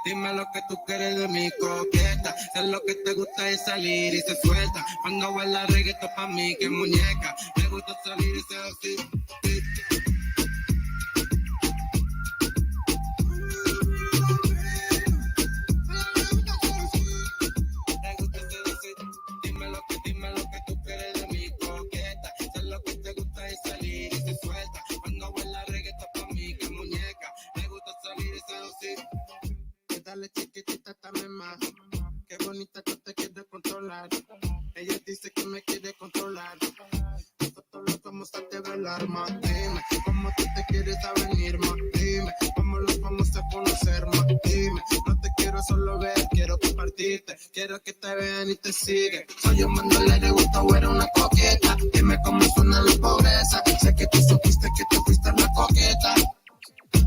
Dime lo que tú quieres de mi coqueta. Sé lo que te gusta es salir y se suelta. Cuando baila reggaetón pa' mí, que muñeca. Me gusta salir y se así. Dime lo que tú quieres de mi coqueta. Sé lo que te gusta es salir y se suelta. Cuando baila reggaetón pa' mí, que muñeca. Me gusta salir y seducir. Dale chiquitita, dame más. Qué bonita tú te quieres controlar. Ella dice que me quiere controlar. Nosotros los vamos a develar más. Dime cómo tú te quieres venir más. Dime cómo los vamos a conocer más. Dime, no te quiero solo ver, quiero compartirte. Quiero que te vean y te siguen. Soy un mandolero y gusto, o era una coqueta. Dime cómo suena la pobreza. Sé que tú supiste que tú fuiste la coqueta.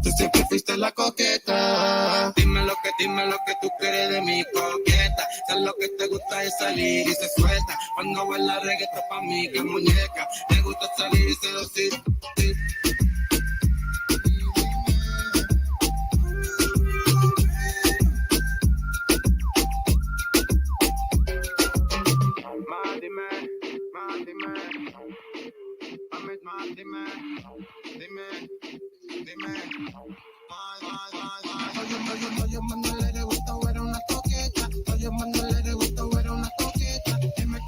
Tú siempre fuiste la coqueta. Dime lo que tú quieres de mi coqueta. Sé lo que te gusta es salir y se suelta. Cuando baila reggaetón pa' mí, que muñeca. Me gusta salir y seducir. Dime, dime. Oye, Manuel, le gusta ver una coqueta. Oye, Manuel, le gusta ver una coqueta. Dime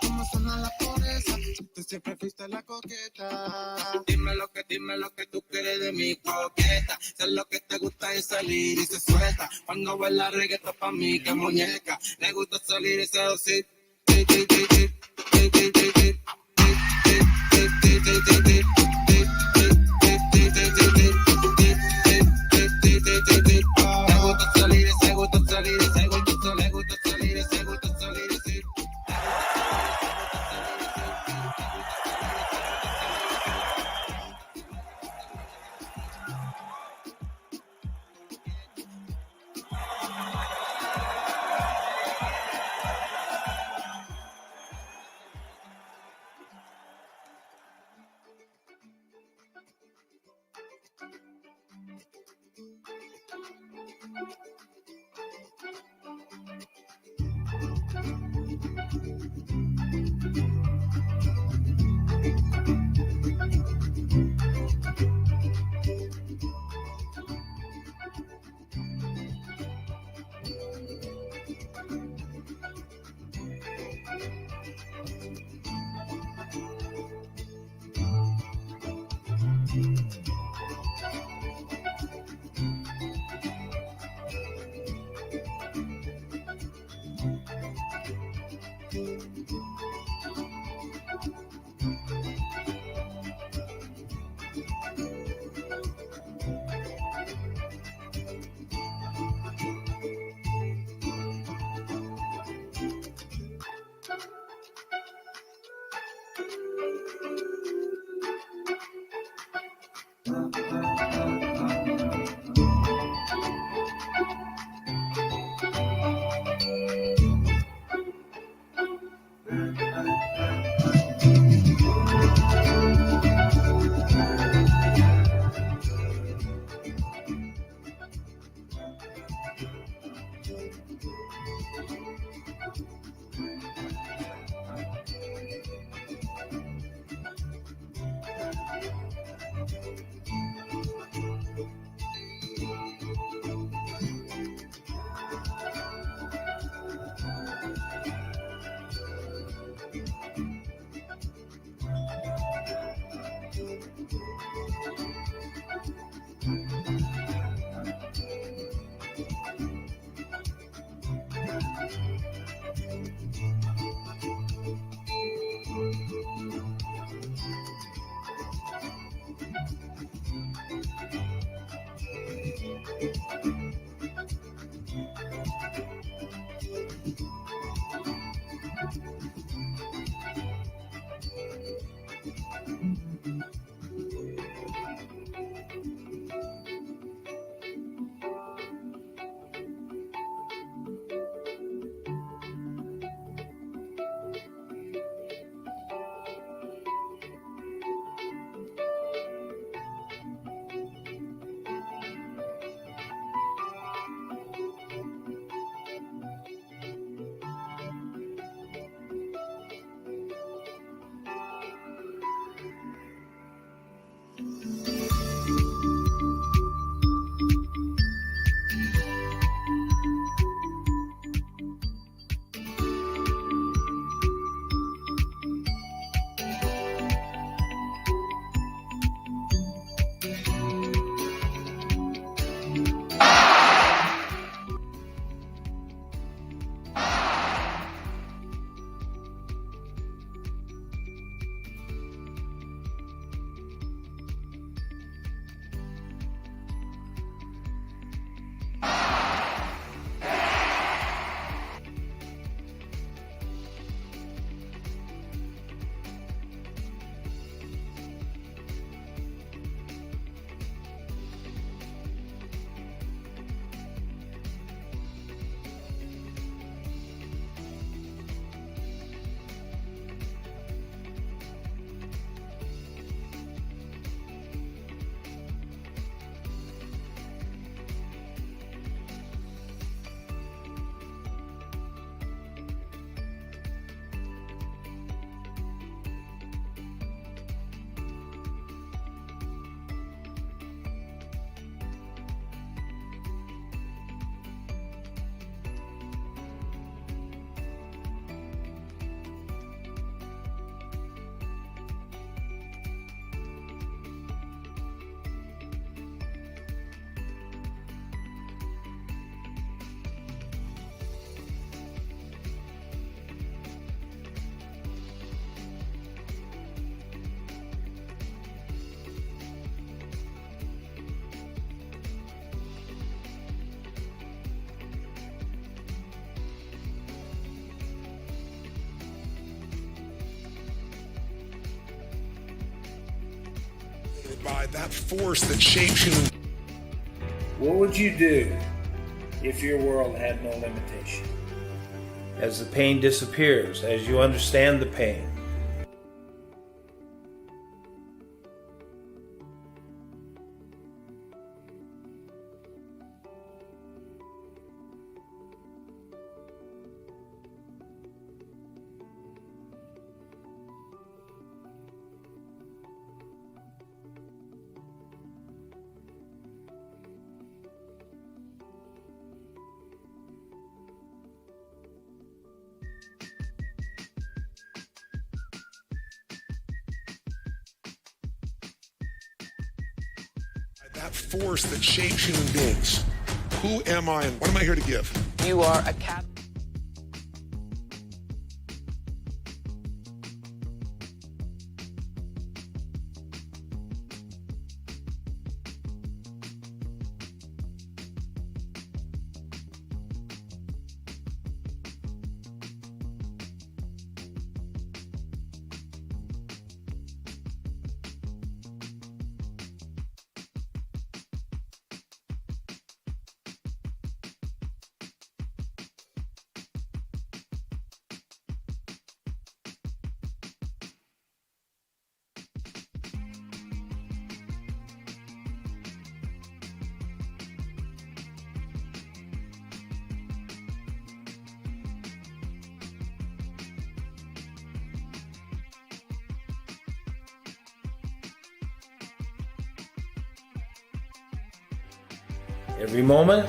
cómo suena la pobreza. Tú siempre fuiste la coqueta. Dime lo que tú quieres de mi coqueta. Sé lo que te gusta es salir y se suelta. Cuando baila reggaetón pa' mí, que muñeca. Le gusta salir y seducir. by that force that shapes human. What would you do if your world had no limitation? As the pain disappears, as you understand the pain, That force that shapes human beings. Who am I and what am I here to give? You are a cat. every moment,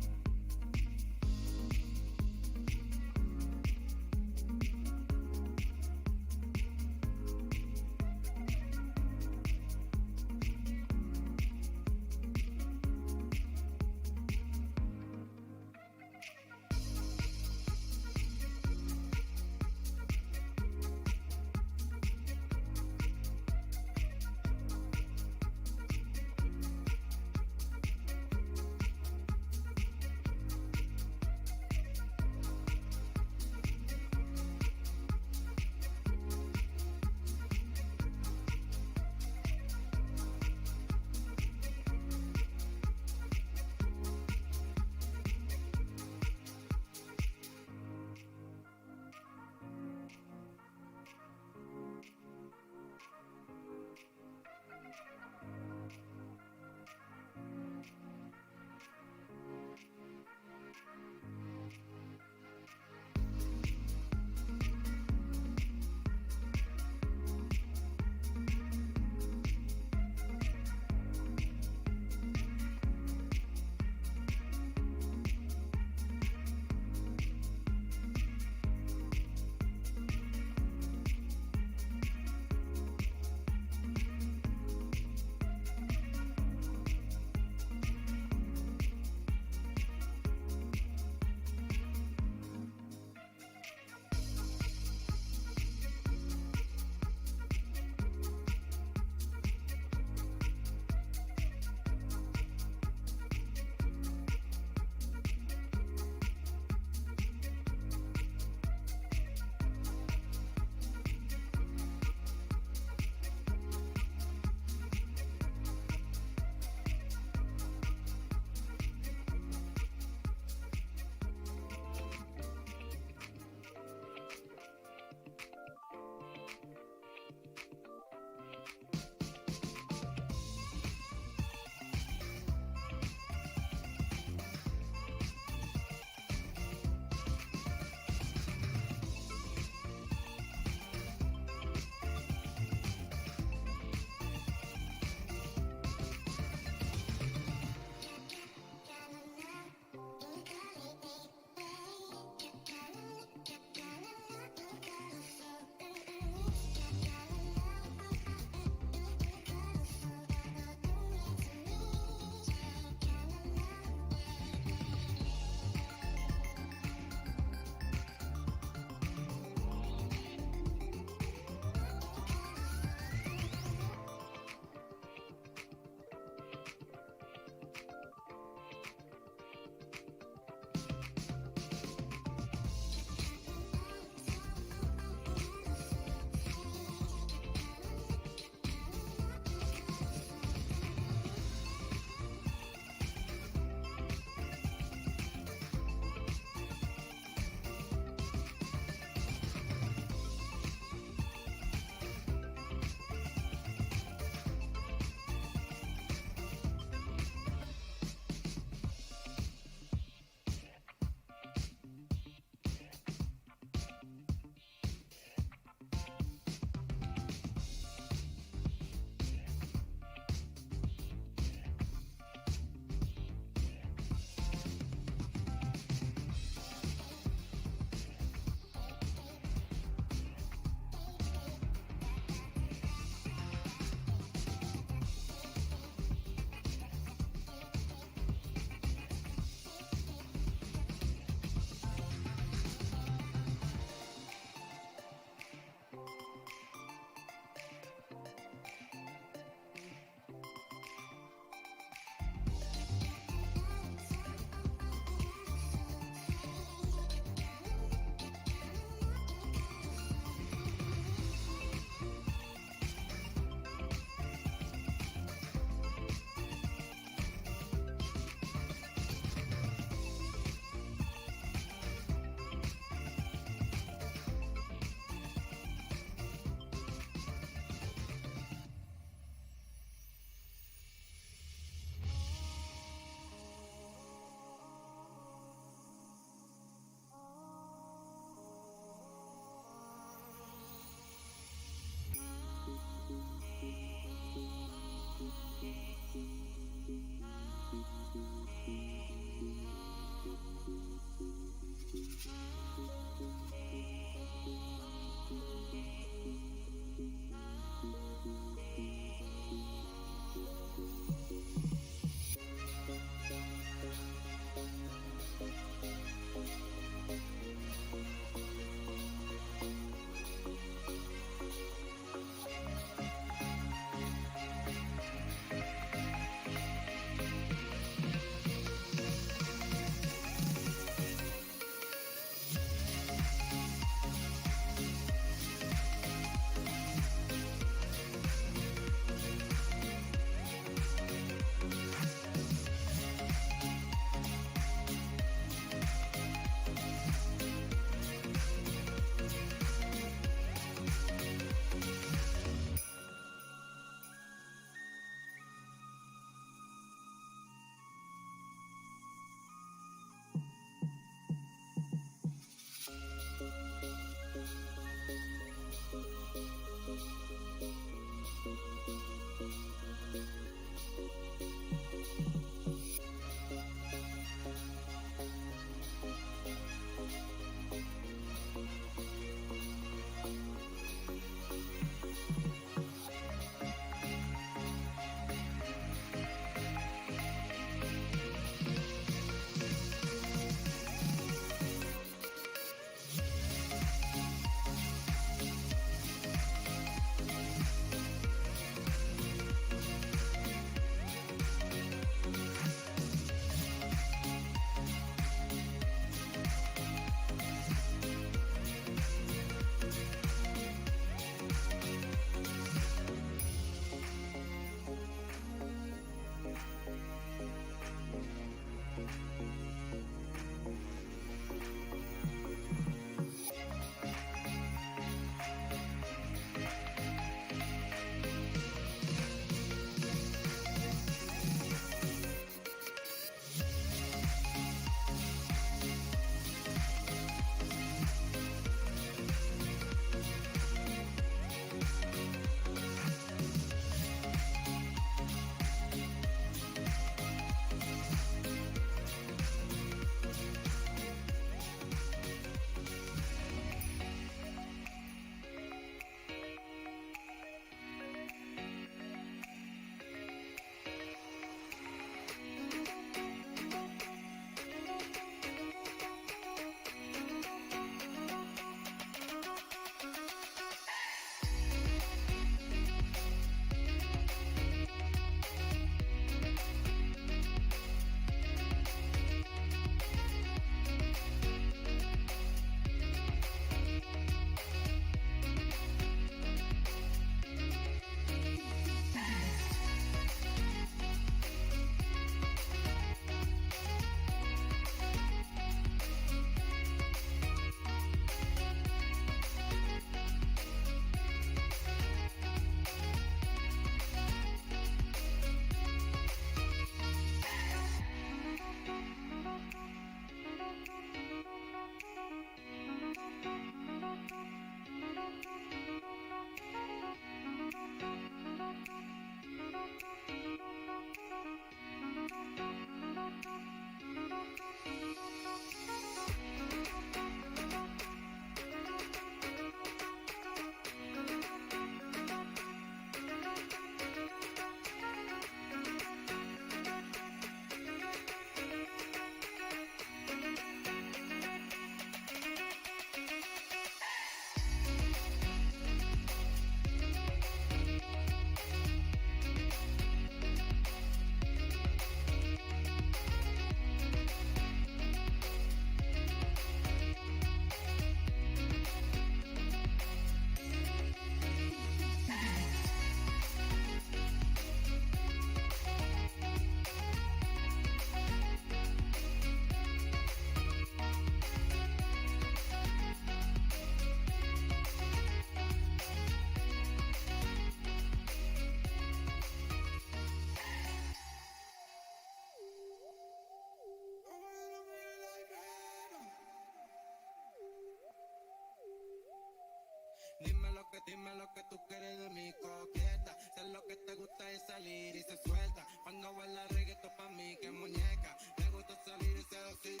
dime lo que tú quieres de mi coqueta. Sé lo que te gusta es salir y se suelta. Cuando baila reggaetón pa' mí, que muñeca. Me gusta salir y seducir.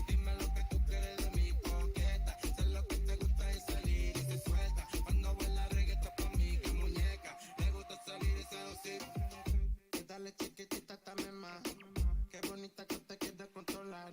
Dime lo que tú quieres de mi coqueta. Sé lo que te gusta es salir y se suelta. Cuando baila reggaetón pa' mí, que muñeca. Me gusta salir y seducir. Y dale chiquitita, dame más. Qué bonita que te quieres controlar.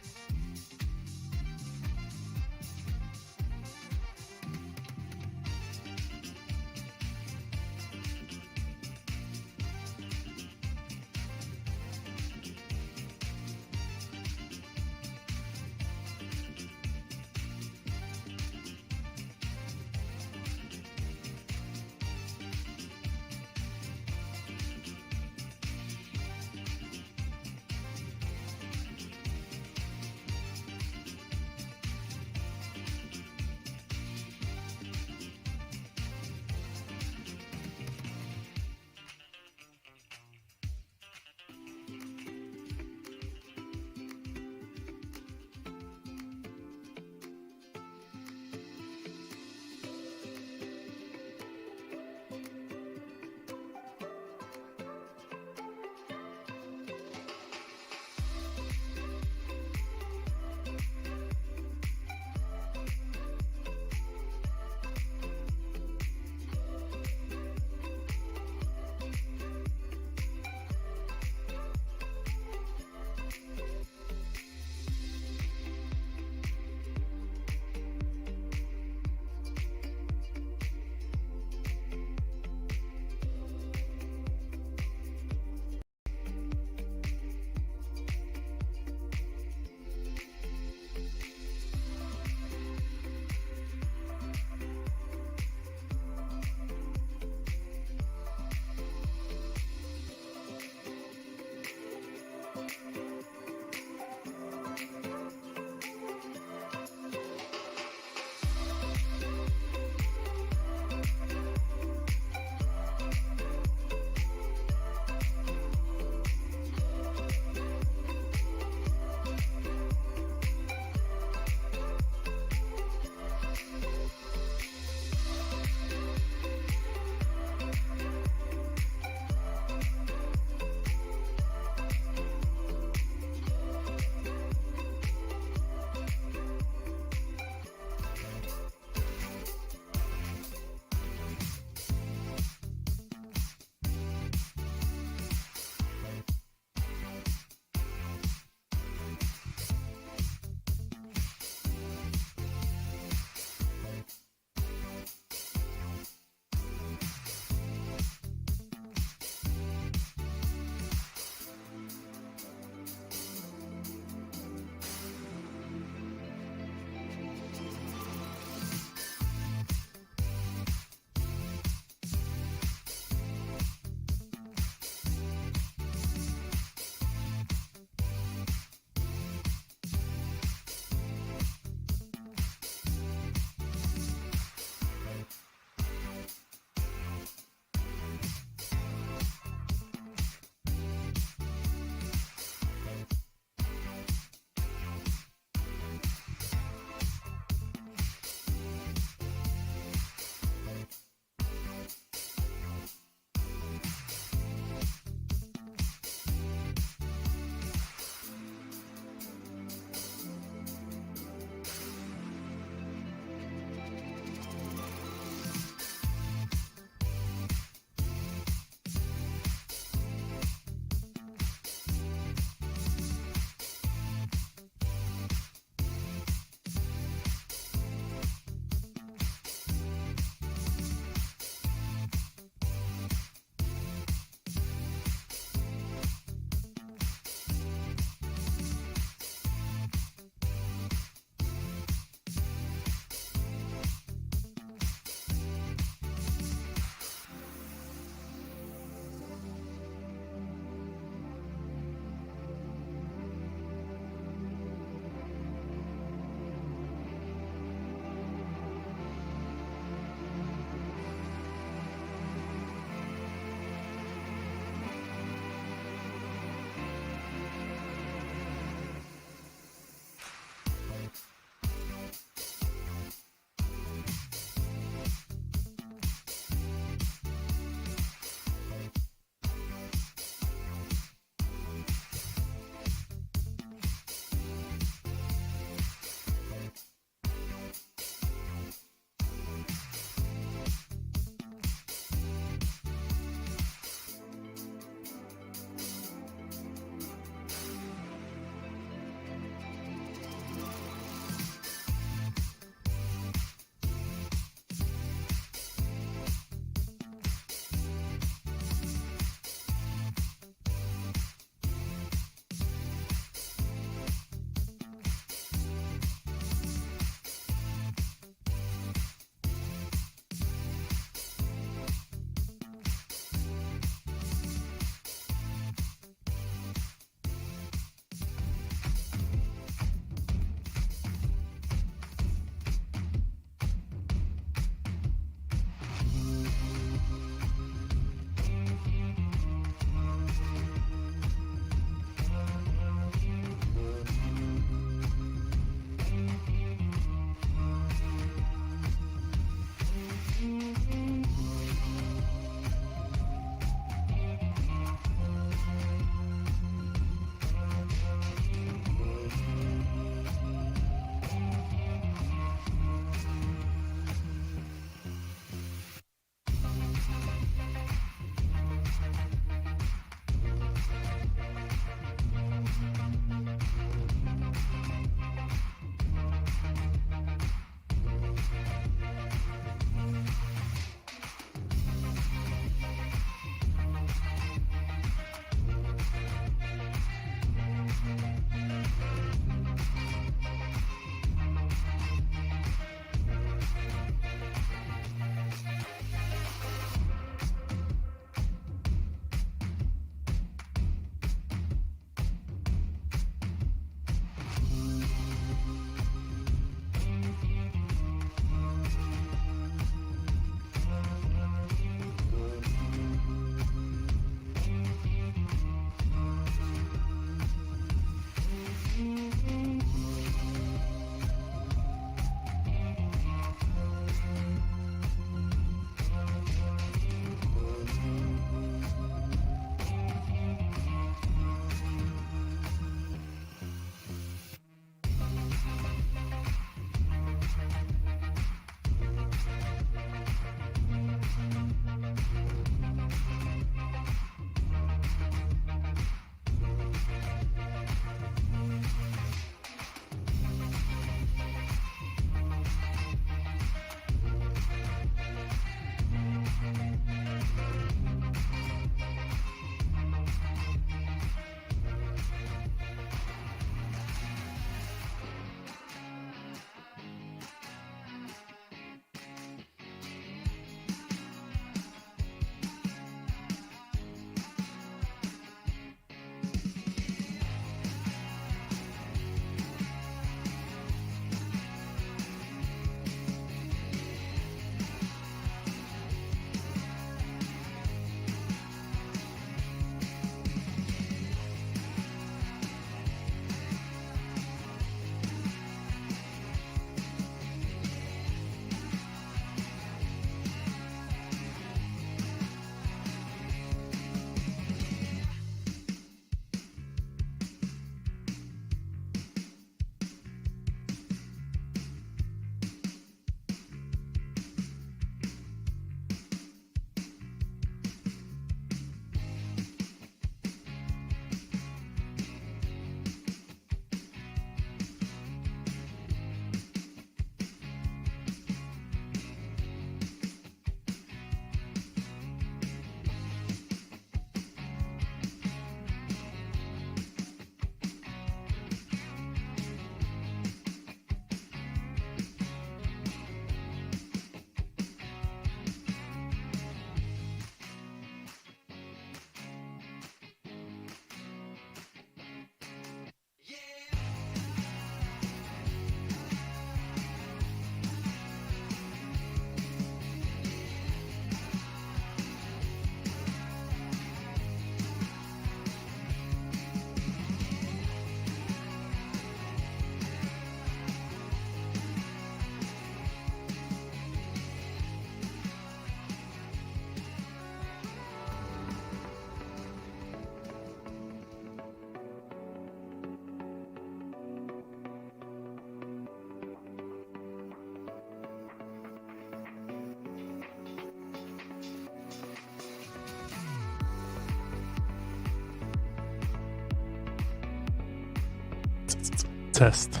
test.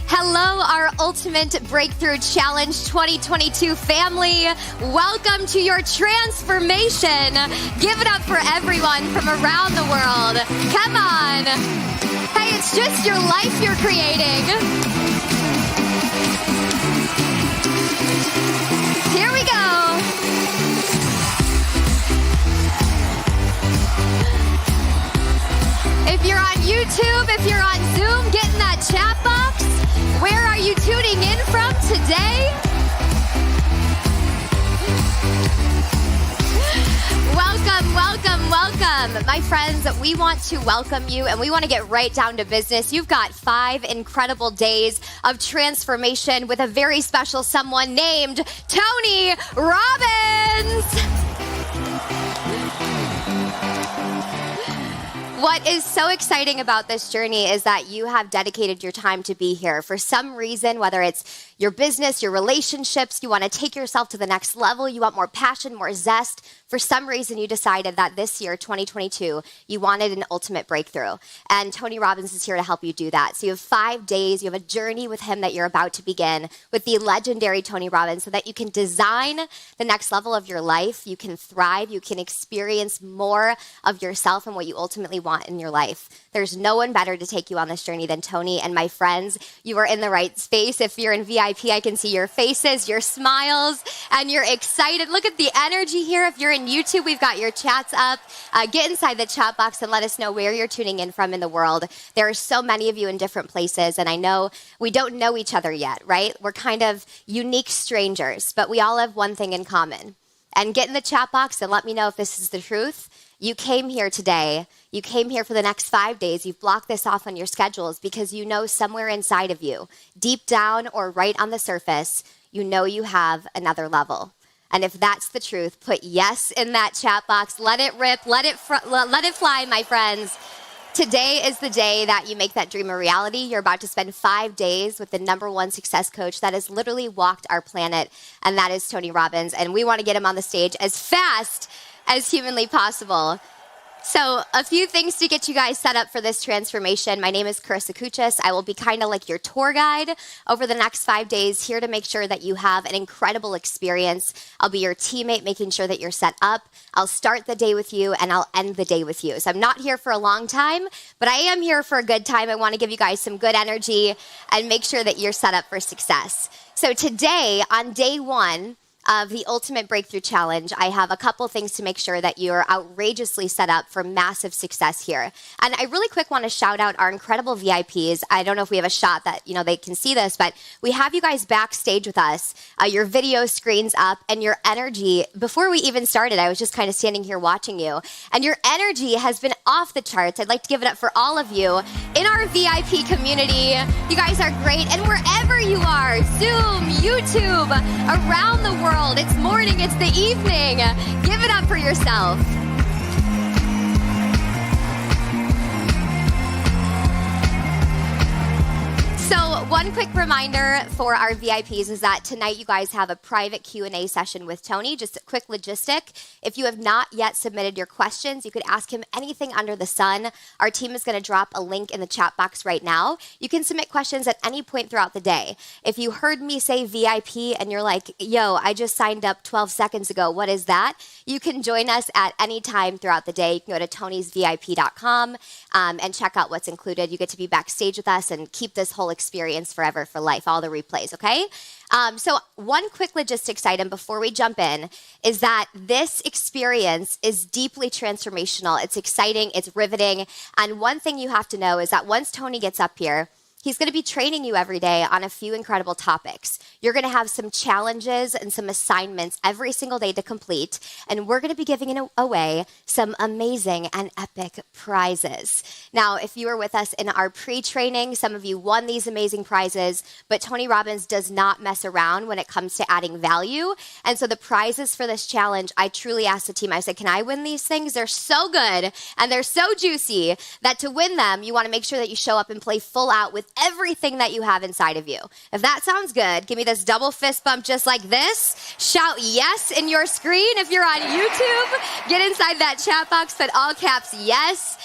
Hello, our Ultimate Breakthrough Challenge 2022 family. Welcome to your transformation. Give it up for everyone from around the world. Come on. Hey, it's just your life you're creating. Here we go. If you're on YouTube, if you're on Zoom, get in that chat box. Where are you tuning in from today? Welcome, welcome, welcome. My friends, we want to welcome you and we want to get right down to business. You've got 5 incredible days of transformation with a very special someone named Tony Robbins. What is so exciting about this journey is that you have dedicated your time to be here. For some reason, whether it's your business, your relationships, you want to take yourself to the next level, you want more passion, more zest. For some reason, you decided that this year, 2022, you wanted an ultimate breakthrough. And Tony Robbins is here to help you do that. So you have 5 days, you have a journey with him that you're about to begin with the legendary Tony Robbins so that you can design the next level of your life, you can thrive, you can experience more of yourself and what you ultimately want in your life. There's no one better to take you on this journey than Tony. And my friends, you are in the right space. If you're in VIP, I can see your faces, your smiles, and you're excited. Look at the energy here. If you're in YouTube, we've got your chats up. Get inside the chat box and let us know where you're tuning in from in the world. There are so many of you in different places, and I know we don't know each other yet, right? We're kind of unique strangers, but we all have one thing in common. And get in the chat box and let me know if this is the truth. You came here today. You came here for the next 5 days. You've blocked this off on your schedules because you know somewhere inside of you, deep down or right on the surface, you know you have another level. And if that's the truth, put yes in that chat box. Let it rip. Let it fly, my friends. Today is the day that you make that dream a reality. You're about to spend 5 days with the #1 success coach that has literally walked our planet, and that is Tony Robbins. And we want to get him on the stage as fast as humanly possible. So a few things to get you guys set up for this transformation. My name is Carissa Kuchis. I will be kind of like your tour guide over the next 5 days, here to make sure that you have an incredible experience. I'll be your teammate, making sure that you're set up. I'll start the day with you and I'll end the day with you. So I'm not here for a long time, but I am here for a good time. I want to give you guys some good energy and make sure that you're set up for success. So today, on day 1, of the Ultimate Breakthrough Challenge, I have a couple things to make sure that you're outrageously set up for massive success here. And I really quick want to shout out our incredible VIPs. I don't know if we have a shot that, they can see this, but we have you guys backstage with us. Your video screen's up, and your energy, before we even started, I was just kind of standing here watching you, and your energy has been off the charts. I'd like to give it up for all of you in our VIP community. You guys are great, and wherever you are, Zoom, YouTube, around the world, it's morning, it's the evening. Give it up for yourself. So one quick reminder for our VIPs is that tonight you guys have a private Q&A session with Tony. Just a quick logistic. If you have not yet submitted your questions, you could ask him anything under the sun. Our team is going to drop a link in the chat box right now. You can submit questions at any point throughout the day. If you heard me say VIP and you're like, yo, I just signed up 12 seconds ago, what is that? You can join us at any time throughout the day. You can go to tonysvip.com and check out what's included. You get to be backstage with us and keep this whole experience forever for life, all the replays, okay? So one quick logistics item before we jump in is that this experience is deeply transformational. It's exciting, it's riveting, and one thing you have to know is that once Tony gets up here, he's going to be training you every day on a few incredible topics. You're going to have some challenges and some assignments every single day to complete, and we're going to be giving away some amazing and epic prizes. Now, if you were with us in our pre-training, some of you won these amazing prizes, but Tony Robbins does not mess around when it comes to adding value. And so the prizes for this challenge, I truly asked the team, I said, can I win these things? They're so good and they're so juicy that to win them, you want to make sure that you show up and play full out with everything that you have inside of you. If that sounds good, give me this double fist bump just like this. Shout yes in your screen. If you're on YouTube, get inside that chat box, put all caps yes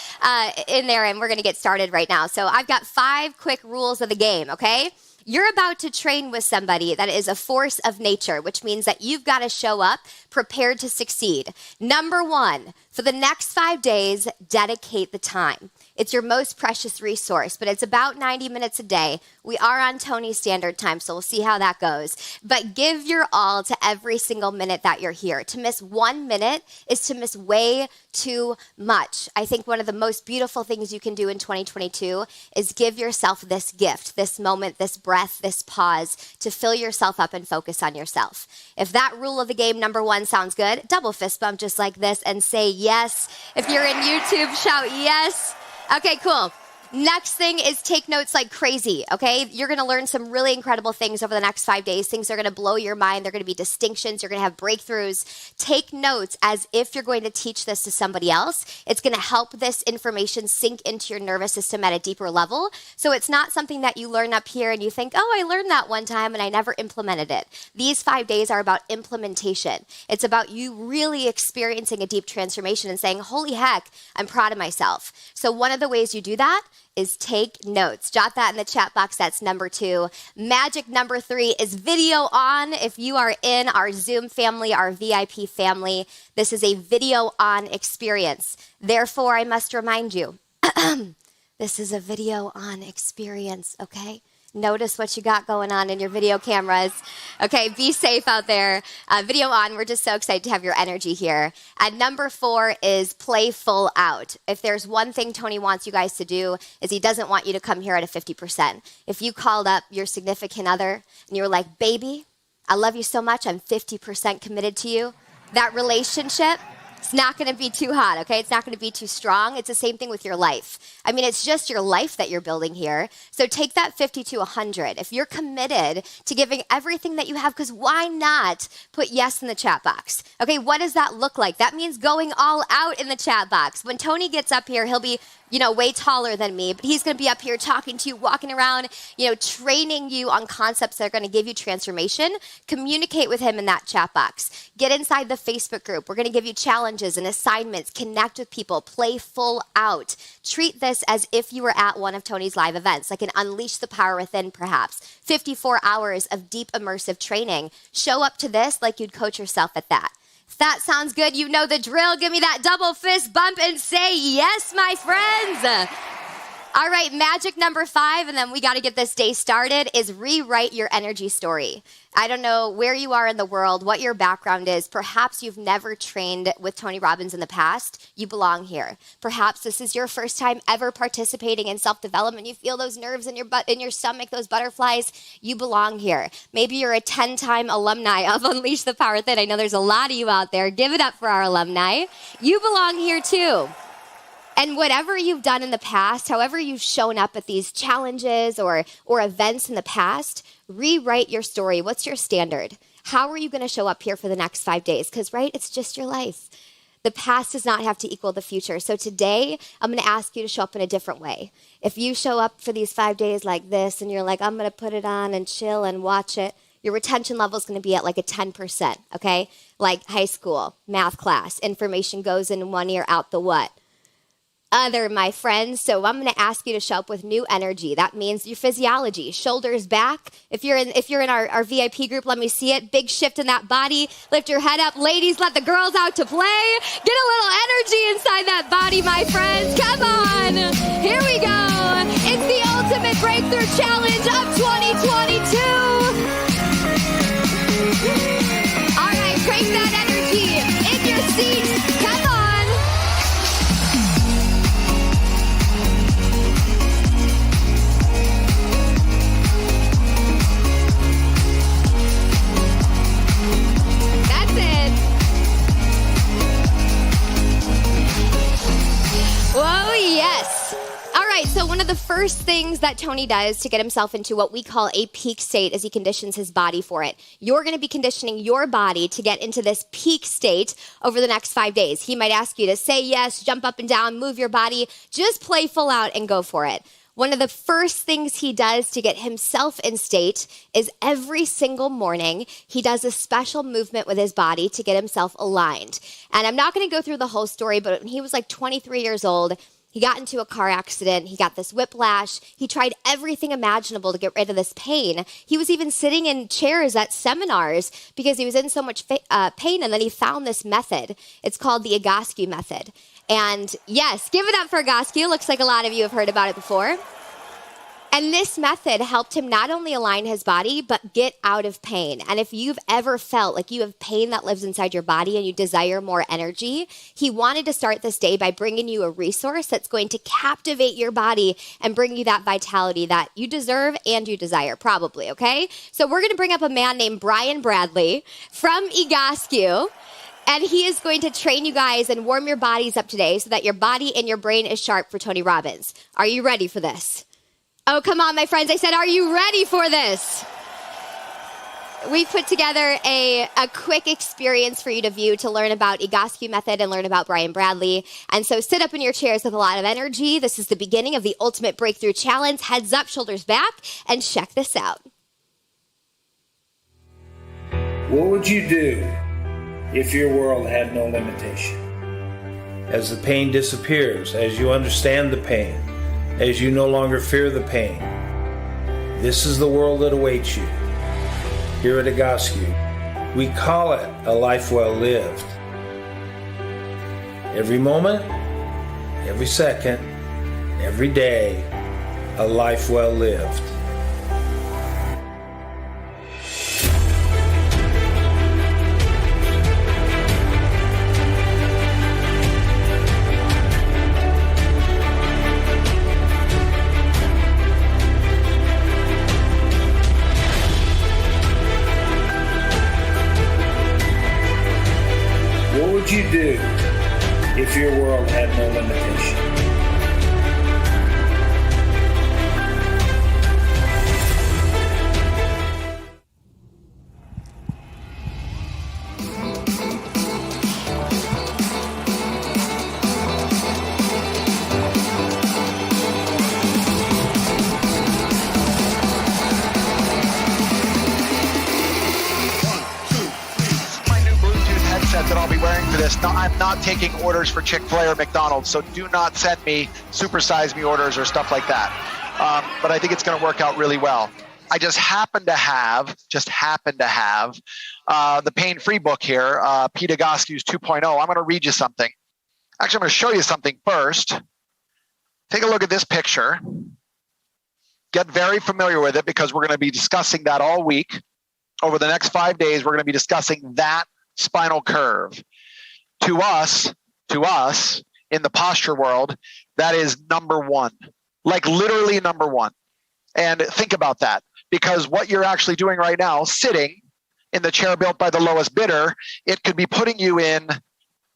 in there, and we're going to get started right now. So I've got 5 quick rules of the game, okay? You're about to train with somebody that is a force of nature, which means that you've got to show up prepared to succeed. Number 1, for the next 5 days, dedicate the time. It's your most precious resource, but it's about 90 minutes a day. We are on Tony's standard time, so we'll see how that goes. But give your all to every single minute that you're here. To miss 1 minute is to miss way too much. I think one of the most beautiful things you can do in 2022 is give yourself this gift, this moment, this breath, this pause to fill yourself up and focus on yourself. If that rule of the game, number 1, sounds good, double fist bump just like this and say yes. If you're in YouTube, shout yes. Okay, cool. Next thing is take notes like crazy, okay? You're going to learn some really incredible things over the next 5 days. Things are going to blow your mind. They're going to be distinctions. You're going to have breakthroughs. Take notes as if you're going to teach this to somebody else. It's going to help this information sink into your nervous system at a deeper level. So it's not something that you learn up here and you think, oh, I learned that one time and I never implemented it. These 5 days are about implementation. It's about you really experiencing a deep transformation and saying, holy heck, I'm proud of myself. So one of the ways you do that is take notes. Jot that in the chat box. That's number 2. Magic number 3 is video on. If you are in our Zoom family, our VIP family, this is a video on experience. Therefore, I must remind you, this is a video on experience, okay? Notice what you got going on in your video cameras. Okay, be safe out there. Video on, we're just so excited to have your energy here. And number 4 is play full out. If there's one thing Tony wants you guys to do is he doesn't want you to come here at a 50%. If you called up your significant other and you were like, baby, I love you so much, I'm 50% committed to you, that relationship, it's not going to be too hot, okay? It's not going to be too strong. It's the same thing with your life. I mean, it's just your life that you're building here. So take that 50 to 100. If you're committed to giving everything that you have, because why not put yes in the chat box? Okay, what does that look like? That means going all out in the chat box. When Tony gets up here, he'll be way taller than me, but he's going to be up here talking to you, walking around, training you on concepts that are going to give you transformation. Communicate with him in that chat box. Get inside the Facebook group. We're going to give you challenges and assignments. Connect with people. Play full out. Treat this as if you were at one of Tony's live events, like an Unleash the Power Within, perhaps. 54 hours of deep immersive training. Show up to this like you'd coach yourself at that. If that sounds good, you know the drill. Give me that double fist bump and say yes, my friends. All right, magic number 5, and then we got to get this day started, is rewrite your energy story. I don't know where you are in the world, what your background is. Perhaps you've never trained with Tony Robbins in the past. You belong here. Perhaps this is your first time ever participating in self-development. You feel those nerves in your butt, in your stomach, those butterflies. You belong here. Maybe you're a 10-time alumni of Unleash the Power Within. I know there's a lot of you out there. Give it up for our alumni. You belong here too. And whatever you've done in the past, however you've shown up at these challenges or events in the past, rewrite your story. What's your standard? How are you going to show up here for the next 5 days? Because, right, it's just your life. The past does not have to equal the future. So today, I'm going to ask you to show up in a different way. If you show up for these 5 days like this and you're like, I'm going to put it on and chill and watch it, your retention level is going to be at like a 10%, okay? Like high school, math class, information goes in one ear, out the what? Other, my friends. So I'm going to ask you to show up with new energy. That means your physiology, shoulders back. If you're in our VIP group, let me see it. Big shift in that body. Lift your head up. Ladies, let the girls out to play. Get a little energy inside that body, my friends. Come on. Here we go. It's the Ultimate Breakthrough Challenge of 2022. All right, crank that energy in your seat. Come on. Whoa, yes. All right, so one of the first things that Tony does to get himself into what we call a peak state is he conditions his body for it. You're going to be conditioning your body to get into this peak state over the next 5 days. He might ask you to say yes, jump up and down, move your body, just play full out and go for it. One of the first things he does to get himself in state is every single morning, he does a special movement with his body to get himself aligned. And I'm not going to go through the whole story, but when he was like 23 years old, he got into a car accident. He got this whiplash. He tried everything imaginable to get rid of this pain. He was even sitting in chairs at seminars because he was in so much pain. And then he found this method. It's called the Egoscue method. And yes, give it up for Egoscue. Looks like a lot of you have heard about it before. And this method helped him not only align his body, but get out of pain. And if you've ever felt like you have pain that lives inside your body and you desire more energy, he wanted to start this day by bringing you a resource that's going to captivate your body and bring you that vitality that you deserve and you desire, probably, okay? So we're going to bring up a man named Brian Bradley from Egoscue. And he is going to train you guys and warm your bodies up today so that your body and your brain is sharp for Tony Robbins. Are you ready for this? Oh, come on, my friends. I said, are you ready for this? We put together a quick experience for you to view to learn about Egoscue method and learn about Brian Bradley. And so sit up in your chairs with a lot of energy. This is the beginning of the Ultimate Breakthrough Challenge. Heads up, shoulders back, and check this out. What would you do if your world had no limitation? As the pain disappears, as you understand the pain, as you no longer fear the pain, this is the world that awaits you. Here at Egoscue, we call it a life well lived. Every moment, every second, every day, a life well lived. What would you do if your world had no limitation? I'll be wearing for this. No, I'm not taking orders for Chick-fil-A or McDonald's, so do not send me supersize me orders or stuff like that. But I think it's going to work out really well. I just happen to have the pain-free book here, Pete Egoscue's 2.0. I'm going to read you something. Actually, I'm going to show you something first. Take a look at this picture. Get very familiar with it because we're going to be discussing that all week. Over the next 5 days, we're going to be discussing that spinal curve. To us, in the posture world, that is number one, like literally number one. And think about that, because what you're actually doing right now, sitting in the chair built by the lowest bidder, it could be putting you in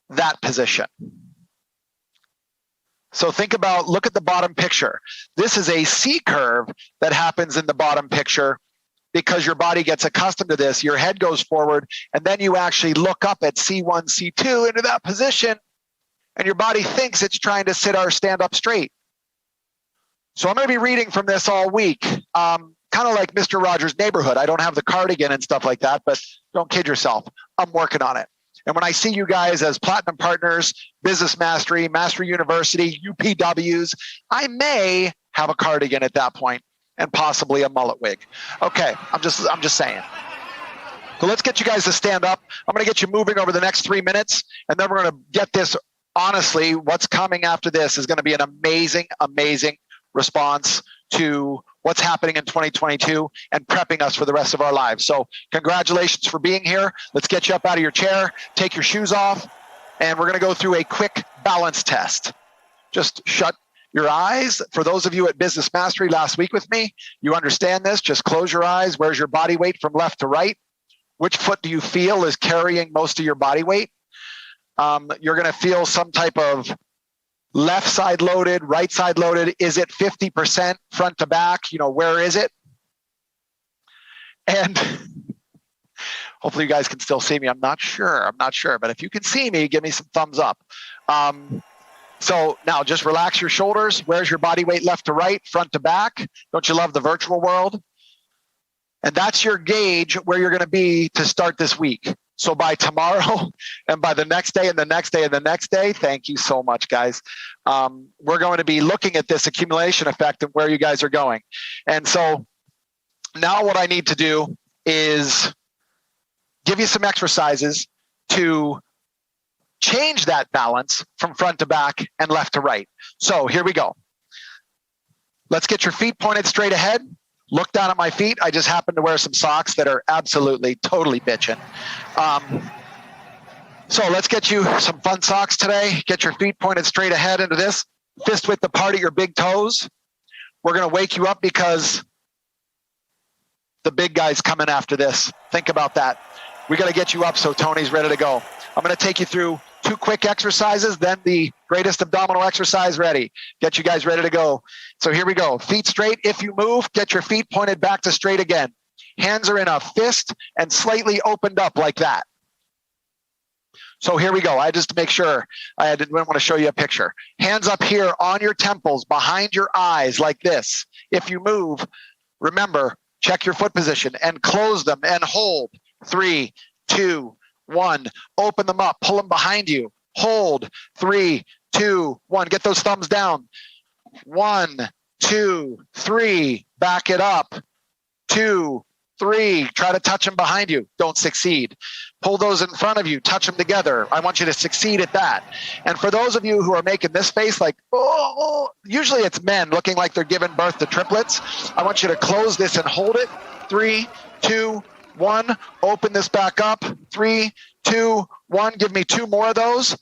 that position. So look at the bottom picture. This is a C curve that happens in the bottom picture because your body gets accustomed to this. Your head goes forward, and then you actually look up at C1, C2 into that position, and your body thinks it's trying to sit or stand up straight. So I'm going to be reading from this all week, kind of like Mr. Rogers' Neighborhood. I don't have the cardigan and stuff like that, but don't kid yourself. I'm working on it. And when I see you guys as platinum partners, Business Mastery, Mastery University, UPWs, I may have a cardigan at that point and possibly a mullet wig. Okay, I'm just saying. So let's get you guys to stand up. I'm going to get you moving over the next 3 minutes, and then we're going to get this. Honestly, what's coming after this is going to be an amazing, amazing response to what's happening in 2022 and prepping us for the rest of our lives. So congratulations for being here. Let's get you up out of your chair, take your shoes off, and we're going to go through a quick balance test. Just shut your eyes. For those of you at Business Mastery last week with me, you understand this. Just close your eyes. Where's your body weight from left to right? Which foot do you feel is carrying most of your body weight? You're going to feel some type of left side loaded, right side loaded. Is it 50% front to back? Where is it? And hopefully you guys can still see me. I'm not sure, but if you can see me, give me some thumbs up. So now just relax your shoulders. Where's your body weight left to right, front to back? Don't you love the virtual world? And that's your gauge where you're going to be to start this week. So by tomorrow and by the next day and the next day and the next day, thank you so much, guys. We're going to be looking at this accumulation effect and where you guys are going. And so now what I need to do is give you some exercises to change that balance from front to back and left to right. So here we go. Let's get your feet pointed straight ahead. Look down at my feet. I just happen to wear some socks that are absolutely, totally bitching. So let's get you some fun socks today. Get your feet pointed straight ahead into this. Fist width apart at your big toes. We're going to wake you up because the big guy's coming after this. Think about that. We got to get you up so Tony's ready to go. I'm going to take you through 2 quick exercises, then the greatest abdominal exercise ready. Get you guys ready to go. So here we go. Feet straight. If you move, get your feet pointed back to straight again. Hands are in a fist and slightly opened up like that. So here we go. I just to make sure, I didn't want to show you a picture. Hands up here on your temples, behind your eyes like this. If you move, remember, check your foot position and close them and hold. 3, 2, 1. Open them up. Pull them behind you. Hold. 3, 2, 1. Get those thumbs down. 1, 2, 3. Back it up. 2, 3. Try to touch them behind you. Don't succeed. Pull those in front of you. Touch them together. I want you to succeed at that. And for those of you who are making this face like, oh, usually it's men looking like they're giving birth to triplets. I want you to close this and hold it. 3, 2, 1. Open this back up. 3, 2, 1. Give me 2 more of those.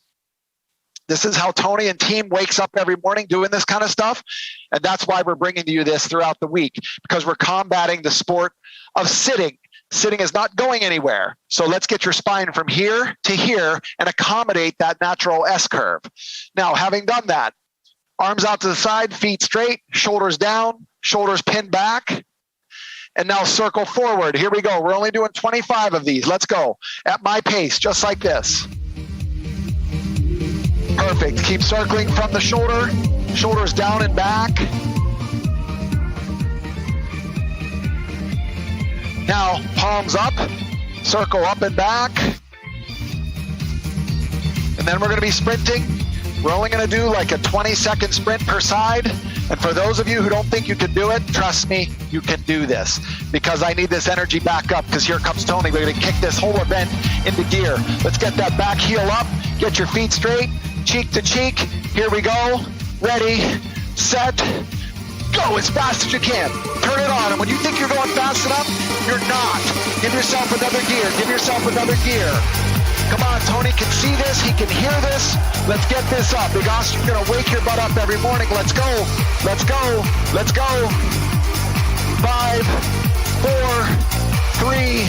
This is how Tony and team wakes up every morning doing this kind of stuff. And that's why we're bringing you this throughout the week, because we're combating the sport of sitting. Sitting is not going anywhere. So let's get your spine from here to here and accommodate that natural S curve. Now, having done that, arms out to the side, feet straight, shoulders down, shoulders pinned back. And now circle forward. Here we go. We're only doing 25 of these. Let's go at my pace, just like this. Perfect. Keep circling from the shoulder, shoulders down and back. Now, palms up, circle up and back. And then we're going to be sprinting. We're only going to do like a 20-second sprint per side. And for those of you who don't think you can do it, trust me, you can do this. Because I need this energy back up, because here comes Tony. We're going to kick this whole event into gear. Let's get that back heel up. Get your feet straight, cheek to cheek. Here we go. Ready, set, go as fast as you can. Turn it on. And when you think you're going fast enough, you're not. Give yourself another gear. Give yourself another gear. Come on, Tony can see this. He can hear this. Let's get this up. Big Austin, you're going to wake your butt up every morning. Let's go. Let's go. Let's go. 5, 4, 3,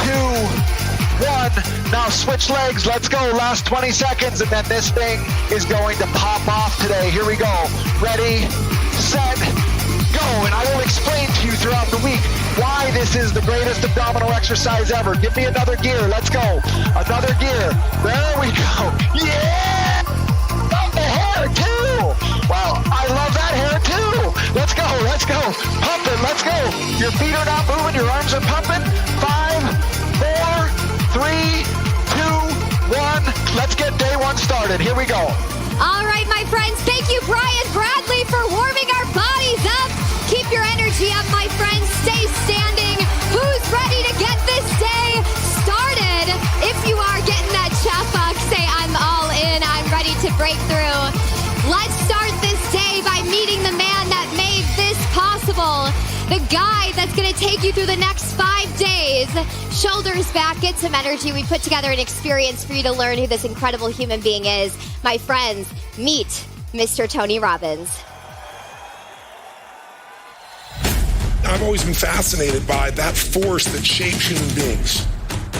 2, 1. Now switch legs. Let's go. Last 20 seconds. And then this thing is going to pop off today. Here we go. Ready, set, go. And I will explain to you throughout the week why this is the greatest abdominal exercise ever. Give me another gear. Let's go. Another gear. There we go. Yeah! Love the hair too. Well, I love that hair too. Let's go. Let's go. Pump it. Let's go. Your feet are not moving. Your arms are pumping. 5, 4, 3, 2, 1. Let's get day one started. Here we go. All right, my friends. Thank you, Brian Bradley, for warming our bodies up. Keep your energy up, my friends. Stay standing. Who's ready to get this day started? If you are getting that chafuk, say, I'm all in. I'm ready to break through. Let's start this day by meeting the man that made this possible. The guy that's going to take you through the next 5 days. Shoulders back, get some energy. We put together an experience for you to learn who this incredible human being is. My friends, meet Mr. Tony Robbins. I've always been fascinated by that force that shapes human beings.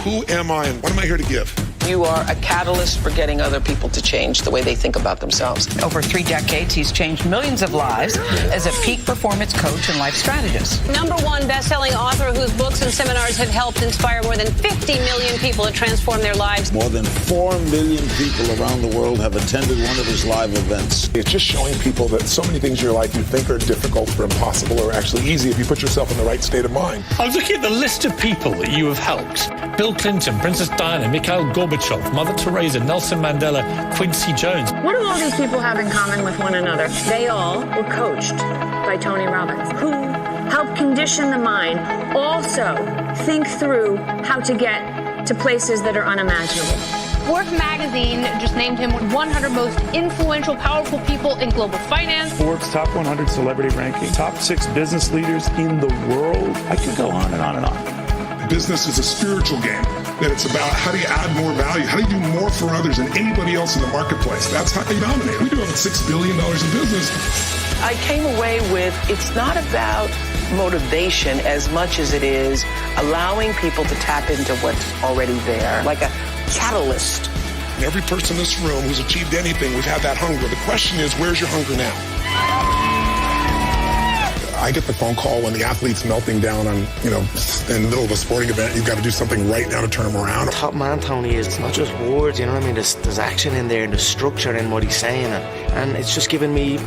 Who am I and what am I here to give? You are a catalyst for getting other people to change the way they think about themselves. Over 3 decades, he's changed millions of lives as a peak performance coach and life strategist. #1 best-selling author whose books and seminars have helped inspire more than 50 million people to transform their lives. More than 4 million people around the world have attended one of his live events. It's just showing people that so many things in your life you think are difficult or impossible are actually easy if you put yourself in the right state of mind. I was looking at the list of people that you have helped. Bill Clinton, Princess Diana, Mikhail Gorbachev, Mother Teresa, Nelson Mandela, Quincy Jones. What do all these people have in common with one another? They all were coached by Tony Robbins, who helped condition the mind, also think through how to get to places that are unimaginable. Forbes magazine just named him 100 most influential, powerful people in global finance. Forbes top 100 celebrity ranking, top 6 business leaders in the world. I could go on and on and on. Business is a spiritual game, that it's about how do you add more value? How do you do more for others than anybody else in the marketplace? That's how you dominate. We do over $6 billion in business. I came away with, it's not about motivation as much as it is allowing people to tap into what's already there, like a catalyst. And every person in this room who's achieved anything, we've had that hunger. The question is, where's your hunger now? I get the phone call when the athlete's melting down on, in the middle of a sporting event. You've got to do something right now to turn them around. Top man, Tony, is not just words, you know what I mean? There's action in there, and there's structure in what he's saying. And it's just given me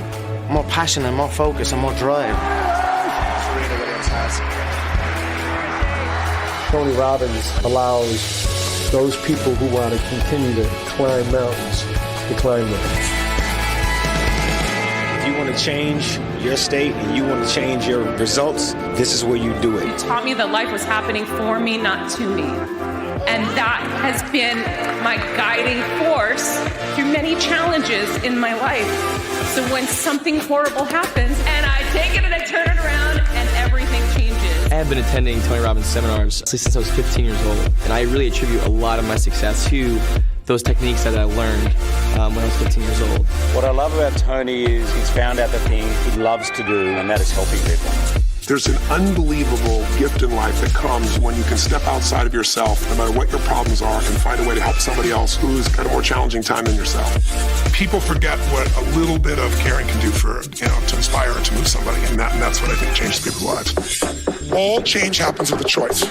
more passion and more focus and more drive. Tony Robbins allows those people who want to continue to climb mountains to climb them. If you want to change your state and you want to change your results, this is where you do it. He taught me that life was happening for me, not to me. And that has been my guiding force through many challenges in my life. So when something horrible happens and I take it and I turn it around and everything changes. I have been attending Tony Robbins seminars since I was 15 years old. And I really attribute a lot of my success to those techniques that I learned when I was 15 years old. What I love about Tony is he's found out the thing he loves to do, and that is helping people. There's an unbelievable gift in life that comes when you can step outside of yourself, no matter what your problems are, and find a way to help somebody else who's got a more challenging time than yourself. People forget what a little bit of caring can do for, to inspire and to move somebody, and that's what I think changes people's lives. All change happens with a choice.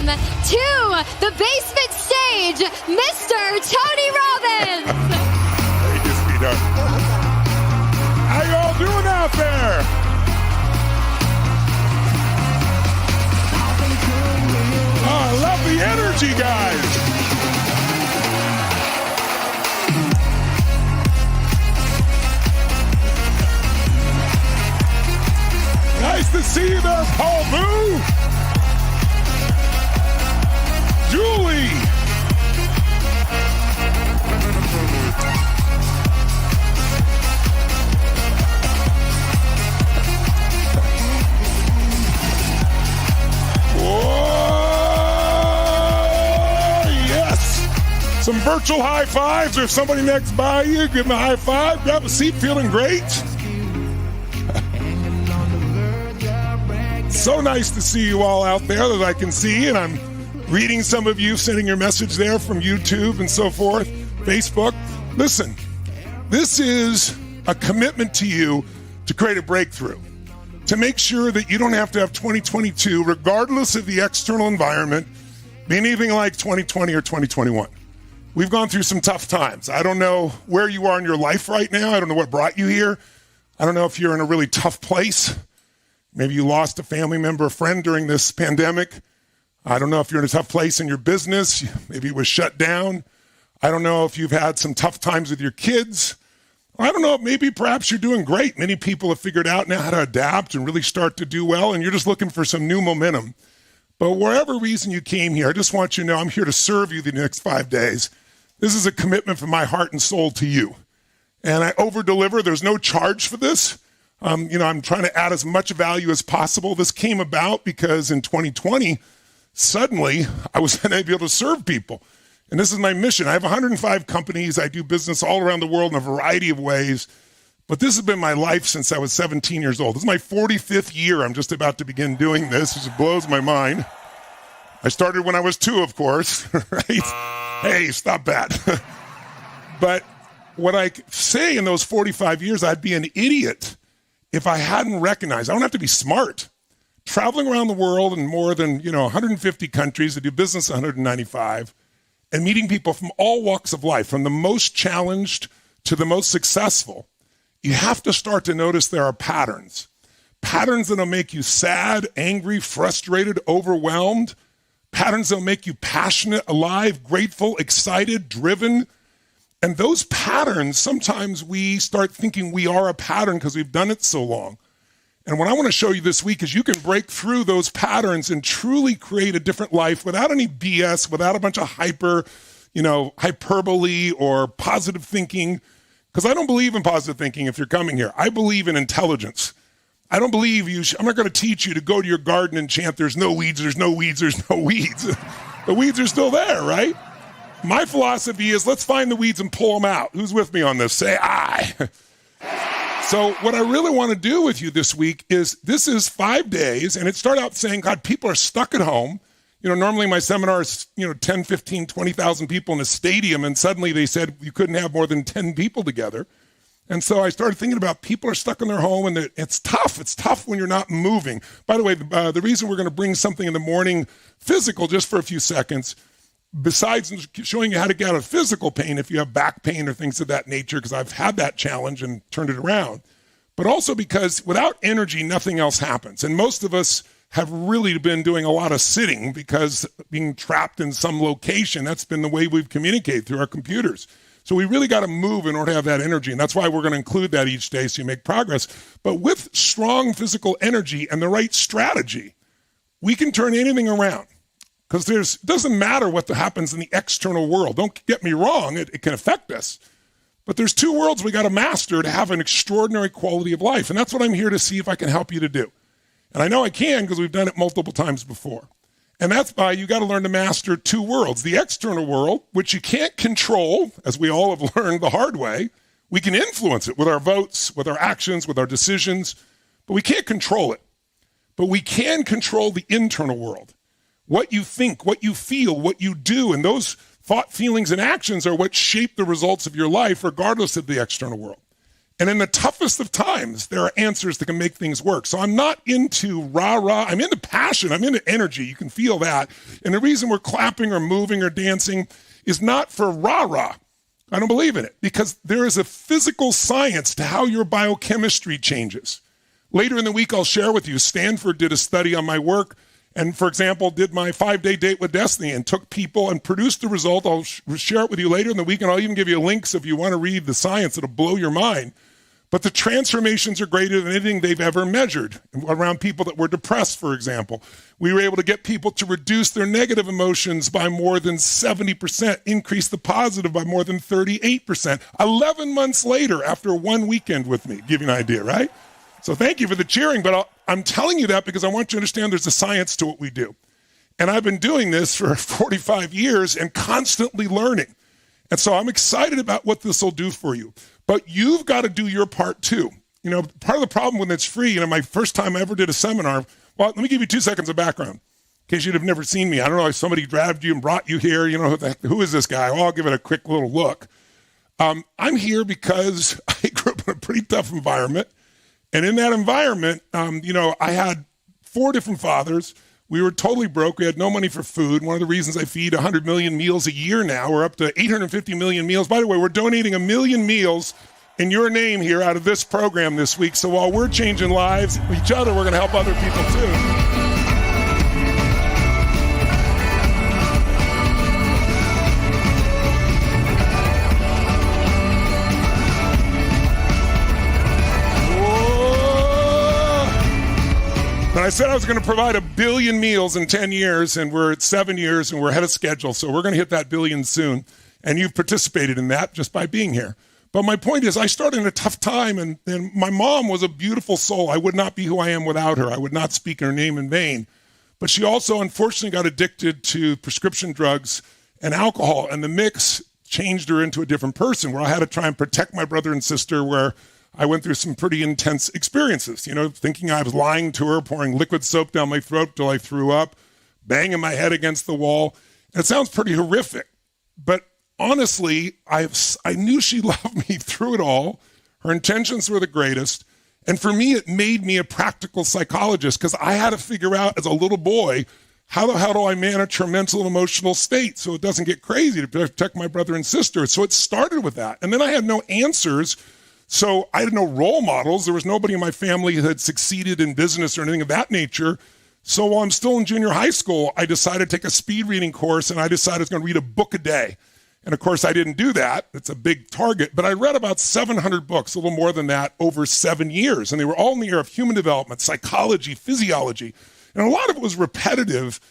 To the basement stage, Mr. Tony Robbins. How y'all doing out energy, guys. Nice to see you there, Paul Boo. Julie. Some virtual high fives, or if somebody next by you, give them a high five, grab a seat, feeling great. So nice to see you all out there that I can see, and I'm reading some of you sending your message there from YouTube and so forth, Facebook. Listen, this is a commitment to you to create a breakthrough, to make sure that you don't have to have 2022, regardless of the external environment, be anything like 2020 or 2021. We've gone through some tough times. I don't know where you are in your life right now. I don't know what brought you here. I don't know if you're in a really tough place. Maybe you lost a family member, a friend during this pandemic. I don't know if you're in a tough place in your business. Maybe it was shut down. I don't know if you've had some tough times with your kids. I don't know, maybe perhaps you're doing great. Many people have figured out now how to adapt and really start to do well, and you're just looking for some new momentum. But whatever reason you came here, I just want you to know I'm here to serve you the next 5 days. This is a commitment from my heart and soul to you. And I over-deliver. There's no charge for this. I'm trying to add as much value as possible. This came about because in 2020, suddenly I was going to be able to serve people. And this is my mission. I have 105 companies. I do business all around the world in a variety of ways. But this has been my life since I was 17 years old. This is my 45th year. I'm just about to begin doing this, which blows my mind. I started when I was 2, of course, right? Hey, stop that. But what I say in those 45 years, I'd be an idiot if I hadn't recognized. I don't have to be smart. Traveling around the world in more than 150 countries, I do business in 195, and meeting people from all walks of life, from the most challenged to the most successful, you have to start to notice there are patterns. Patterns that'll make you sad, angry, frustrated, overwhelmed. Patterns that'll make you passionate, alive, grateful, excited, driven. And those patterns, sometimes we start thinking we are a pattern because we've done it so long. And what I want to show you this week is you can break through those patterns and truly create a different life without any BS, without a bunch of hyperbole or positive thinking. Because I don't believe in positive thinking if you're coming here. I believe in intelligence. I don't believe I'm not going to teach you to go to your garden and chant, there's no weeds, there's no weeds, there's no weeds. The weeds are still there, right? My philosophy is let's find the weeds and pull them out. Who's with me on this? Say aye. So what I really want to do with you this week is this is 5 days, and it started out saying, God, people are stuck at home. Normally my seminar is, 10, 15, 20,000 people in a stadium, and suddenly they said you couldn't have more than 10 people together. And so I started thinking about people are stuck in their home, and it's tough. It's tough when you're not moving. By the way, the reason we're going to bring something in the morning physical just for a few seconds, besides showing you how to get out of physical pain if you have back pain or things of that nature, because I've had that challenge and turned it around, but also because without energy, nothing else happens. And most of us have really been doing a lot of sitting because being trapped in some location, that's been the way we've communicated through our computers. So we really got to move in order to have that energy. And that's why we're going to include that each day so you make progress. But with strong physical energy and the right strategy, we can turn anything around. Because it doesn't matter what happens in the external world. Don't get me wrong, it can affect us. But there's 2 worlds we got to master to have an extraordinary quality of life. And that's what I'm here to see if I can help you to do. And I know I can because we've done it multiple times before. And that's why you got to learn to master 2 worlds. The external world, which you can't control, as we all have learned the hard way. We can influence it with our votes, with our actions, with our decisions, but we can't control it. But we can control the internal world. What you think, what you feel, what you do, and those thought, feelings, and actions are what shape the results of your life, regardless of the external world. And in the toughest of times, there are answers that can make things work. So I'm not into rah-rah. I'm into passion. I'm into energy. You can feel that. And the reason we're clapping or moving or dancing is not for rah-rah. I don't believe in it because there is a physical science to how your biochemistry changes. Later in the week, I'll share with you. Stanford did a study on my work, And for example, did my 5-day date with Destiny and took people and produced the result. I'll share it with you later in the week, and I'll even give you links if you want to read the science. It'll blow your mind. But the transformations are greater than anything they've ever measured around people that were depressed, for example. We were able to get people to reduce their negative emotions by more than 70%, increase the positive by more than 38%. 11 months later, after one weekend with me, give you an idea, right? So thank you for the cheering, but I'm telling you that because I want you to understand there's a science to what we do. And I've been doing this for 45 years and constantly learning. And so I'm excited about what this will do for you. But you've got to do your part too. You know, part of the problem when it's free, my first time I ever did a seminar, well, let me give you 2 seconds of background in case you'd have never seen me. I don't know if somebody grabbed you and brought you here. Who is this guy? Well, I'll give it a quick little look. I'm here because I grew up in a pretty tough environment. And in that environment, I had 4 different fathers. We were totally broke. We had no money for food. One of the reasons I feed 100 million meals a year now, we're up to 850 million meals. By the way, we're donating 1 million meals in your name here out of this program this week. So while we're changing lives, each other, we're going to help other people too. But I said I was going to provide 1 billion meals in 10 years, and we're at 7 years, and we're ahead of schedule. So we're going to hit that billion soon. And you've participated in that just by being here. But my point is I started in a tough time, and my mom was a beautiful soul. I would not be who I am without her. I would not speak her name in vain. But she also, unfortunately, got addicted to prescription drugs and alcohol, and the mix changed her into a different person, where I had to try and protect my brother and sister, where I went through some pretty intense experiences, thinking I was lying to her, pouring liquid soap down my throat till I threw up, banging my head against the wall. And it sounds pretty horrific, but honestly, I knew she loved me through it all. Her intentions were the greatest. And for me, it made me a practical psychologist because I had to figure out as a little boy, how the hell do I manage her mental and emotional state so it doesn't get crazy to protect my brother and sister? So it started with that. And then I had no answers. So I had no role models. There was nobody in my family who had succeeded in business or anything of that nature. So while I'm still in junior high school, I decided to take a speed reading course, and I decided I was going to read a book a day. And of course, I didn't do that. It's a big target. But I read about 700 books, a little more than that, over 7 years. And they were all in the area of human development, psychology, physiology. And a lot of it was repetitive.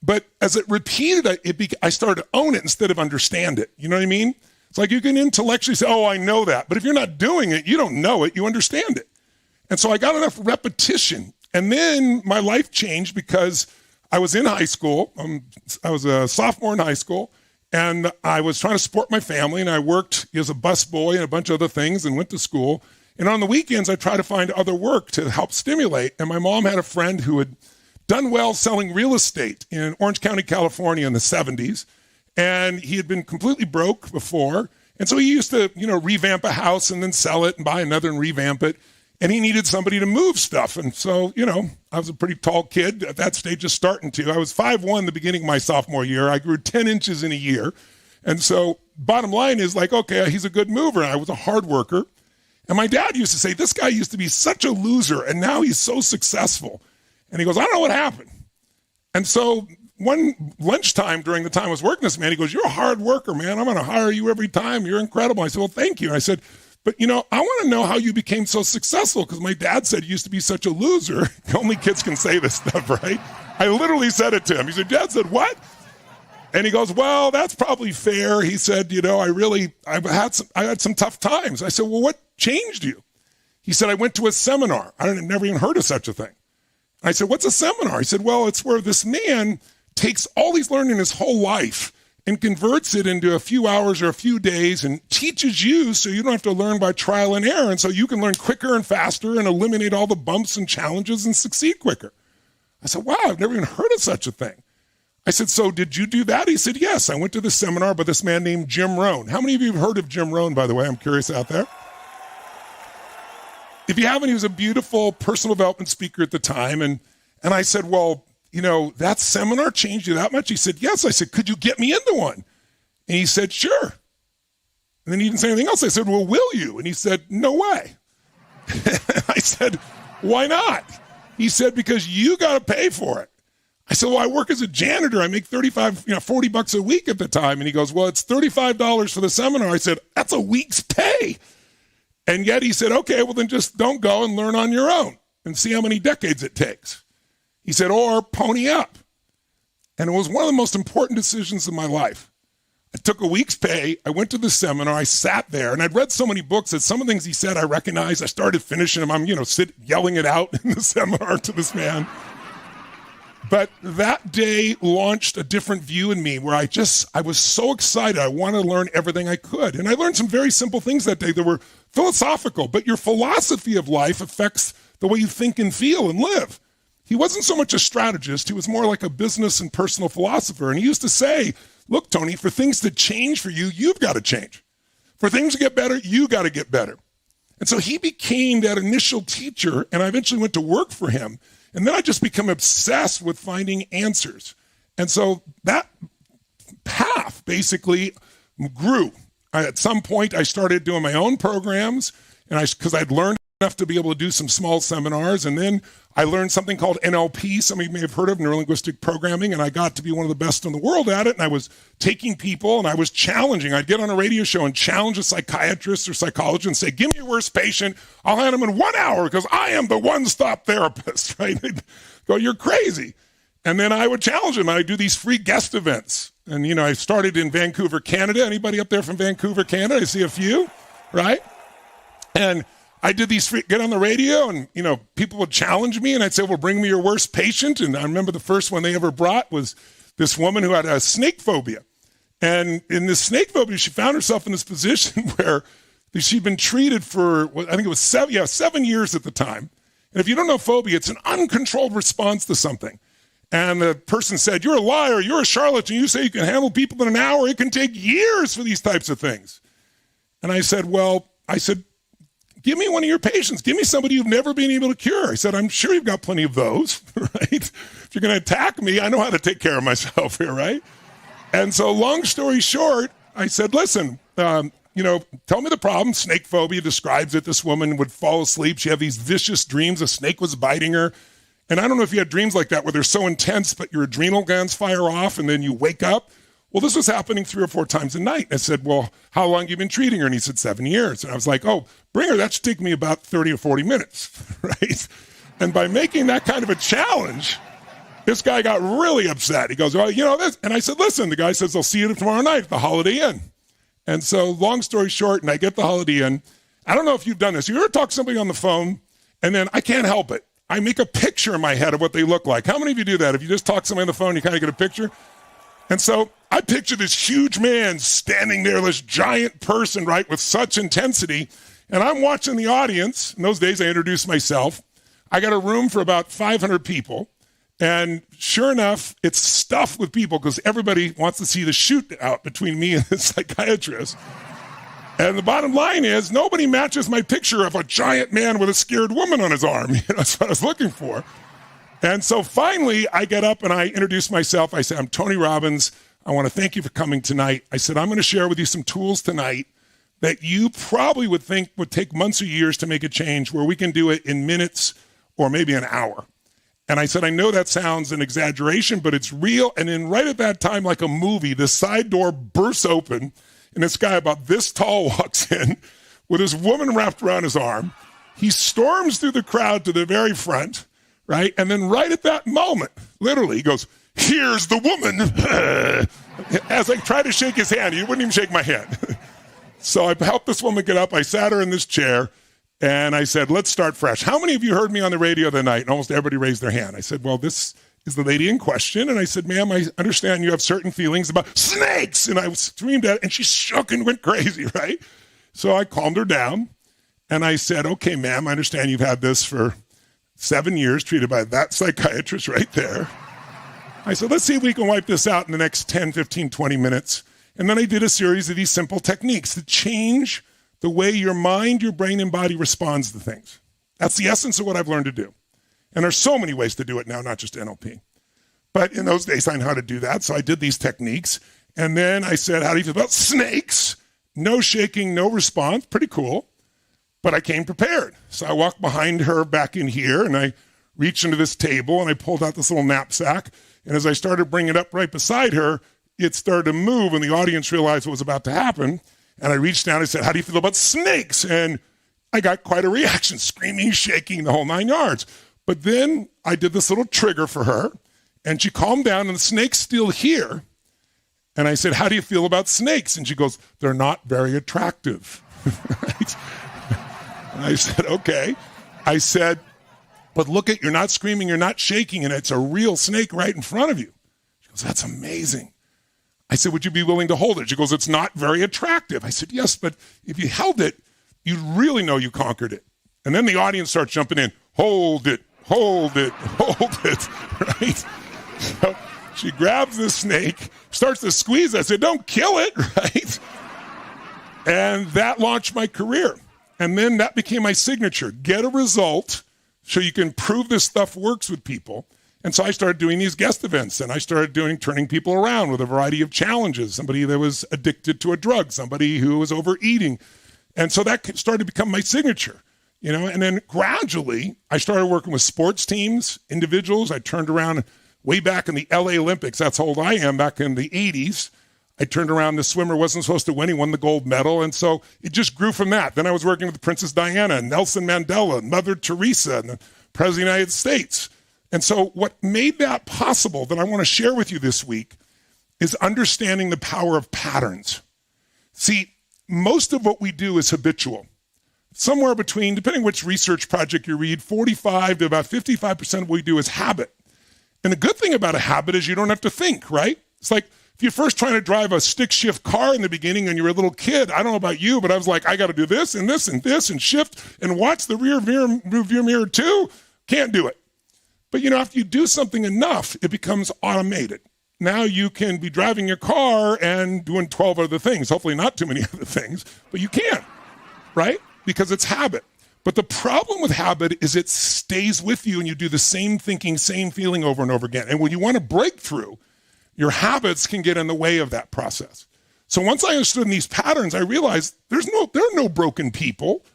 But as it repeated, I started to own it instead of understand it. You know what I mean? It's like you can intellectually say, oh, I know that. But if you're not doing it, you don't know it, you understand it. And so I got enough repetition. And then my life changed because I was in high school. I was a sophomore in high school, and I was trying to support my family, and I worked as a busboy and a bunch of other things and went to school. And on the weekends, I tried to find other work to help stimulate. And my mom had a friend who had done well selling real estate in Orange County, California in the 70s. And he had been completely broke before. And so he used to, revamp a house and then sell it and buy another and revamp it. And he needed somebody to move stuff. And so, I was a pretty tall kid at that stage, just starting to. I was 5'1" the beginning of my sophomore year. I grew 10 inches in a year. And so bottom line is okay, he's a good mover. I was a hard worker. And my dad used to say, this guy used to be such a loser, and now he's so successful. And he goes, I don't know what happened. And so one lunchtime during the time I was working this man, he goes, you're a hard worker, man. I'm going to hire you every time. You're incredible. I said, well, thank you. And I said, but I want to know how you became so successful, because my dad said you used to be such a loser. Only kids can say this stuff, right? I literally said it to him. He said, Dad said, what? And he goes, well, that's probably fair. He said, I had some tough times. I said, well, what changed you? He said, I went to a seminar. I never even heard of such a thing. I said, what's a seminar? He said, well, it's where this man takes all he's learned in his whole life and converts it into a few hours or a few days and teaches you so you don't have to learn by trial and error, and so you can learn quicker and faster and eliminate all the bumps and challenges and succeed quicker. I said, wow, I've never even heard of such a thing. I said, so did you do that? He said, yes, I went to this seminar by this man named Jim Rohn. How many of you have heard of Jim Rohn, by the way? I'm curious out there. If you haven't, he was a beautiful personal development speaker at the time. And I said, well, that seminar changed you that much? He said, yes. I said, could you get me into one? And he said, sure. And then he didn't say anything else. I said, well, will you? And he said, no way. I said, why not? He said, because you got to pay for it. I said, well, I work as a janitor. I make $40 a week at the time. And he goes, well, it's $35 for the seminar. I said, that's a week's pay. And yet he said, okay, well, then just don't go and learn on your own and see how many decades it takes. He said, or pony up. And it was one of the most important decisions of my life. I took a week's pay. I went to the seminar. I sat there, and I'd read so many books that some of the things he said I recognized. I started finishing them. I'm, yelling it out in the seminar to this man. But that day launched a different view in me where I was so excited. I wanted to learn everything I could. And I learned some very simple things that day that were philosophical, but your philosophy of life affects the way you think and feel and live. He wasn't so much a strategist. He was more like a business and personal philosopher. And he used to say, look, Tony, for things to change for you, you've got to change. For things to get better, you got to get better. And so he became that initial teacher, and I eventually went to work for him. And then I just became obsessed with finding answers. And so that path basically grew. At some point, I started doing my own programs, and because I'd learned enough to be able to do some small seminars. And then I learned something called NLP. Some of you may have heard of neuro-linguistic programming, and I got to be one of the best in the world at it. And I was taking people and I was challenging. I'd get on a radio show and challenge a psychiatrist or psychologist and say, give me your worst patient. I'll hand them in 1 hour because I am the one-stop therapist, right? They'd go, you're crazy. And then I would challenge them. I'd do these free guest events. And, I started in Vancouver, Canada. Anybody up there from Vancouver, Canada? I see a few, right? And I did these get on the radio, and, people would challenge me, and I'd say, well, bring me your worst patient. And I remember the first one they ever brought was this woman who had a snake phobia. And in this snake phobia, she found herself in this position where she'd been treated for, I think it was 7 years at the time. And if you don't know phobia, it's an uncontrolled response to something. And the person said, you're a liar, you're a charlatan, you say you can handle people in an hour. It can take years for these types of things. And I said, give me one of your patients. Give me somebody you've never been able to cure. I said, I'm sure you've got plenty of those, right? If you're going to attack me, I know how to take care of myself here, right? And so long story short, I said, listen, tell me the problem. Snake phobia describes it. This woman would fall asleep. She had these vicious dreams. A snake was biting her. And I don't know if you had dreams like that where they're so intense, but your adrenal glands fire off and then you wake up. Well, this was happening 3 or 4 times a night. I said, well, how long have you been treating her? And he said, 7 years. And I was like, oh, bring her. That should take me about 30 or 40 minutes, right? And by making that kind of a challenge, this guy got really upset. He goes, well, this. And I said, listen, the guy says, I'll see you tomorrow night at the Holiday Inn. And so long story short, and I get the Holiday Inn. I don't know if you've done this. You ever talk to somebody on the phone, and then I can't help it. I make a picture in my head of what they look like. How many of you do that? If you just talk to somebody on the phone, you kind of get a picture? And so I picture this huge man standing there, this giant person, right, with such intensity. And I'm watching the audience. In those days, I introduced myself. I got a room for about 500 people. And sure enough, it's stuffed with people because everybody wants to see the shootout between me and the psychiatrist. And the bottom line is nobody matches my picture of a giant man with a scared woman on his arm. That's what I was looking for. And so finally, I get up and I introduce myself. I say, I'm Tony Robbins. I want to thank you for coming tonight. I said, I'm going to share with you some tools tonight that you probably would think would take months or years to make a change, where we can do it in minutes or maybe an hour. And I said, I know that sounds an exaggeration, but it's real. And then right at that time, like a movie, the side door bursts open, and this guy about this tall walks in with his woman wrapped around his arm. He storms through the crowd to the very front. Right? And then right at that moment, literally, he goes, here's the woman. As I tried to shake his hand, he wouldn't even shake my hand. So I helped this woman get up. I sat her in this chair, and I said, let's start fresh. How many of you heard me on the radio that night? And almost everybody raised their hand. I said, well, this is the lady in question. And I said, ma'am, I understand you have certain feelings about snakes. And I screamed at it, and she shook and went crazy, right? So I calmed her down, and I said, okay, ma'am, I understand you've had this for 7 years, treated by that psychiatrist right there. I said, let's see if we can wipe this out in the next 10, 15, 20 minutes. And then I did a series of these simple techniques to change the way your mind, your brain, and body responds to things. That's the essence of what I've learned to do. And there's so many ways to do it now, not just NLP. But in those days, I knew how to do that. So I did these techniques. And then I said, how do you feel about snakes? No shaking, no response. Pretty cool. But I came prepared. So I walked behind her back in here, and I reached into this table and I pulled out this little knapsack. And as I started bringing it up right beside her, it started to move and the audience realized what was about to happen. And I reached down and said, how do you feel about snakes? And I got quite a reaction, screaming, shaking, the whole 9 yards. But then I did this little trigger for her and she calmed down and the snake's still here. And I said, how do you feel about snakes? And she goes, they're not very attractive. Right? And I said, okay. I said, but look at, you're not screaming, you're not shaking, and it's a real snake right in front of you. She goes, that's amazing. I said, would you be willing to hold it? She goes, it's not very attractive. I said, yes, but if you held it, you'd really know you conquered it. And then the audience starts jumping in, hold it, hold it, hold it, right? So she grabs the snake, starts to squeeze. I said, don't kill it, right? And that launched my career. And then that became my signature. Get a result so you can prove this stuff works with people. And so I started doing these guest events and I started turning people around with a variety of challenges. Somebody that was addicted to a drug, somebody who was overeating. And so that started to become my signature, and then gradually I started working with sports teams, individuals. I turned around way back in the LA Olympics. That's how old I am, back in the 80s. I turned around, the swimmer wasn't supposed to win. He won the gold medal. And so it just grew from that. Then I was working with Princess Diana, Nelson Mandela, Mother Teresa, and the President of the United States. And so what made that possible that I want to share with you this week is understanding the power of patterns. See, most of what we do is habitual. Somewhere between, depending which research project you read, 45 to about 55% of what we do is habit. And the good thing about a habit is you don't have to think, right? It's like, if you're first trying to drive a stick shift car in the beginning and you're a little kid, I don't know about you, but I was like, I got to do this and this and this and shift and watch the rear view mirror too. Can't do it. But after you do something enough, it becomes automated. Now you can be driving your car and doing 12 other things, hopefully not too many other things, but you can, right? Because it's habit. But the problem with habit is it stays with you and you do the same thinking, same feeling over and over again. And when you want to break through, your habits can get in the way of that process. So once I understood these patterns, I realized there are no broken people.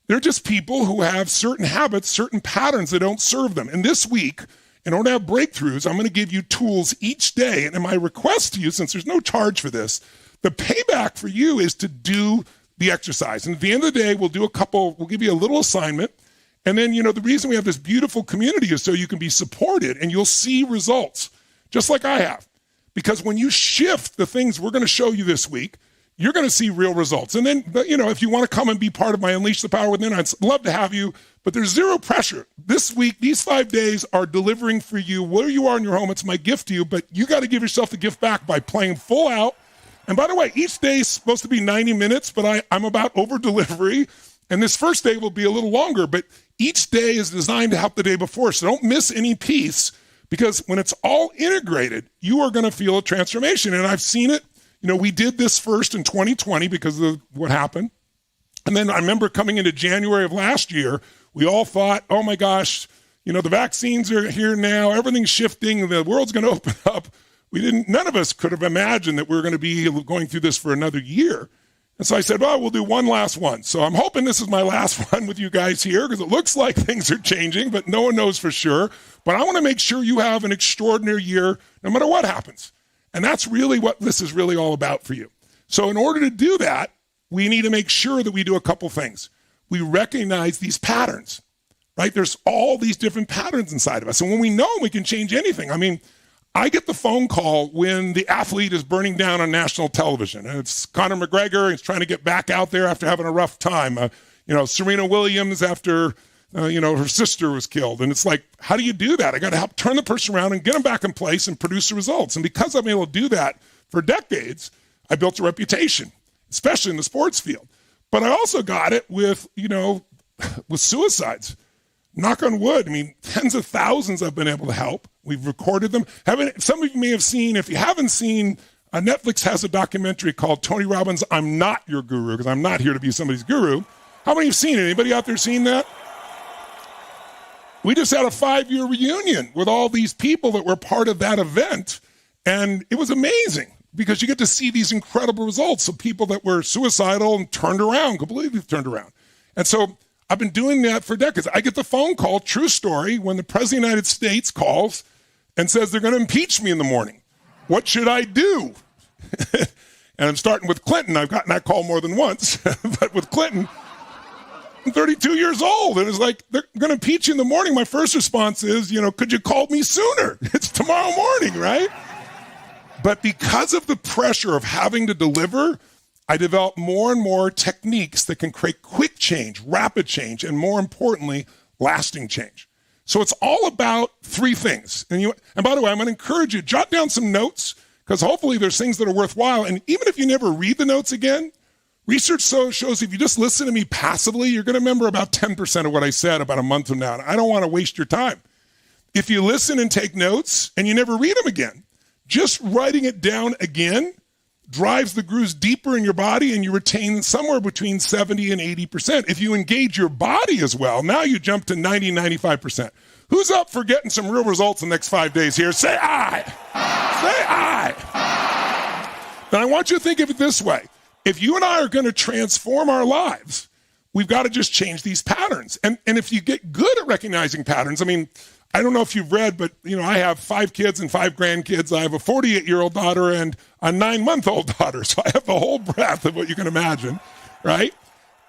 They're just people who have certain habits, certain patterns that don't serve them. And this week, in order to have breakthroughs, I'm going to give you tools each day. And my request to you, since there's no charge for this, the payback for you is to do the exercise. And at the end of the day, we'll give you a little assignment. And then, the reason we have this beautiful community is so you can be supported and you'll see results, just like I have. Because when you shift the things we're going to show you this week, you're going to see real results. And then, if you want to come and be part of my Unleash the Power Within, I'd love to have you, but there's zero pressure. This week, these 5 days are delivering for you where you are in your home. It's my gift to you, but you got to give yourself the gift back by playing full out. And by the way, each day is supposed to be 90 minutes, but I'm about over delivery. And this first day will be a little longer, but each day is designed to help the day before. So don't miss any piece. Because when it's all integrated, you are going to feel a transformation. And I've seen it. We did this first in 2020 because of what happened. And then I remember coming into January of last year, we all thought, oh my gosh, the vaccines are here now. Everything's shifting. The world's going to open up. None of us could have imagined that we were going to be going through this for another year. And so I said, well, we'll do one last one. So I'm hoping this is my last one with you guys here because it looks like things are changing, but no one knows for sure. But I want to make sure you have an extraordinary year no matter what happens. And that's really what this is really all about for you. So in order to do that, we need to make sure that we do a couple things. We recognize these patterns, right? There's all these different patterns inside of us. And when we know we can change anything, I get the phone call when the athlete is burning down on national television. And it's Conor McGregor. He's trying to get back out there after having a rough time. Serena Williams after, her sister was killed. And it's like, how do you do that? I got to help turn the person around and get them back in place and produce the results. And because I've been able to do that for decades, I built a reputation, especially in the sports field. But I also got it with suicides. Knock on wood. Tens of thousands I've been able to help. We've recorded them. Some of you may have seen, if you haven't seen, Netflix has a documentary called Tony Robbins, I'm Not Your Guru, because I'm not here to be somebody's guru. How many have seen it? Anybody out there seen that? We just had a 5-year reunion with all these people that were part of that event. And it was amazing because you get to see these incredible results of people that were suicidal and completely turned around. And so I've been doing that for decades. I get the phone call, true story, when the President of the United States calls and says they're going to impeach me in the morning. What should I do? And I'm starting with Clinton. I've gotten that call more than once. But with Clinton, I'm 32 years old. And it's like, they're going to impeach you in the morning. My first response is, could you call me sooner? It's tomorrow morning, right? But because of the pressure of having to deliver, I developed more and more techniques that can create quick change, rapid change, and more importantly, lasting change. So it's all about three things. And by the way, I'm going to encourage you, jot down some notes, because hopefully there's things that are worthwhile. And even if you never read the notes again, research shows if you just listen to me passively, you're going to remember about 10% of what I said about a month from now. And I don't want to waste your time. If you listen and take notes and you never read them again, just writing it down again drives the grooves deeper in your body, and you retain somewhere between 70 and 80%. If you engage your body as well, now you jump to 90, 95%. Who's up for getting some real results in the next 5 days here? Say aye. Say aye. Then I want you to think of it this way. If you and I are going to transform our lives, we've got to just change these patterns. And if you get good at recognizing patterns, I don't know if you've read, but I have 5 kids and 5 grandkids. I have a 48-year-old daughter and a 9-month-old daughter. So I have the whole breadth of what you can imagine, right?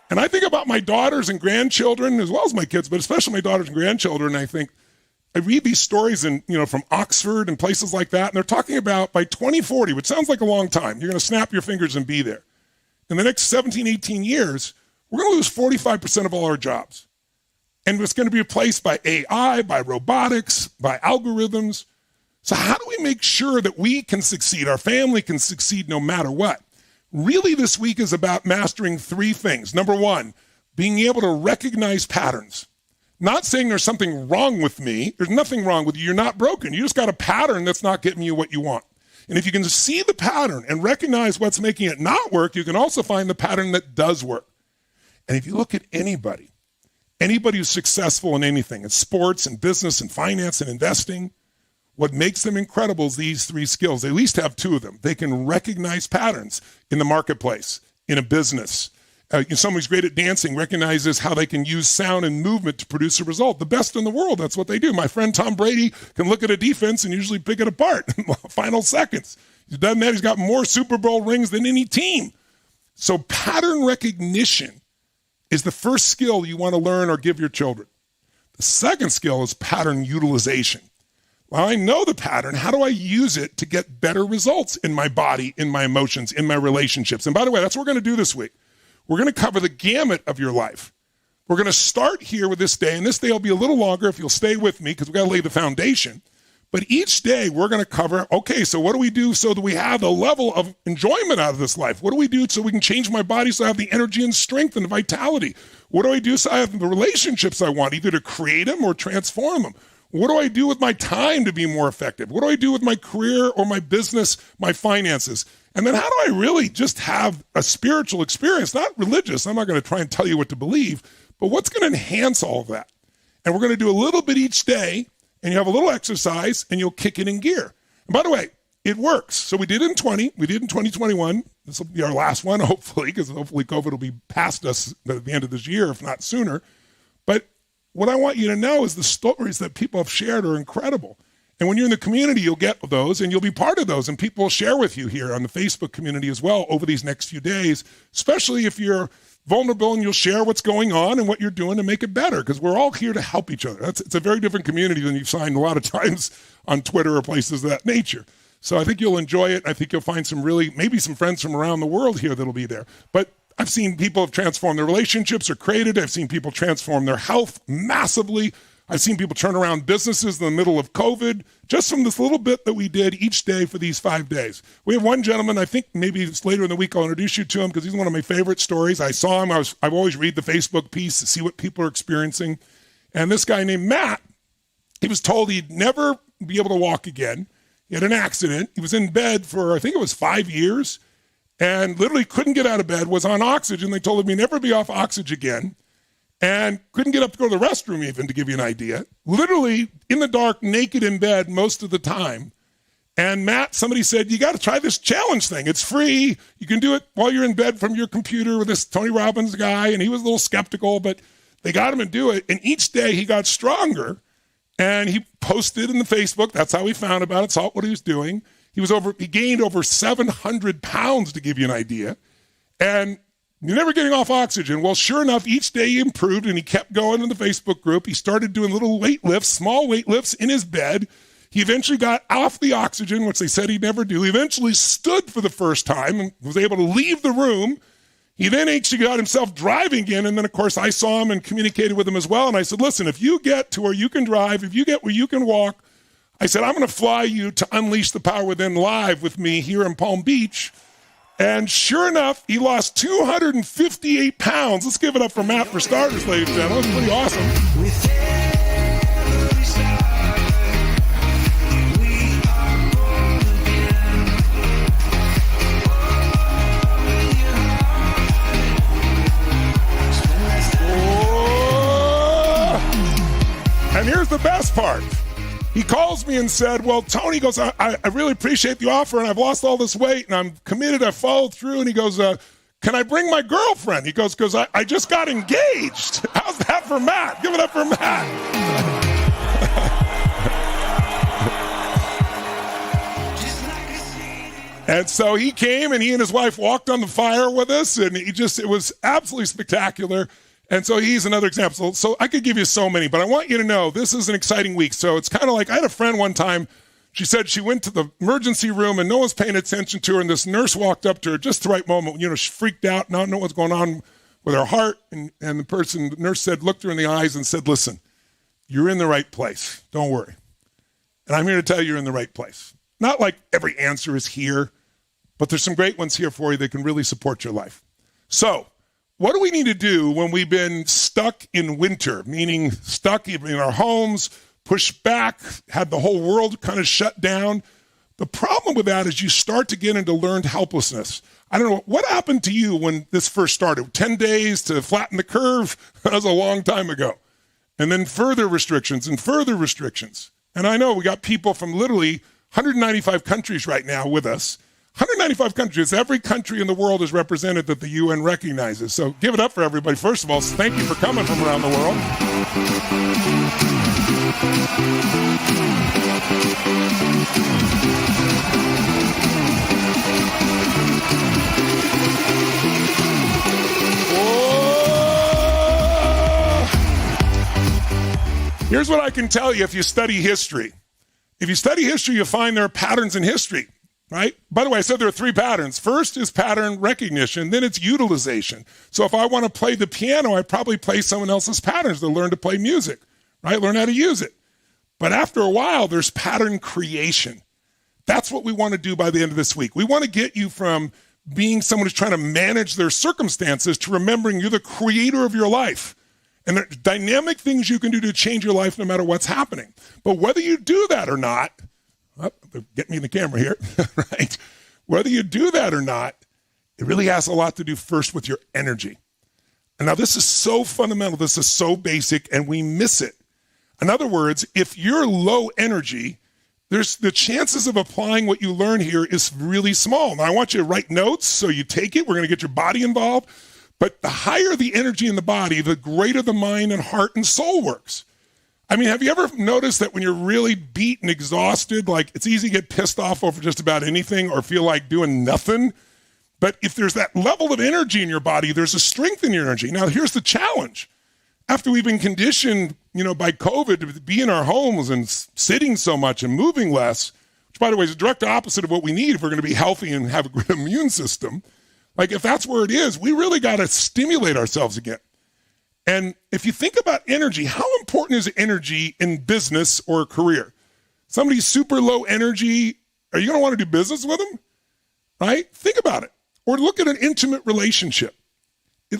And I think about my daughters and grandchildren as well as my kids, but especially my daughters and grandchildren. I read these stories from Oxford and places like that, and they're talking about by 2040, which sounds like a long time, you're going to snap your fingers and be there. In the next 17, 18 years, we're going to lose 45% of all our jobs. And it's going to be replaced by AI, by robotics, by algorithms. So how do we make sure that we can succeed, our family can succeed no matter what? Really, this week is about mastering 3 things. Number 1, being able to recognize patterns. Not saying there's something wrong with me. There's nothing wrong with you. You're not broken. You just got a pattern that's not getting you what you want. And if you can see the pattern and recognize what's making it not work, you can also find the pattern that does work. And if you look at anybody who's successful in anything, in sports and business and finance and investing, what makes them incredible is these 3 skills. They at least have 2 of them. They can recognize patterns in the marketplace, in a business. Someone who's great at dancing recognizes how they can use sound and movement to produce a result. The best in the world, that's what they do. My friend Tom Brady can look at a defense and usually pick it apart in the final seconds. He's done that. He's got more Super Bowl rings than any team. So pattern recognition is the first skill you want to learn or give your children. The second skill is pattern utilization. Well, I know the pattern. How do I use it to get better results in my body, in my emotions, in my relationships? And by the way, that's what we're going to do this week. We're going to cover the gamut of your life. We're going to start here with this day, and this day will be a little longer if you'll stay with me because we've got to lay the foundation. But each day we're going to cover, okay, so what do we do so that we have a level of enjoyment out of this life? What do we do so we can change my body so I have the energy and strength and vitality? What do I do so I have the relationships I want, either to create them or transform them? What do I do with my time to be more effective? What do I do with my career or my business, my finances? And then how do I really just have a spiritual experience, not religious? I'm not going to try and tell you what to believe, but what's going to enhance all of that? And we're going to do a little bit each day, and you have a little exercise, and you'll kick it in gear. And by the way, it works. So we did it in 2021. This will be our last one, hopefully, because hopefully COVID will be past us at the end of this year, if not sooner. But what I want you to know is the stories that people have shared are incredible. And when you're in the community, you'll get those and you'll be part of those. And people will share with you here on the Facebook community as well over these next few days, especially if you're vulnerable and you'll share what's going on and what you're doing to make it better, because we're all here to help each other. It's a very different community than you've signed a lot of times on Twitter or places of that nature. So I think you'll enjoy it. I think you'll find maybe some friends from around the world here that'll be there. But I've seen people have transformed their relationships or created. I've seen people transform their health massively. I've seen people turn around businesses in the middle of COVID just from this little bit that we did each day for these 5 days. We have one gentleman, I think maybe it's later in the week I'll introduce you to him because he's one of my favorite stories. I saw him. I've always read the Facebook piece to see what people are experiencing. And this guy named Matt, he was told he'd never be able to walk again. He had an accident. He was in bed for, I think it was 5 years, and literally couldn't get out of bed, was on oxygen. They told him he'd never be off oxygen again. And couldn't get up to go to the restroom even, to give you an idea. Literally in the dark, naked in bed most of the time. And Matt, somebody said, you got to try this challenge thing. It's free. You can do it while you're in bed from your computer with this Tony Robbins guy. And he was a little skeptical, but They got him to do it. And each day he got stronger. And he posted in the Facebook. That's how he found about it. Saw what he was doing. He gained over 700 pounds, to give you an idea. And you're never getting off oxygen. Well, sure enough, each day he improved, and he kept going in the Facebook group. He started doing little weight lifts, small weight lifts in his bed. He eventually got off the oxygen, which they said he'd never do. He eventually stood for the first time and was able to leave the room. He then actually got himself driving again, and then, of course, I saw him and communicated with him as well. And I said, listen, if you get to where you can drive, if you get where you can walk, I said, I'm going to fly you to Unleash the Power Within live with me here in Palm Beach. And sure enough, he lost 258 pounds. Let's give it up for Matt for starters, ladies and gentlemen. It's pretty awesome. And here's the best part. He calls me and said, well, Tony goes, I really appreciate the offer, and I've lost all this weight, and I'm committed. I followed through. And he goes, can I bring my girlfriend? He goes, because I just got engaged. How's that for Matt? Give it up for Matt. And so he came, and he and his wife walked on the fire with us, and it was absolutely spectacular. And so he's another example. So I could give you so many, but I want you to know this is an exciting week. So it's kind of like I had a friend one time. She said she went to the emergency room and no one's paying attention to her. And this nurse walked up to her just the right moment. You know, she freaked out, not know what's going on with her heart. And the nurse said, looked her in the eyes and said, listen, you're in the right place. Don't worry. And I'm here to tell you you're in the right place. Not like every answer is here, but there's some great ones here for you that can really support your life. So, what do we need to do when we've been stuck in winter, meaning stuck even in our homes, pushed back, had the whole world kind of shut down? The problem with that is you start to get into learned helplessness. I don't know, what happened to you when this first started? 10 days to flatten the curve? That was a long time ago. And then further restrictions and further restrictions. And I know we got people from literally 195 countries right now with us. 195 countries. Every country in the world is represented that the UN recognizes. So give it up for everybody. First of all, thank you for coming from around the world. Here's what I can tell you if you study history. If you study history, you'll find there are patterns in history. Right? By the way, I said there are 3 patterns. First is pattern recognition, then it's utilization. So if I want to play the piano, I probably play someone else's patterns to learn to play music, right? Learn how to use it. But after a while, there's pattern creation. That's what we want to do by the end of this week. We want to get you from being someone who's trying to manage their circumstances to remembering you're the creator of your life. And there are dynamic things you can do to change your life no matter what's happening. But whether you do that or not, get me in the camera here, right? Whether you do that or not, it really has a lot to do first with your energy. And now this is so fundamental, this is so basic, and we miss it. In other words, if you're low energy, there's the chances of applying what you learn here is really small. Now I want you to write notes so you take it. We're going to get your body involved. But the higher the energy in the body, the greater the mind and heart and soul works. I mean, have you ever noticed that when you're really beat and exhausted, like it's easy to get pissed off over just about anything or feel like doing nothing? But if there's that level of energy in your body, there's a strength in your energy. Now, here's the challenge. After we've been conditioned, by COVID to be in our homes and sitting so much and moving less, which, by the way, is the direct opposite of what we need if we're going to be healthy and have a good immune system. Like, if that's where it is, we really got to stimulate ourselves again. And if you think about energy, how important is energy in business or career? Somebody's super low energy, are you going to want to do business with them? Right? Think about it. Or look at an intimate relationship.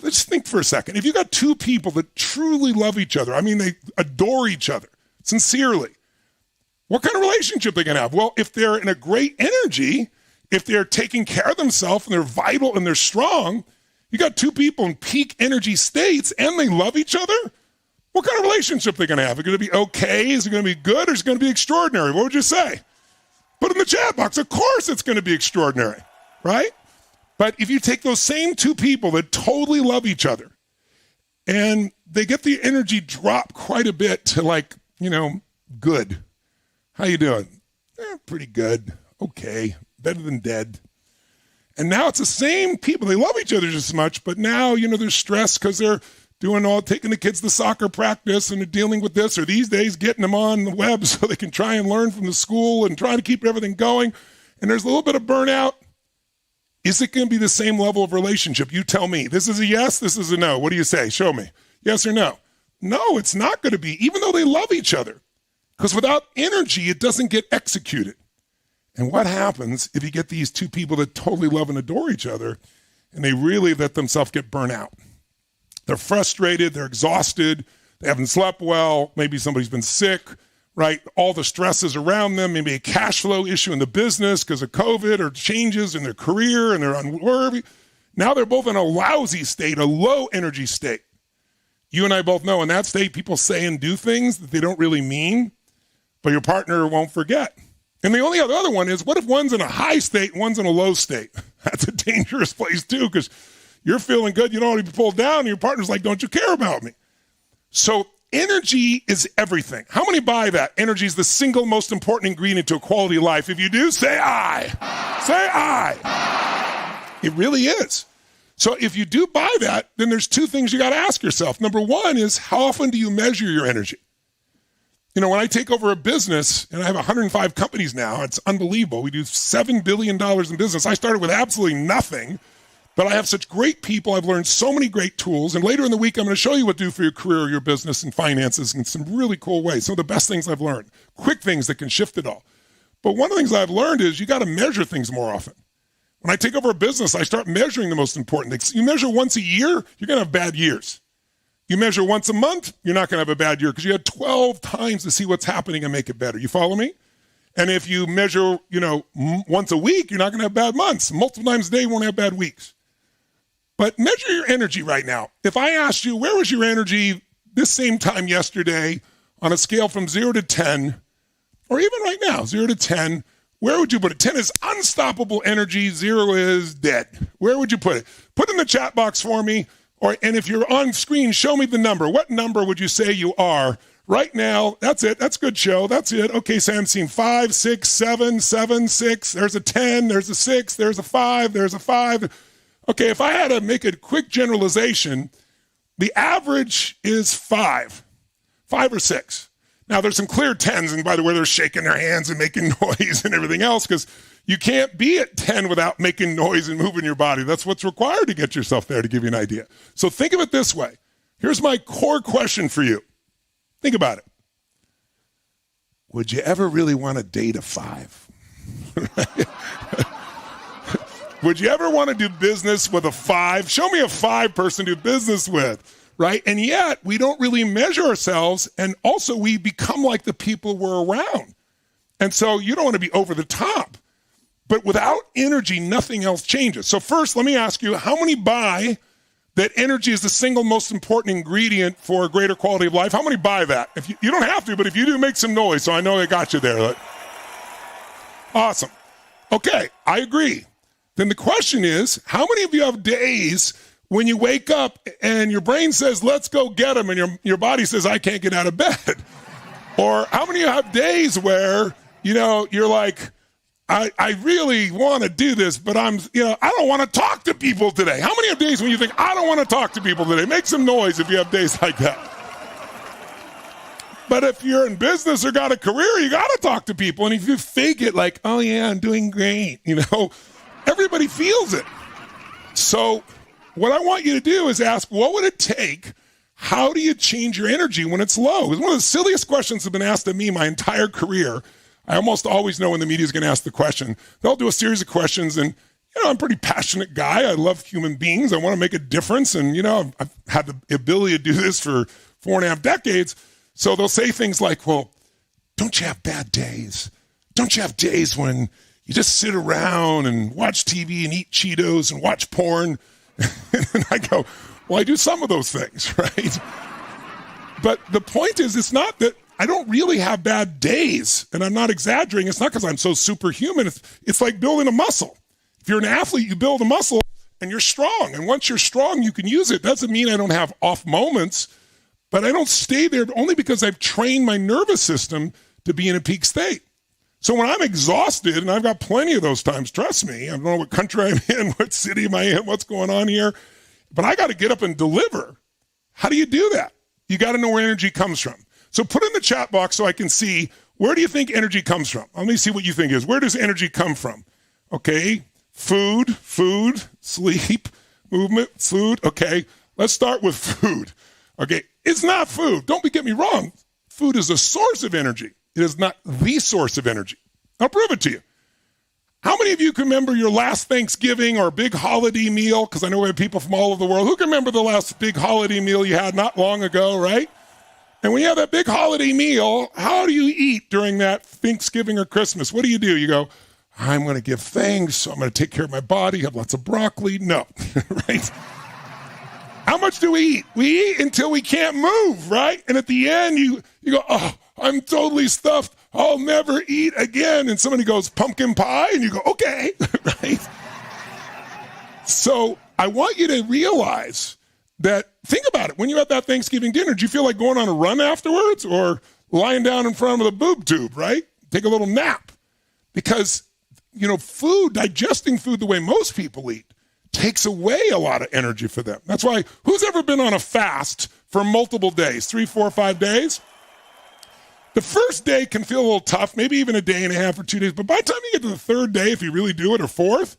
Let's think for a second. If you got 2 people that truly love each other, I mean, they adore each other sincerely, what kind of relationship they going to have? Well, if they're in a great energy, if they're taking care of themselves and they're vital and they're strong, you got 2 people in peak energy states and they love each other, what kind of relationship are they going to have? Is it going to be okay? Is it going to be good? Or is it going to be extraordinary? What would you say? Put in the chat box. Of course it's going to be extraordinary, right? But if you take those same 2 people that totally love each other and they get the energy drop quite a bit to like, good. How you doing? Pretty good. Okay. Better than dead. And now it's the same people. They love each other just as much, but now, they're stressed because they're taking the kids to soccer practice and they're dealing with this, or these days getting them on the web so they can try and learn from the school and trying to keep everything going. And there's a little bit of burnout. Is it going to be the same level of relationship? You tell me. This is a yes, this is a no. What do you say? Show me. Yes or no? No, it's not going to be, even though they love each other. Because without energy, it doesn't get executed. And what happens if you get these two people that totally love and adore each other and they really let themselves get burnt out? They're frustrated, they're exhausted, they haven't slept well, maybe somebody's been sick, right? All the stresses around them, maybe a cash flow issue in the business because of COVID or changes in their career and they're unworthy. Now they're both in a lousy state, a low energy state. You and I both know in that state, people say and do things that they don't really mean, but your partner won't forget. And the only other one is, what if one's in a high state and one's in a low state? That's a dangerous place too, because you're feeling good, you don't want to be pulled down, and your partner's like, don't you care about me? So energy is everything. How many buy that? Energy is the single most important ingredient to a quality life. If you do, say aye. Say aye. It really is. So if you do buy that, then there's two things you got to ask yourself. Number one is, how often do you measure your energy? When I take over a business, and I have 105 companies now, it's unbelievable. We do $7 billion in business. I started with absolutely nothing, but I have such great people. I've learned so many great tools. And later in the week, I'm going to show you what to do for your career or your business and finances in some really cool ways. Some of the best things I've learned, quick things that can shift it all. But one of the things I've learned is you got to measure things more often. When I take over a business, I start measuring the most important things. You measure once a year, you're going to have bad years. You measure once a month, you're not going to have a bad year because you had 12 times to see what's happening and make it better. You follow me? And if you measure, once a week, you're not going to have bad months. Multiple times a day, you won't have bad weeks. But measure your energy right now. If I asked you, where was your energy this same time yesterday on a scale from 0 to 10, or even right now, 0 to 10, where would you put it? 10 is unstoppable energy. 0 is dead. Where would you put it? Put it in the chat box for me. And if you're on screen, show me the number. What number would you say you are right now? That's it. That's a good show. That's it. Okay, Sam, seen 5, 6, 7, 7, 6. There's a 10. There's a 6. There's a 5. There's a 5. Okay, if I had to make a quick generalization, the average is 5 or 6. Now, there's some clear 10s, and by the way, they're shaking their hands and making noise and everything else because you can't be at 10 without making noise and moving your body. That's what's required to get yourself there, to give you an idea. So think of it this way. Here's my core question for you. Think about it. Would you ever really want to date a 5? Would you ever want to do business with a 5? Show me a 5 person to do business with. Right? And yet we don't really measure ourselves, and also we become like the people we're around. And so you don't want to be over the top. But without energy, nothing else changes. So first, let me ask you, how many buy that energy is the single most important ingredient for a greater quality of life? How many buy that? If you don't have to, but if you do, make some noise so I know I got you there. Awesome. Okay, I agree. Then the question is, how many of you have days when you wake up and your brain says, let's go get them, and your body says, I can't get out of bed? Or how many of you have days where, you're like, I really want to do this, but I don't want to talk to people today. How many have days when you think, I don't want to talk to people today? Make some noise if you have days like that. But if you're in business or got a career, you got to talk to people. And if you fake it like, oh yeah, I'm doing great, everybody feels it. So what I want you to do is ask, what would it take? How do you change your energy when it's low? It's one of the silliest questions that have been asked of me my entire career. I almost always know when the media is going to ask the question. They'll do a series of questions, and I'm a pretty passionate guy. I love human beings. I want to make a difference, and I've had the ability to do this for 4.5 decades. So they'll say things like, well, don't you have bad days? Don't you have days when you just sit around and watch TV and eat Cheetos and watch porn? And I go, well, I do some of those things, right? But the point is, it's not that I don't really have bad days, and I'm not exaggerating. It's not because I'm so superhuman. It's like building a muscle. If you're an athlete, you build a muscle, and you're strong. And once you're strong, you can use it. Doesn't mean I don't have off moments, but I don't stay there only because I've trained my nervous system to be in a peak state. So when I'm exhausted, and I've got plenty of those times, trust me, I don't know what country I'm in, what city am I in, what's going on here, but I got to get up and deliver. How do you do that? You got to know where energy comes from. So put in the chat box so I can see, where do you think energy comes from? Let me see what you think is. Where does energy come from? Okay, food, sleep, movement, food. Okay, let's start with food. Okay, it's not food. Don't get me wrong. Food is a source of energy. It is not the source of energy. I'll prove it to you. How many of you can remember your last Thanksgiving or big holiday meal? Because I know we have people from all over the world. Who can remember the last big holiday meal you had not long ago, right? And when you have that big holiday meal, how do you eat during that Thanksgiving or Christmas? What do? You go, I'm going to give thanks, so I'm going to take care of my body, have lots of broccoli. No, right? How much do we eat? We eat until we can't move, right? And at the end, you go, oh, I'm totally stuffed. I'll never eat again. And somebody goes, pumpkin pie? And you go, okay, right? So I want you to realize that, think about it. When you had that Thanksgiving dinner, do you feel like going on a run afterwards or lying down in front of the boob tube, right? Take a little nap. Because, food, digesting food the way most people eat, takes away a lot of energy for them. That's why, who's ever been on a fast for multiple days, 3, 4, 5 days? The first day can feel a little tough, maybe even a day and a half or 2 days, but by the time you get to the third day, if you really do it, or fourth,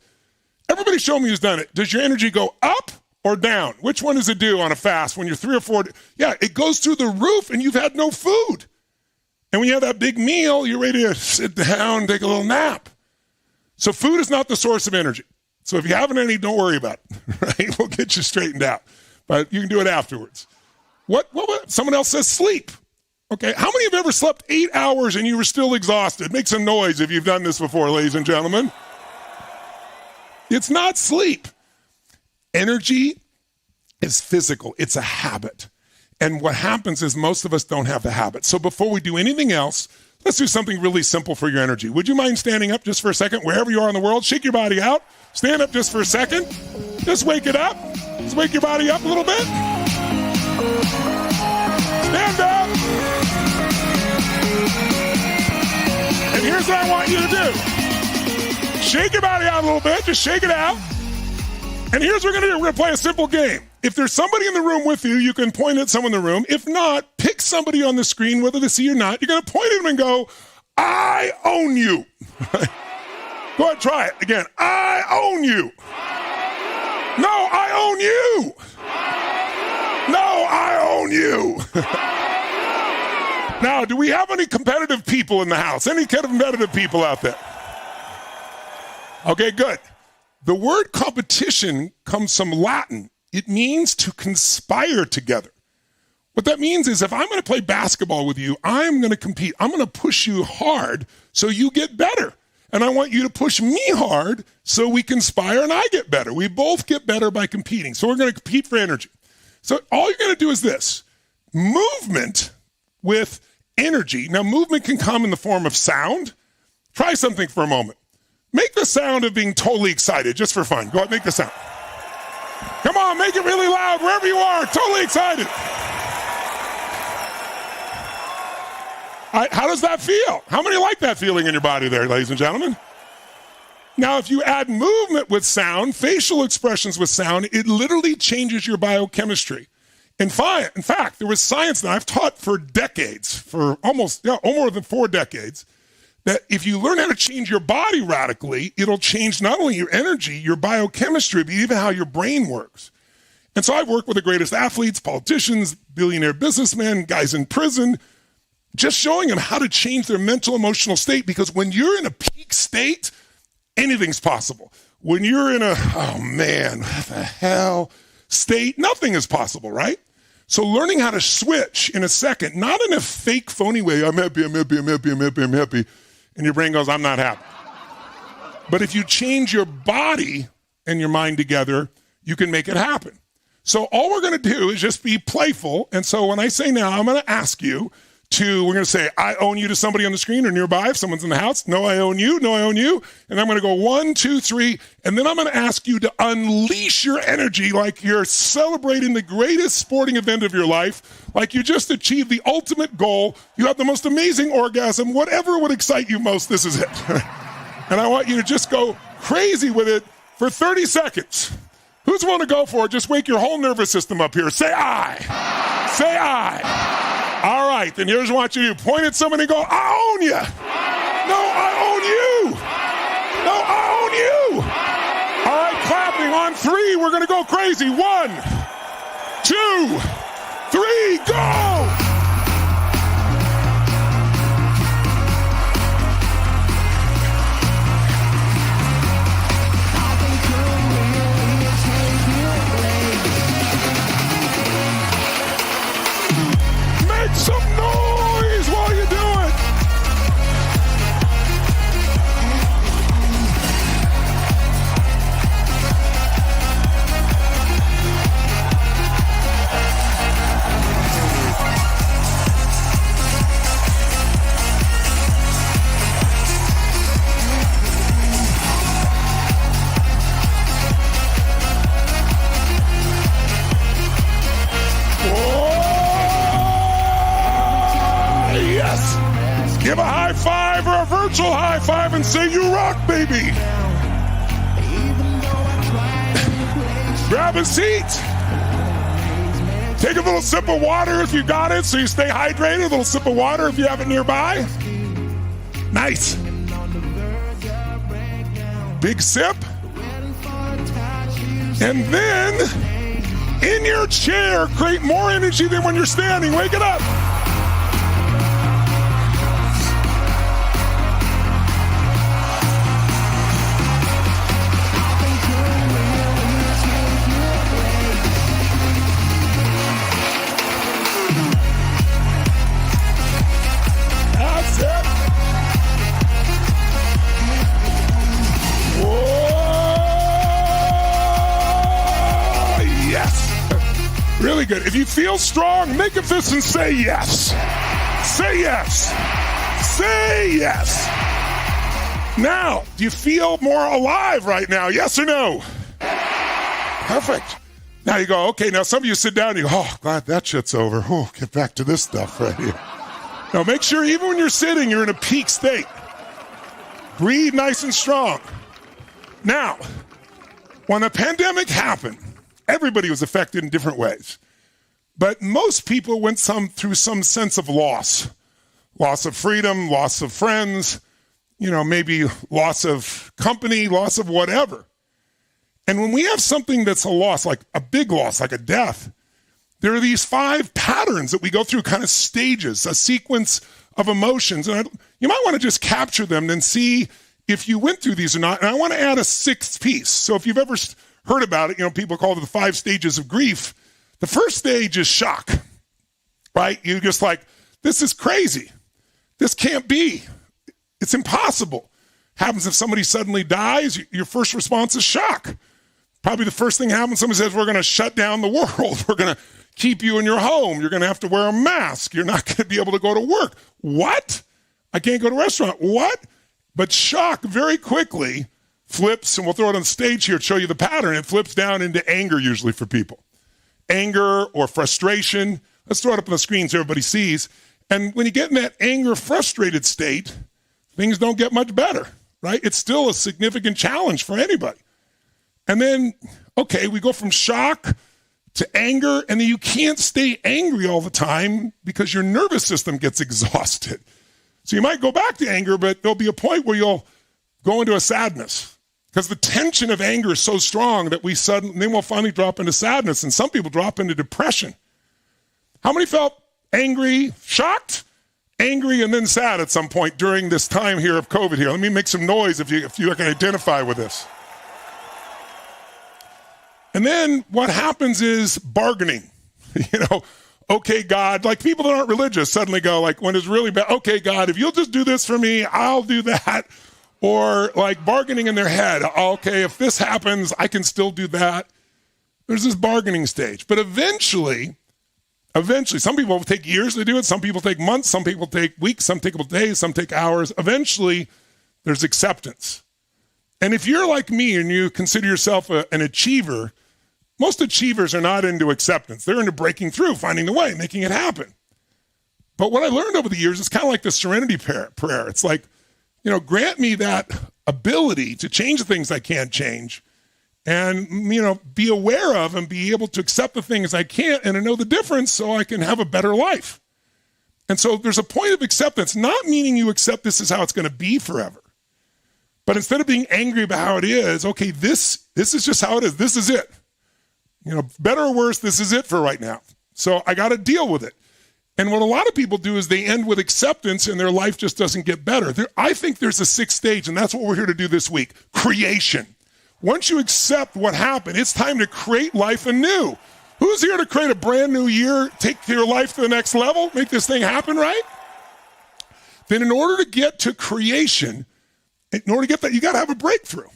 everybody show me who's done it. Does your energy go up or down? Which one does it do on a fast when you're 3 or 4 days? Yeah, it goes through the roof and you've had no food. And when you have that big meal, you're ready to sit down and take a little nap. So food is not the source of energy. So if you haven't any, don't worry about it, right? We'll get you straightened out, but you can do it afterwards. What someone else says sleep. Okay, how many have ever slept 8 hours and you were still exhausted? Make some noise if you've done this before, ladies and gentlemen. It's not sleep. Energy is physical. It's a habit. And what happens is most of us don't have the habit. So before we do anything else, let's do something really simple for your energy. Would you mind standing up just for a second? Wherever you are in the world, shake your body out. Stand up just for a second. Just wake it up. Just wake your body up a little bit. Stand up. And here's what I want you to do. Shake your body out a little bit. Just shake it out. And here's what we're going to do. We're going to play a simple game. If there's somebody in the room with you, you can point at someone in the room. If not, pick somebody on the screen, whether they see or not. You're going to point at them and go, I own you. Go ahead, try it again. I own you. No, I own you. No, I own you. Now, do we have any competitive people in the house? Any competitive people out there? Okay, good. The word competition comes from Latin. It means to conspire together. What that means is if I'm going to play basketball with you, I'm going to compete. I'm going to push you hard so you get better. And I want you to push me hard so we conspire and I get better. We both get better by competing. So we're going to compete for energy. So all you're going to do is this. Movement with energy. Now, movement can come in the form of sound. Try something for a moment. Make the sound of being totally excited, just for fun. Go ahead, make the sound. Come on, make it really loud wherever you are. Totally excited. How does that feel? How many like that feeling in your body there, ladies and gentlemen? Now, if you add movement with sound, facial expressions with sound, it literally changes your biochemistry. In fact, there was science that I've taught for decades, for almost more than 4 decades, that if you learn how to change your body radically, it'll change not only your energy, your biochemistry, but even how your brain works. And so I've worked with the greatest athletes, politicians, billionaire businessmen, guys in prison, just showing them how to change their mental, emotional state, because when you're in a peak state, anything's possible. When you're in a, oh man, what the hell state, nothing is possible, right? So learning how to switch in a second, not in a fake, phony way, I'm happy, I'm happy, I'm happy, I'm happy, I'm happy, and your brain goes, I'm not happy. But if you change your body and your mind together, you can make it happen. So all we're going to do is just be playful. And so when I say now, I'm going to ask you 2, we're going to say, I own you to somebody on the screen or nearby if someone's in the house. No, I own you. No, I own you. And I'm going to go 1, 2, 3. And then I'm going to ask you to unleash your energy like you're celebrating the greatest sporting event of your life, like you just achieved the ultimate goal. You have the most amazing orgasm. Whatever would excite you most, this is it. And I want you to just go crazy with it for 30 seconds. Who's willing to go for it? Just wake your whole nervous system up here. Say I. Say I. All right, then here's what I want you to do. Point at somebody and go, I own you. No, I own you. No, I own you. All right, clapping on 3. We're going to go crazy. 1, 2, 3, go. Some noise while you do it. Give a high five or a virtual high five and say, you rock, baby. Grab a seat. Take a little sip of water if you got it so you stay hydrated. A little sip of water if you have it nearby. Nice. Big sip. And then, in your chair, create more energy than when you're standing. Wake it up. Really good. If you feel strong, make a fist and say yes. Say yes. Say yes. Now, do you feel more alive right now? Yes or no? Perfect. Now you go, okay, now some of you sit down and you go, oh, glad that shit's over. Oh, get back to this stuff right here. Now make sure even when you're sitting, you're in a peak state. Breathe nice and strong. Now, when the pandemic happened, everybody was affected in different ways. But most people went through some sense of loss. Loss of freedom, loss of friends, maybe loss of company, loss of whatever. And when we have something that's a loss, like a big loss, like a death, there are these 5 patterns that we go through, kind of stages, a sequence of emotions. And you might want to just capture them and see if you went through these or not. And I want to add a 6th piece. So if you've ever heard about it, people call it the 5 stages of grief. The first stage is shock, right? You're just like, this is crazy. This can't be. It's impossible. Happens if somebody suddenly dies, your first response is shock. Probably the first thing happens, somebody says, we're going to shut down the world. We're going to keep you in your home. You're going to have to wear a mask. You're not going to be able to go to work. What? I can't go to a restaurant. What? But shock very quickly flips, and we'll throw it on stage here to show you the pattern. It flips down into anger usually for people. Anger or frustration. Let's throw it up on the screen so everybody sees. And when you get in that anger, frustrated state, things don't get much better, right? It's still a significant challenge for anybody. And then, okay, we go from shock to anger, and then you can't stay angry all the time because your nervous system gets exhausted. So you might go back to anger, but there'll be a point where you'll go into a sadness because the tension of anger is so strong that then we'll finally drop into sadness, and some people drop into depression. How many felt angry, shocked, angry, and then sad at some point during this time here of COVID here? Let me make some noise if you can identify with this. And then what happens is bargaining. Okay, God, like people that aren't religious suddenly go like, when it's really bad, okay, God, if you'll just do this for me, I'll do that. Or like bargaining in their head. Okay, if this happens, I can still do that. There's this bargaining stage. But eventually Eventually, some people take years to do it. Some people take months. Some people take weeks. Some take a couple days. Some take hours. Eventually, there's acceptance. And if you're like me and you consider yourself an achiever, most achievers are not into acceptance. They're into breaking through, finding the way, making it happen. But what I learned over the years is kind of like the serenity prayer. It's like, grant me that ability to change the things I can't change and, be aware of and be able to accept the things I can't and to know the difference so I can have a better life. And so there's a point of acceptance, not meaning you accept this is how it's going to be forever. But instead of being angry about how it is, okay, this is just how it is. This is it. Better or worse, this is it for right now. So I got to deal with it. And what a lot of people do is they end with acceptance and their life just doesn't get better. I think there's a sixth stage, and that's what we're here to do this week, creation. Once you accept what happened, it's time to create life anew. Who's here to create a brand new year, take your life to the next level, make this thing happen, right? Then in order to get to creation, in order to get that, you got to have a breakthrough.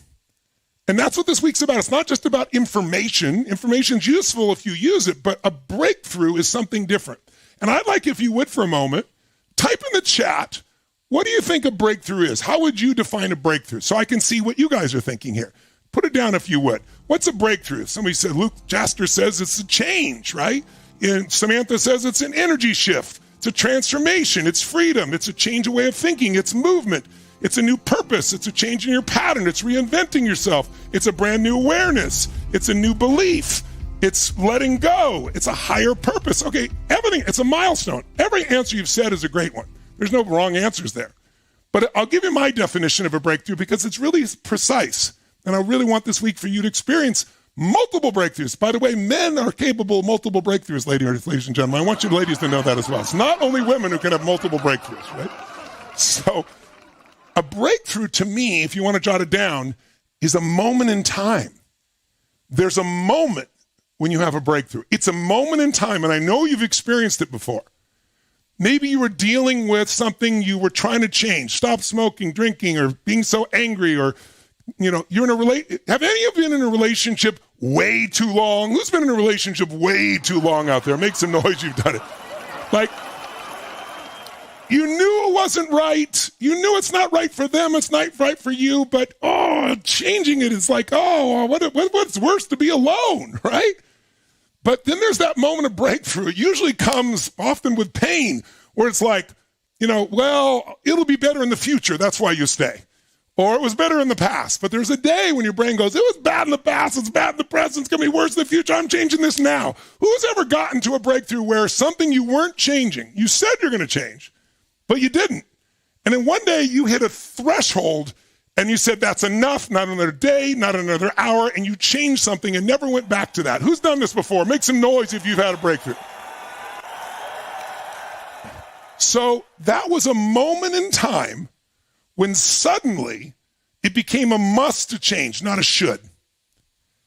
And that's what this week's about. It's not just about information. Information's useful if you use it, but a breakthrough is something different. And I'd like, if you would for a moment, type in the chat, what do you think a breakthrough is? How would you define a breakthrough? So I can see what you guys are thinking here. Put it down if you would. What's a breakthrough? Somebody said, Luke Jaster says it's a change, right? And Samantha says it's an energy shift. It's a transformation. It's freedom. It's a change of way of thinking. It's movement. It's a new purpose. It's a change in your pattern. It's reinventing yourself. It's a brand new awareness. It's a new belief. It's letting go. It's a higher purpose. Okay, everything, it's a milestone. Every answer you've said is a great one. There's no wrong answers there. But I'll give you my definition of a breakthrough because it's really precise. And I really want this week for you to experience multiple breakthroughs. By the way, men are capable of multiple breakthroughs, ladies and gentlemen. I want you ladies to know that as well. It's not only women who can have multiple breakthroughs, right? So a breakthrough to me, if you want to jot it down, is a moment in time. There's a moment when you have a breakthrough. It's a moment in time, and I know you've experienced it before. Maybe you were dealing with something you were trying to change, stop smoking, drinking, or being so angry, or you're in a have any of you been in a relationship way too long? Who's been in a relationship way too long out there? Make some noise, you've done it. Like, you knew it wasn't right. You knew it's not right for them. It's not right for you. But, changing it is like, what's worse to be alone, right? But then there's that moment of breakthrough. It usually comes often with pain where it's like, it'll be better in the future. That's why you stay. Or it was better in the past. But there's a day when your brain goes, it was bad in the past. It's bad in the present. It's going to be worse in the future. I'm changing this now. Who's ever gotten to a breakthrough where something you weren't changing, you said you're going to change, but you didn't? And then one day you hit a threshold and you said, that's enough, not another day, not another hour, and you changed something and never went back to that. Who's done this before? Make some noise if you've had a breakthrough. So that was a moment in time when suddenly it became a must to change, not a should.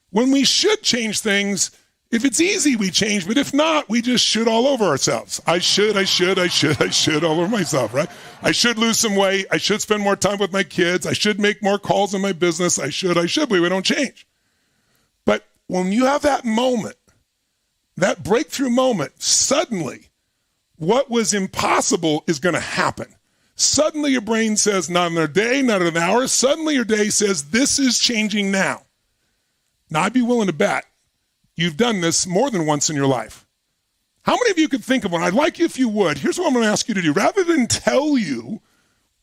When we should change things, if it's easy, we change, but if not, we just should all over ourselves. I should all over myself, right? I should lose some weight. I should spend more time with my kids. I should make more calls in my business. I should, but we don't change. But when you have that moment, that breakthrough moment, suddenly what was impossible is going to happen. Suddenly your brain says, not another day, not an hour. Suddenly your day says, this is changing now. Now, I'd be willing to bet you've done this more than once in your life. How many of you could think of one? I'd like you, if you would, here's what I'm going to ask you to do. Rather than tell you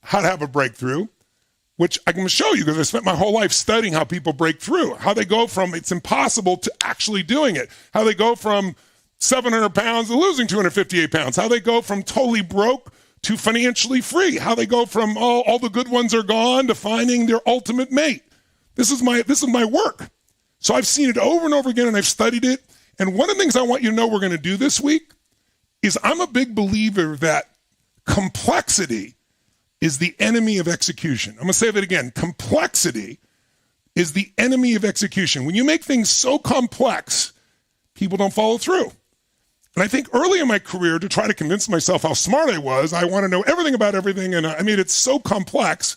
how to have a breakthrough, which I can show you because I spent my whole life studying how people break through, how they go from it's impossible to actually doing it, how they go from 700 pounds to losing 258 pounds, how they go from totally broke to financially free, how they go from all the good ones are gone to finding their ultimate mate. This is my work. So I've seen it over and over again, and I've studied it. And one of the things I want you to know we're going to do this week is I'm a big believer that complexity is the enemy of execution. I'm going to say that again. Complexity is the enemy of execution. When you make things so complex, people don't follow through. And I think early in my career, to try to convince myself how smart I was, I want to know everything about everything. And I mean, it's so complex.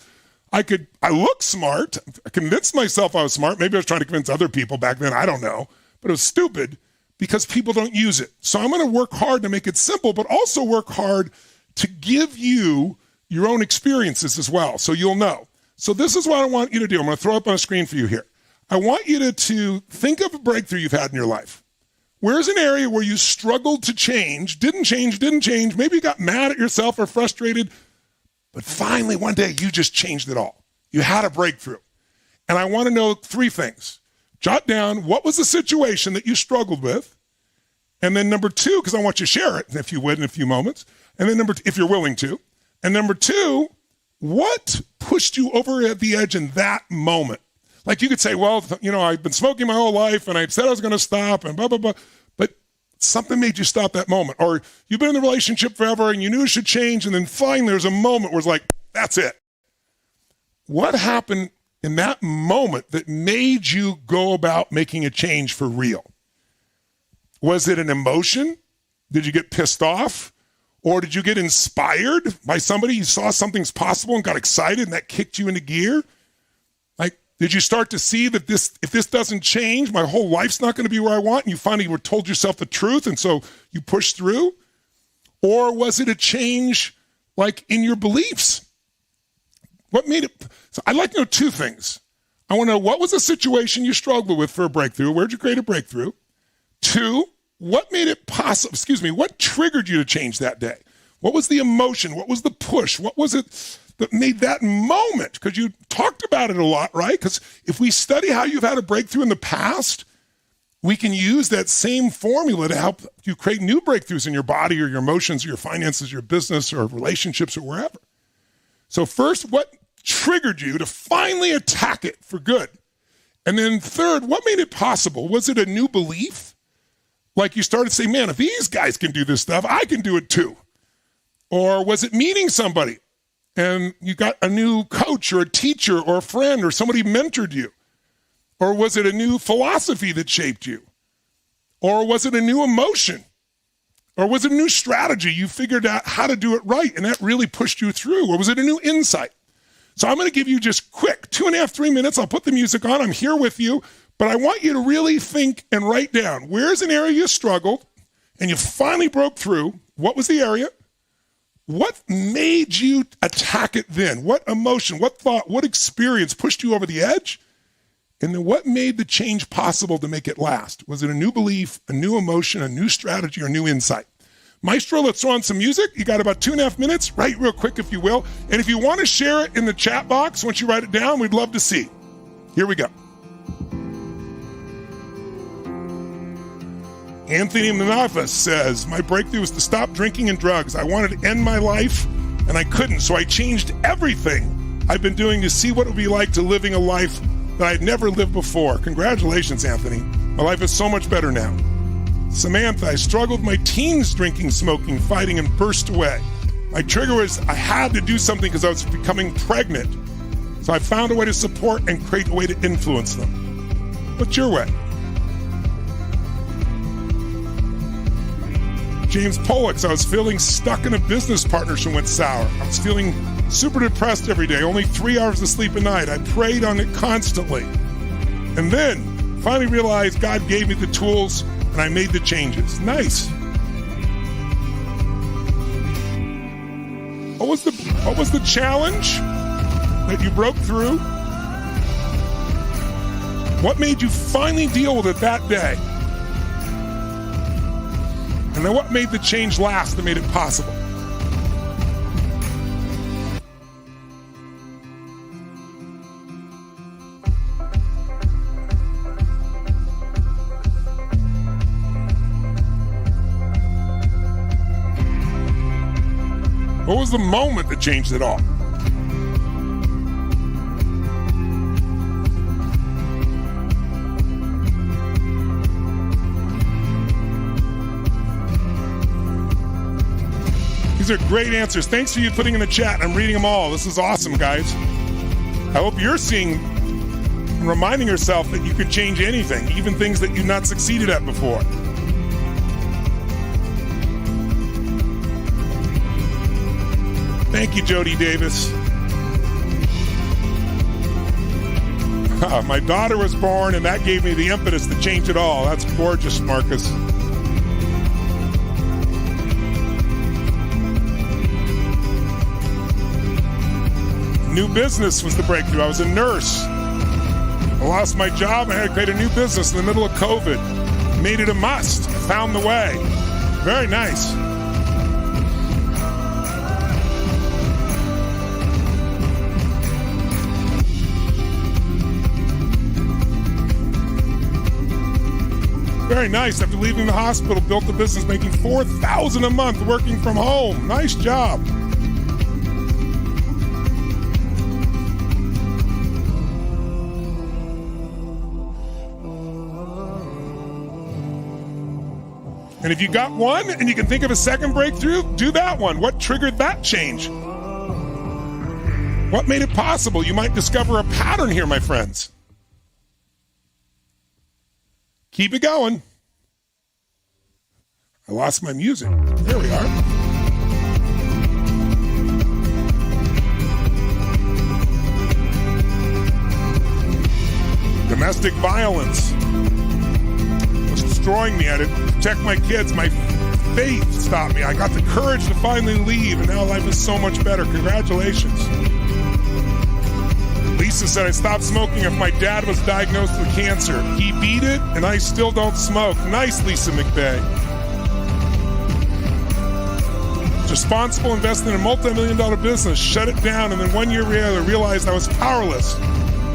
I look smart. I convinced myself I was smart. Maybe I was trying to convince other people back then. I don't know. But it was stupid. because people don't use it. So I'm going to work hard to make it simple, but also work hard to give you your own experiences as well, so you'll know. So this is what I want you to do. I'm going to throw up on a screen for you here. I want you to think of a breakthrough you've had in your life. Where's an area where you struggled to change, didn't change, maybe you got mad at yourself or frustrated, but finally one day you just changed it all. You had a breakthrough. And I want to know 3 things. Jot down what was the situation that you struggled with. And then number 2, because I want you to share it, if you would, in a few moments. And then if you're willing to. And number 2, what pushed you over at the edge in that moment? Like you could say, well, I've been smoking my whole life and I said I was going to stop and blah, blah, blah. But something made you stop that moment. Or you've been in the relationship forever and you knew it should change. And then finally there's a moment where it's like, that's it. What happened in that moment that made you go about making a change for real? Was it an emotion? Did you get pissed off? Or did you get inspired by somebody? You saw something's possible and got excited and that kicked you into gear? Like, did you start to see that if this doesn't change, my whole life's not going to be where I want, and you finally told yourself the truth and so you pushed through? Or was it a change like in your beliefs? What made it? So I'd like to know 2 things. I want to know what was the situation you struggled with for a breakthrough? Where'd you create a breakthrough? 2, what made it possible? What triggered you to change that day? What was the emotion? What was the push? What was it that made that moment? Because you talked about it a lot, right? Because if we study how you've had a breakthrough in the past, we can use that same formula to help you create new breakthroughs in your body or your emotions or your finances, your business or relationships or wherever. So first, what triggered you to finally attack it for good? And then third, what made it possible? Was it a new belief? Like you started to say, man, if these guys can do this stuff, I can do it too. Or was it meeting somebody and you got a new coach or a teacher or a friend or somebody mentored you? Or was it a new philosophy that shaped you? Or was it a new emotion? Or was it a new strategy? You figured out how to do it right and that really pushed you through. Or was it a new insight? So I'm going to give you just quick 2.5, 3 minutes. I'll put the music on. I'm here with you. But I want you to really think and write down, where's an area you struggled and you finally broke through? What was the area? What made you attack it then? What emotion, what thought, what experience pushed you over the edge? And then what made the change possible to make it last? Was it a new belief, a new emotion, a new strategy, or new insight? Maestro, let's throw on some music. You got about 2.5 minutes. Write real quick if you will. And if you want to share it in the chat box, once you write it down, we'd love to see. Here we go. Anthony Manafas says, my breakthrough was to stop drinking and drugs. I wanted to end my life, and I couldn't, so I changed everything I've been doing to see what it would be like to living a life that I had never lived before. Congratulations, Anthony. My life is so much better now. Samantha, I struggled with my teens drinking, smoking, fighting, and burst away. My trigger was I had to do something because I was becoming pregnant. So I found a way to support and create a way to influence them. What's your way? James Pollux, I was feeling stuck in a business partnership went sour. I was feeling super depressed every day, only 3 hours of sleep a night. I prayed on it constantly. And then finally realized God gave me the tools and I made the changes. Nice. What was the challenge that you broke through? What made you finally deal with it that day? And then what made the change last that made it possible? What was the moment that changed it all? These are great answers. Thanks for you putting in the chat. I'm reading them all. This is awesome, guys. I hope you're seeing and reminding yourself that you could change anything, even things that you've not succeeded at before. Thank you, Jody Davis. My daughter was born, and that gave me the impetus to change it all. That's gorgeous, Marcus. New business was the breakthrough. I was a nurse. I lost my job. I had to create a new business in the middle of COVID. Made it a must. Found the way. Very nice. Very nice. After leaving the hospital, built a business making $4,000 a month working from home. Nice job. And if you got one and you can think of a second breakthrough, do that one. What triggered that change? What made it possible? You might discover a pattern here, my friends. Keep it going. I lost my music. There we are. Domestic violence was destroying me. I had to protect my kids. My faith stopped me. I got the courage to finally leave, and now life is so much better. Congratulations. Lisa said I stopped smoking if my dad was diagnosed with cancer. He beat it, and I still don't smoke. Nice, Lisa McVeigh. Responsible investing in a multi-million-dollar business, shut it down, and then 1 year later realized I was powerless.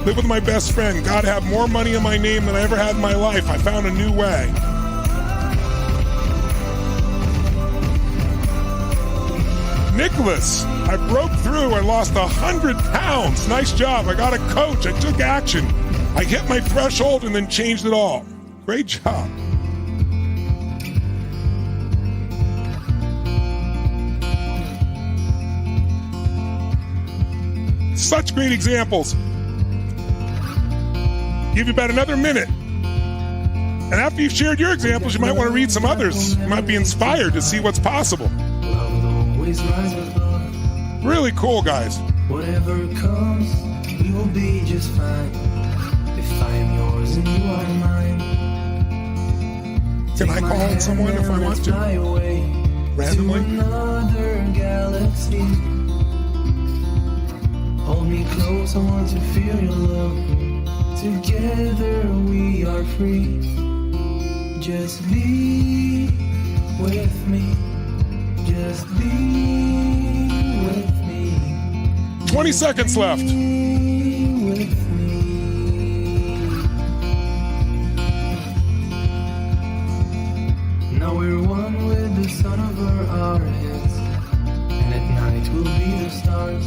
Live with my best friend. God have more money in my name than I ever had in my life. I found a new way. Nicholas, I broke through. I lost 100 pounds. Nice job. I got a coach. I took action. I hit my threshold and then changed it all. Great job. Such great examples. Give you about another minute. And after you've shared your examples, you might want to read some others. You might be inspired to see what's possible. Really cool, guys. Whatever comes, we will be just fine. If I am yours and you are mine. Can I call on someone if I want to? Randomly? To another galaxy. Hold me close, I want to feel your love. Together we are free. Just be with me. Just be with me. 20 seconds left. Be with me. Now we're one with the sun over our heads. And at night we'll be the stars.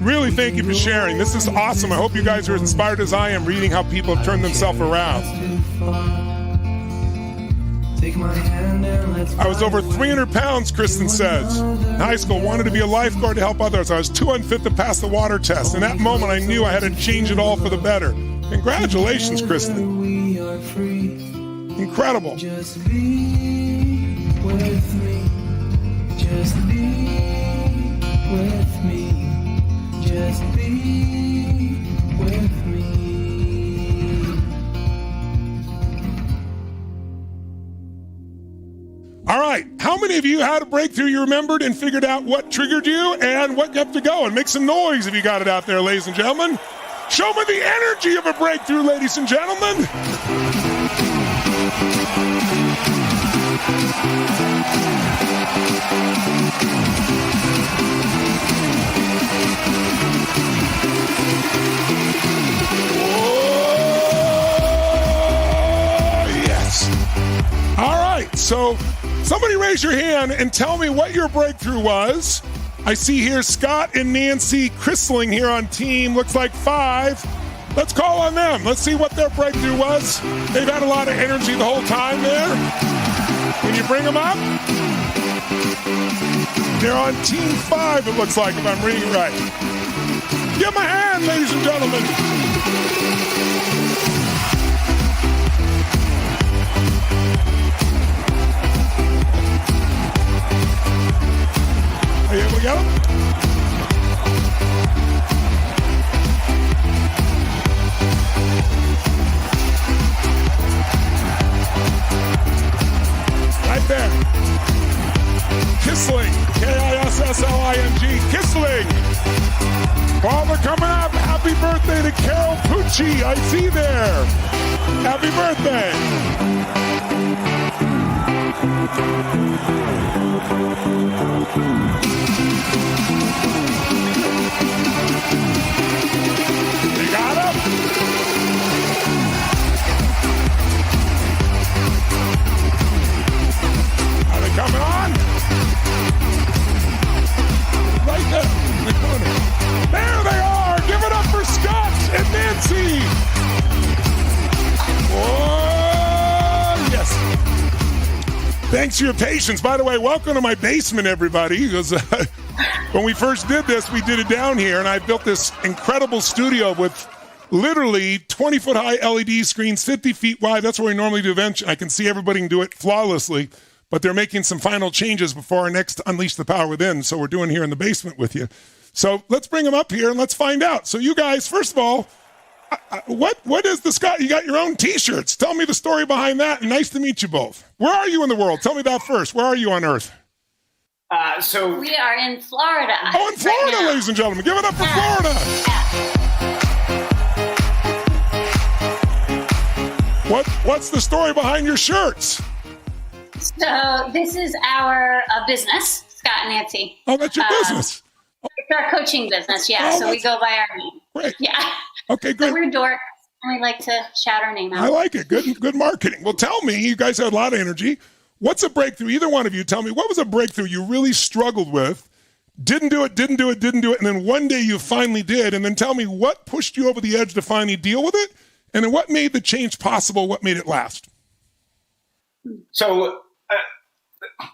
Really, thank you for sharing. This is awesome. I hope you guys are as inspired as I am reading how people have turned themselves around. I was over 300 pounds, Kristen says. In high school, wanted to be a lifeguard to help others. I was too unfit to pass the water test. In that moment, I knew I had to change it all for the better. Congratulations, Kristen. Incredible. Just be with me. Just be with me. Just be with me. All right. How many of you had a breakthrough you remembered and figured out what triggered you and what kept you going? Make some noise if you got it out there, ladies and gentlemen. Show me the energy of a breakthrough, ladies and gentlemen. Yes. All right, so somebody raise your hand and tell me what your breakthrough was. I see here Scott and Nancy Chrisling here on team. Looks like 5. Let's call on them. Let's see what their breakthrough was. They've had a lot of energy the whole time there. Can you bring them up? They're on team 5, it looks like, if I'm reading it right. Give them a hand, ladies and gentlemen. Here we go. right there. Kissling, K-I-S-S-L-I-N-G, Kissling. Father coming up. Happy birthday to Carol Pucci. I see there. Happy birthday. You got him? Are they coming on? Right there in the corner. There they are. Give it up for Scott and Nancy. Oh, yes. Thanks for your patience. By the way, welcome to my basement, everybody. Because when we first did this, we did it down here, and I built this incredible studio with literally 20-foot high LED screens, 50 feet wide. That's where we normally do events. I can see everybody can do it flawlessly, but they're making some final changes before our next Unleash the Power Within. So we're doing here in the basement with you. So let's bring them up here and let's find out. So you guys, first of all, what is the Scott? You got your own T-shirts. Tell me the story behind that. And nice to meet you both. Where are you in the world? Tell me that first. Where are you on Earth? So we are in Florida. Oh, in Florida, right, ladies and gentlemen. Give it up for Florida. What's the story behind your shirts? So this is our business, Scott and Nancy. Oh, that's your business. It's our coaching business, yeah. Oh, so we go by our name. Great. Yeah. Okay, great. So we're dorks, and we like to shout our name out. I like it. Good marketing. Well, tell me, you guys had a lot of energy. What's a breakthrough? Either one of you, tell me, what was a breakthrough you really struggled with, didn't do it, and then one day you finally did, and then tell me what pushed you over the edge to finally deal with it, and then what made the change possible, what made it last? So,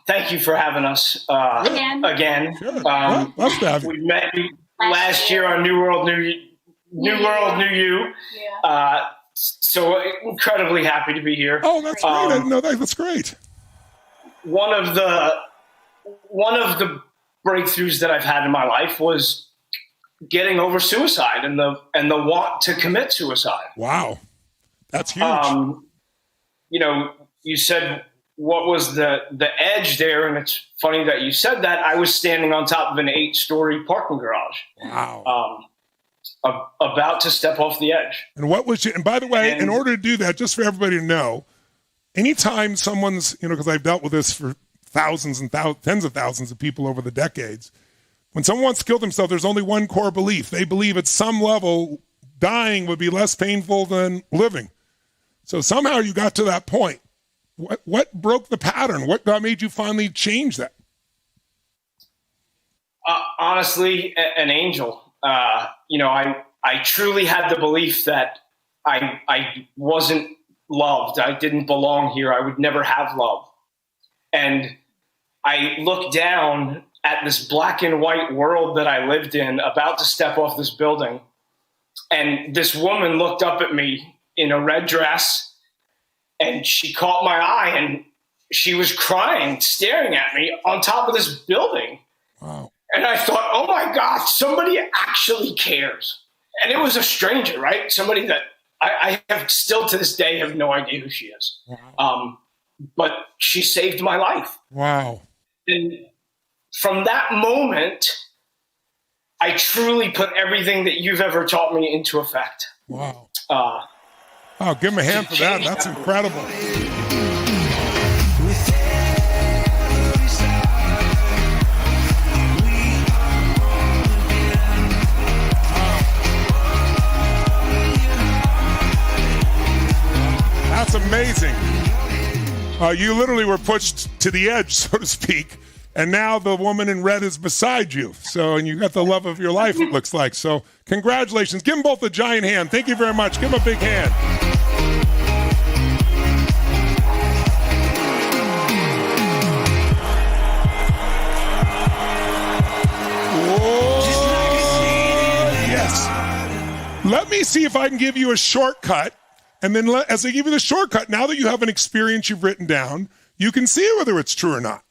thank you for having us again. Sure. Love to have you. We met last year on New World, New You. Yeah. So incredibly happy to be here. Oh, that's great. I didn't know that. That's great. One of the breakthroughs that I've had in my life was getting over suicide and the want to commit suicide. Wow, that's huge. You said what was the edge there, and it's funny that you said that. I was standing on top of an 8-story parking garage. Wow. About to step off the edge. And what was you? And by the way, in order to do that, just for everybody to know, anytime someone's, because I've dealt with this for thousands and tens of thousands of people over the decades, when someone wants to kill themselves, there's only one core belief. They believe at some level dying would be less painful than living. So somehow you got to that point. What broke the pattern? What made you finally change that? Honestly, an angel. I truly had the belief that I wasn't loved. I didn't belong here. I would never have love. And I looked down at this black and white world that I lived in, about to step off this building. And this woman looked up at me in a red dress, and she caught my eye, and she was crying, staring at me on top of this building. Wow. And I thought, oh my God, somebody actually cares. And it was a stranger, right? Somebody that I have still to this day have no idea who she is. Wow. But she saved my life. Wow. And from that moment, I truly put everything that you've ever taught me into effect. Wow. Give him a hand for that. That's incredible. That's amazing. You literally were pushed to the edge, so to speak, and now the woman in red is beside you. So, and you got the love of your life, it looks like. So, congratulations. Give them both a giant hand. Thank you very much. Give them a big hand. Let me see if I can give you a shortcut. And then as I give you the shortcut, now that you have an experience you've written down, you can see whether it's true or not.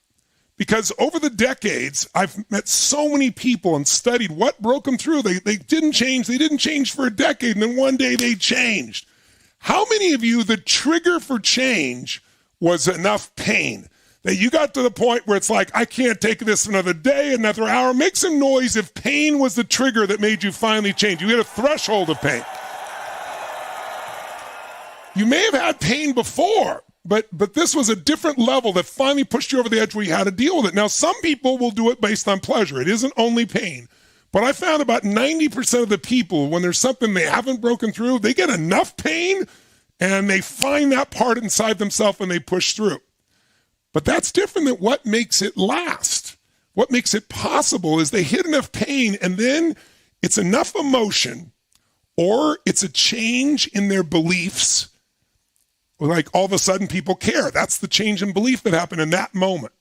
Because over the decades, I've met so many people and studied what broke them through. They didn't change. They didn't change for a decade, and then one day they changed. How many of you, the trigger for change was enough pain? that you got to the point where it's like, I can't take this another day, another hour. Make some noise if pain was the trigger that made you finally change. You hit a threshold of pain. You may have had pain before, but this was a different level that finally pushed you over the edge where you had to deal with it. Now, some people will do it based on pleasure. It isn't only pain. But I found about 90% of the people, when there's something they haven't broken through, they get enough pain and they find that part inside themselves and they push through. But that's different than what makes it last. What makes it possible is they hit enough pain and then it's enough emotion or it's a change in their beliefs. Like all of a sudden people care. That's the change in belief that happened in that moment.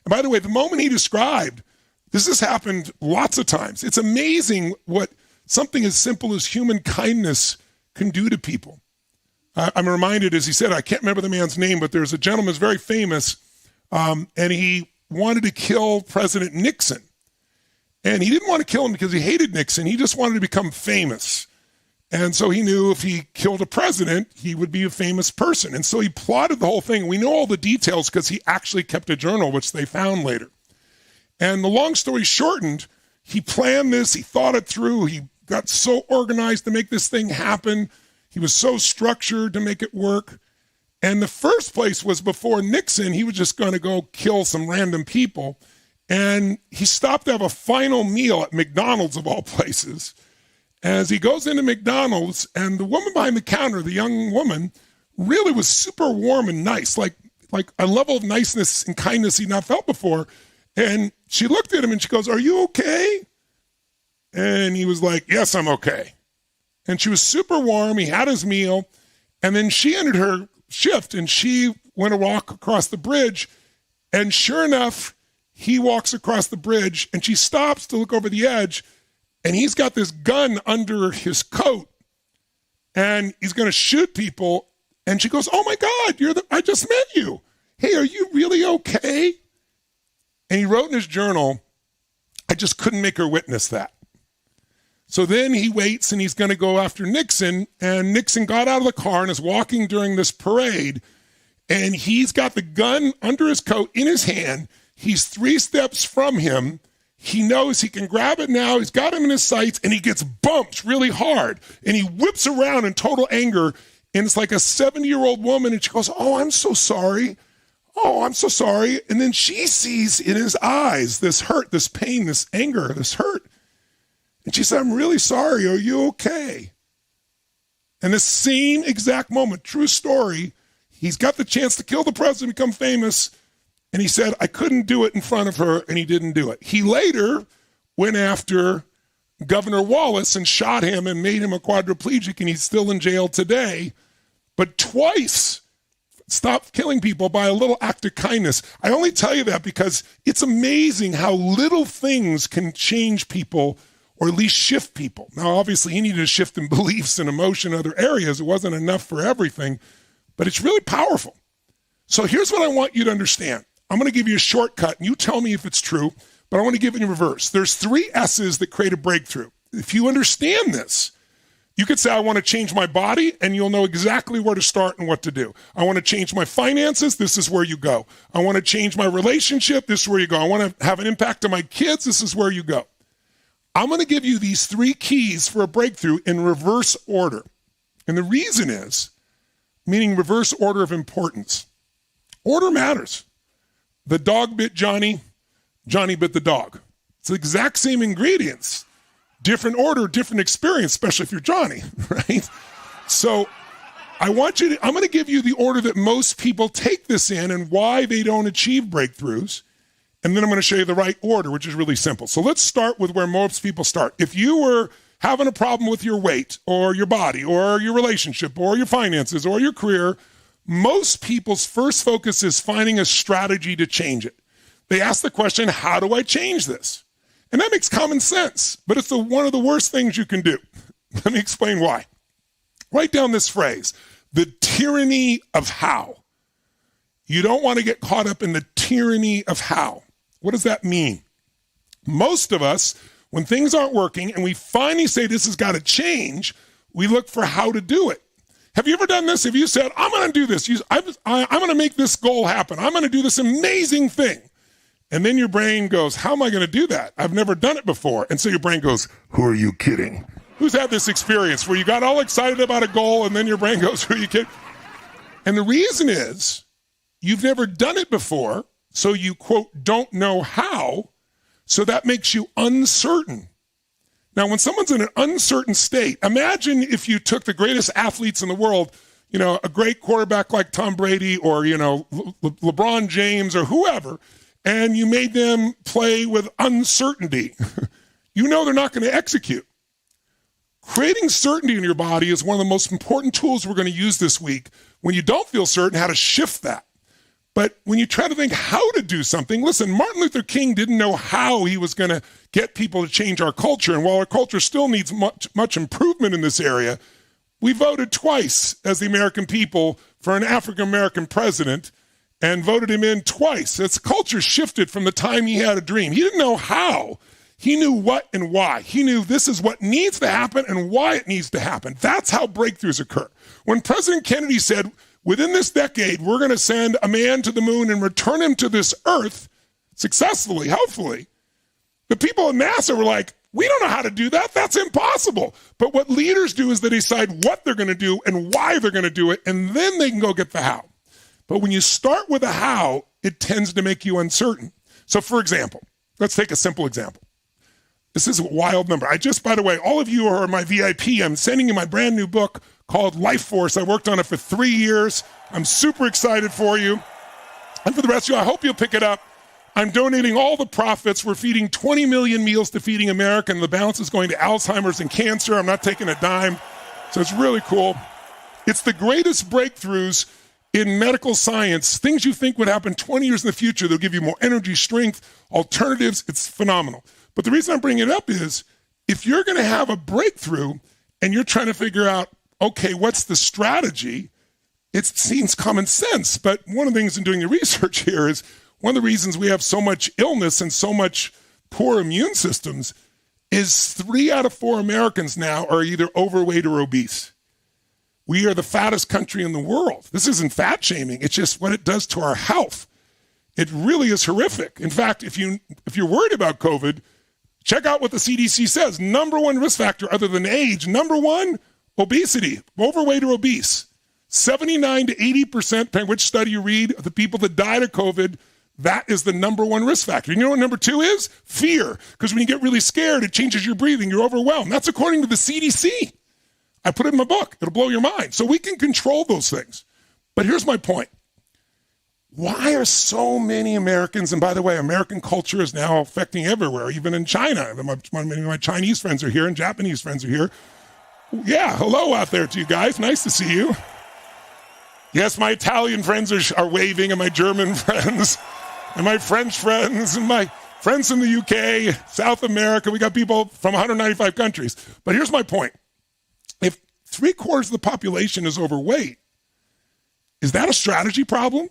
And by the way, the moment he described, this has happened lots of times. It's amazing what something as simple as human kindness can do to people. I'm reminded, as he said, I can't remember the man's name, but there's a gentleman who's very famous, and he wanted to kill President Nixon. And he didn't want to kill him because he hated Nixon. He just wanted to become famous. And so he knew if he killed a president, he would be a famous person. And so he plotted the whole thing. We know all the details because he actually kept a journal, which they found later. And the long story shortened, he planned this, he thought it through, he got so organized to make this thing happen, he was so structured to make it work. And the first place was before Nixon, he was just going to go kill some random people. And he stopped to have a final meal at McDonald's of all places. As he goes into McDonald's, and the woman behind the counter, the young woman, really was super warm and nice, like a level of niceness and kindness he'd not felt before. And she looked at him and she goes, "Are you okay?" And he was like, "Yes, I'm okay." And she was super warm. He had his meal. And then she ended her shift and she went to walk across the bridge. And sure enough, he walks across the bridge and she stops to look over the edge. And he's got this gun under his coat and he's going to shoot people. And she goes, "Oh my God, I just met you. Hey, are you really okay?" And he wrote in his journal, "I just couldn't make her witness that." So then he waits and he's going to go after Nixon. And Nixon got out of the car and is walking during this parade. And he's got the gun under his coat in his hand. He's 3 steps from him. He knows he can grab it now. He's got him in his sights and he gets bumped really hard. And he whips around in total anger. And it's like a 70-year-old woman. And she goes, "Oh, I'm so sorry. Oh, I'm so sorry." And then she sees in his eyes this hurt, this pain, this anger, this hurt. And she said, "I'm really sorry. Are you okay?" And the same exact moment, true story, he's got the chance to kill the president, become famous. And he said, "I couldn't do it in front of her," and he didn't do it. He later went after Governor Wallace and shot him and made him a quadriplegic, and he's still in jail today. But twice stopped killing people by a little act of kindness. I only tell you that because it's amazing how little things can change people or at least shift people. Now, obviously, he needed a shift in beliefs and emotion in other areas. It wasn't enough for everything, but it's really powerful. So here's what I want you to understand. I'm going to give you a shortcut, and you tell me if it's true, but I want to give it in reverse. There's 3 S's that create a breakthrough. If you understand this, you could say, "I want to change my body," and you'll know exactly where to start and what to do. "I want to change my finances," this is where you go. "I want to change my relationship," this is where you go. "I want to have an impact on my kids," this is where you go. I'm going to give you these 3 keys for a breakthrough in reverse order. And the reason is, meaning reverse order of importance. Order matters. The dog bit Johnny, Johnny bit the dog. It's the exact same ingredients. Different order, different experience, especially if you're Johnny, right? So I'm going to give you the order that most people take this in and why they don't achieve breakthroughs. And then I'm going to show you the right order, which is really simple. So let's start with where most people start. If you were having a problem with your weight or your body or your relationship or your finances or your career, most people's first focus is finding a strategy to change it. They ask the question, "How do I change this?" And that makes common sense, but it's one of the worst things you can do. Let me explain why. Write down this phrase, the tyranny of how. You don't want to get caught up in the tyranny of how. What does that mean? Most of us, when things aren't working and we finally say this has got to change, we look for how to do it. Have you ever done this? Have you said, I'm going to do this. I'm going to make this goal happen. I'm going to do this amazing thing. And then your brain goes, how am I going to do that? I've never done it before. And so your brain goes, who are you kidding? Who's had this experience where you got all excited about a goal and then your brain goes, who are you kidding? And the reason is you've never done it before. So you, quote, don't know how. So that makes you uncertain. Now, when someone's in an uncertain state, imagine if you took the greatest athletes in the world, a great quarterback like Tom Brady or, LeBron James or whoever, and you made them play with uncertainty. They're not going to execute. Creating certainty in your body is one of the most important tools we're going to use this week. When you don't feel certain, how to shift that. But when you try to think how to do something, listen, Martin Luther King didn't know how he was going to get people to change our culture. And while our culture still needs much improvement in this area, we voted twice as the American people for an African-American president and voted him in twice. His culture shifted from the time he had a dream. He didn't know how. He knew what and why. He knew this is what needs to happen and why it needs to happen. That's how breakthroughs occur. When President Kennedy said, within this decade, we're going to send a man to the moon and return him to this earth successfully, hopefully, the people at NASA were like, we don't know how to do that. That's impossible. But what leaders do is they decide what they're going to do and why they're going to do it, and then they can go get the how. But when you start with a how, it tends to make you uncertain. So, for example, let's take a simple example. This is a wild number. By the way, all of you who are my VIP, I'm sending you my brand new book called Life Force. I worked on it for 3 years. I'm super excited for you. And for the rest of you, I hope you'll pick it up. I'm donating all the profits. We're feeding 20 million meals to Feeding America, and the balance is going to Alzheimer's and cancer. I'm not taking a dime. So it's really cool. It's the greatest breakthroughs in medical science. Things you think would happen 20 years in the future. They'll give you more energy, strength, alternatives. It's phenomenal. But the reason I'm bringing it up is if you're going to have a breakthrough and you're trying to figure out, okay, what's the strategy? It seems common sense. But one of the things in doing the research here is one of the reasons we have so much illness and so much poor immune systems is 3 out of 4 Americans now are either overweight or obese. We are the fattest country in the world. This isn't fat shaming. It's just what it does to our health. It really is horrific. In fact, if you're worried about COVID, check out what the CDC says. Number 1 risk factor other than age, number 1, obesity, overweight or obese. 79 to 80%, depending which study you read, of the people that died of COVID, that is the number 1 risk factor. You know what number 2 is? Fear. Because when you get really scared, it changes your breathing. You're overwhelmed. That's according to the CDC. I put it in my book. It'll blow your mind. So we can control those things. But here's my point. Why are so many Americans, and by the way, American culture is now affecting everywhere, even in China. Many of my Chinese friends are here and Japanese friends are here. Yeah, hello out there to you guys. Nice to see you. Yes, my Italian friends are waving, and my German friends, and my French friends, and my friends from the UK, South America. We got people from 195 countries. But here's my point. If 3/4 of the population is overweight, is that a strategy problem?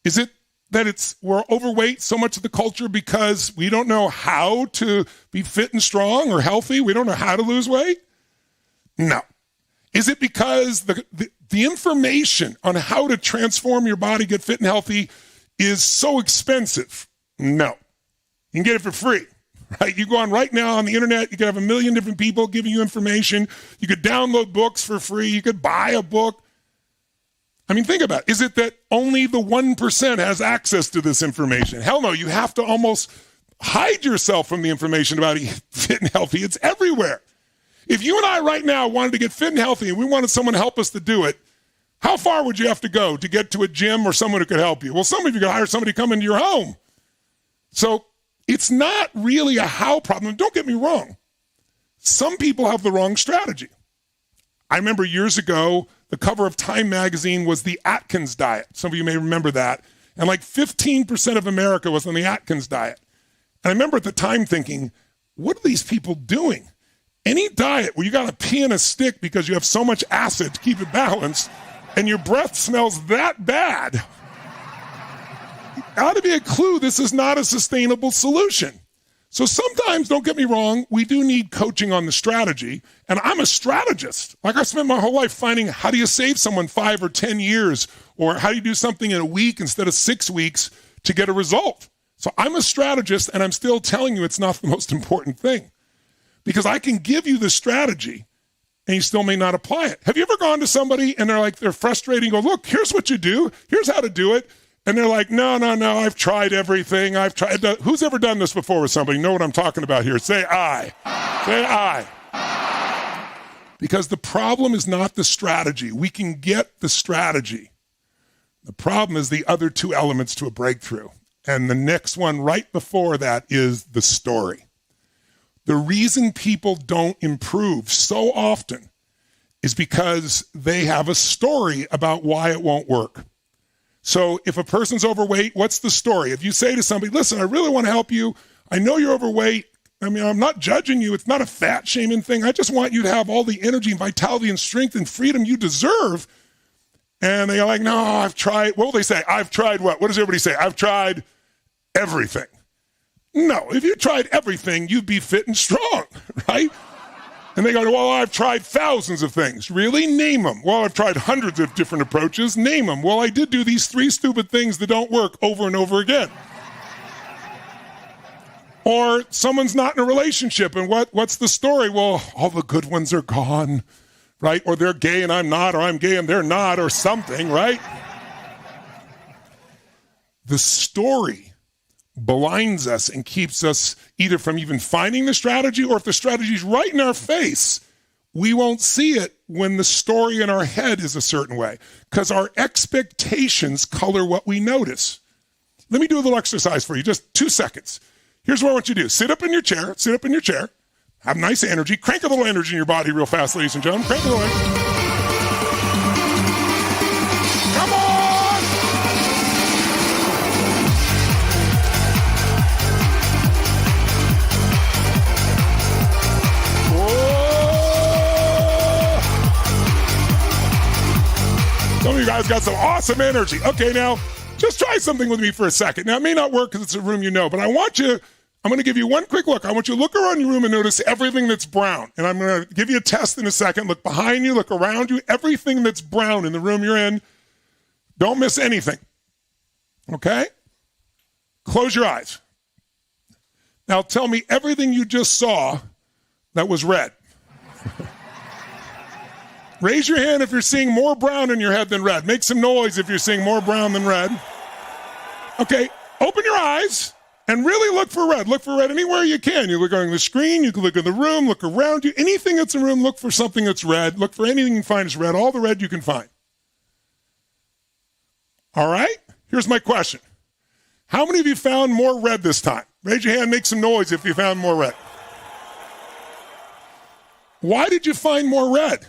Is it that we're overweight so much of the culture because we don't know how to be fit and strong or healthy? We don't know how to lose weight? No. Is it because the information on how to transform your body, get fit and healthy is so expensive? No. You can get it for free, right? You go on right now on the internet, you can have 1 million different people giving you information. You could download books for free. You could buy a book. I mean, think about it. Is it that only the 1% has access to this information? Hell no, you have to almost hide yourself from the information about being fit and healthy. It's everywhere. If you and I right now wanted to get fit and healthy and we wanted someone to help us to do it, how far would you have to go to get to a gym or someone who could help you? Well, some of you could hire somebody to come into your home. So it's not really a how problem. Don't get me wrong. Some people have the wrong strategy. I remember years ago, the cover of Time magazine was the Atkins diet. Some of you may remember that. And like 15% of America was on the Atkins diet. And I remember at the time thinking, what are these people doing? Any diet where you got to pee in a stick because you have so much acid to keep it balanced and your breath smells that bad, ought to be a clue this is not a sustainable solution. So sometimes, don't get me wrong, we do need coaching on the strategy. And I'm a strategist. Like I spent my whole life finding how do you save someone 5 or 10 years, or how do you do something in a week instead of 6 weeks to get a result. So I'm a strategist, and I'm still telling you it's not the most important thing, because I can give you the strategy and you still may not apply it. Have you ever gone to somebody and they're frustrated and go, look, here's what you do. Here's how to do it. And they're like, no, I've tried everything. Who's ever done this before with somebody? Know what I'm talking about here? Say I. Say I. Because the problem is not the strategy. We can get the strategy. The problem is the other two elements to a breakthrough. And the next one right before that is the story. The reason people don't improve so often is because they have a story about why it won't work. So if a person's overweight, what's the story? If you say to somebody, listen, I really want to help you. I know you're overweight. I mean, I'm not judging you. It's not a fat shaming thing. I just want you to have all the energy and vitality and strength and freedom you deserve. And they're like, no, I've tried. What will they say? I've tried what? What does everybody say? I've tried everything. No, if you tried everything, you'd be fit and strong, right? And they go, well, I've tried thousands of things. Really? Name them. Well, I've tried hundreds of different approaches. Name them. Well, I did do these 3 stupid things that don't work over and over again. Or someone's not in a relationship, and what's the story? Well, all the good ones are gone, right? Or they're gay and I'm not, or I'm gay and they're not, or something, right? The story blinds us and keeps us either from even finding the strategy, or if the strategy is right in our face, we won't see it when the story in our head is a certain way, because our expectations color what we notice. Let me do a little exercise for you, just 2 seconds. Here's what I want you to do. Sit up in your chair, have nice energy, crank a little energy in your body real fast, ladies and gentlemen, crank a little energy. Come on! Some of you guys got some awesome energy. Okay, now, just try something with me for a second. Now, it may not work because it's a room you know, but I'm going to give you one quick look. I want you to look around your room and notice everything that's brown. And I'm going to give you a test in a second. Look behind you, look around you, everything that's brown in the room you're in. Don't miss anything. Okay? Close your eyes. Now, tell me everything you just saw that was red. Raise your hand if you're seeing more brown in your head than red. Make some noise if you're seeing more brown than red. Okay, open your eyes and really look for red. Look for red anywhere you can. You look on the screen, you can look in the room, look around you. Anything that's in the room, look for something that's red. Look for anything you can find is red, all the red you can find. All right, here's my question. How many of you found more red this time? Raise your hand, make some noise if you found more red. Why did you find more red?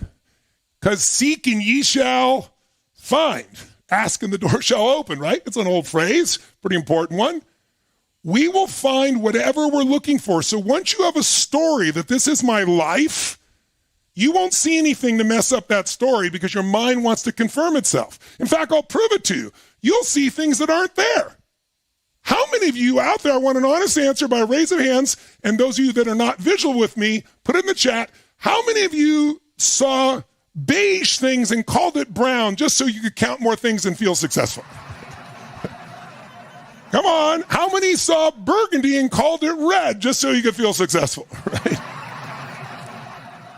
Because seek and ye shall find. Ask and the door shall open, right? It's an old phrase, pretty important one. We will find whatever we're looking for. So once you have a story that this is my life, you won't see anything to mess up that story because your mind wants to confirm itself. In fact, I'll prove it to you. You'll see things that aren't there. How many of you out there, I want an honest answer by raise of hands, and those of you that are not visual with me, put it in the chat. How many of you saw beige things and called it brown just so you could count more things and feel successful? Come on. How many saw burgundy and called it red just so you could feel successful? Right?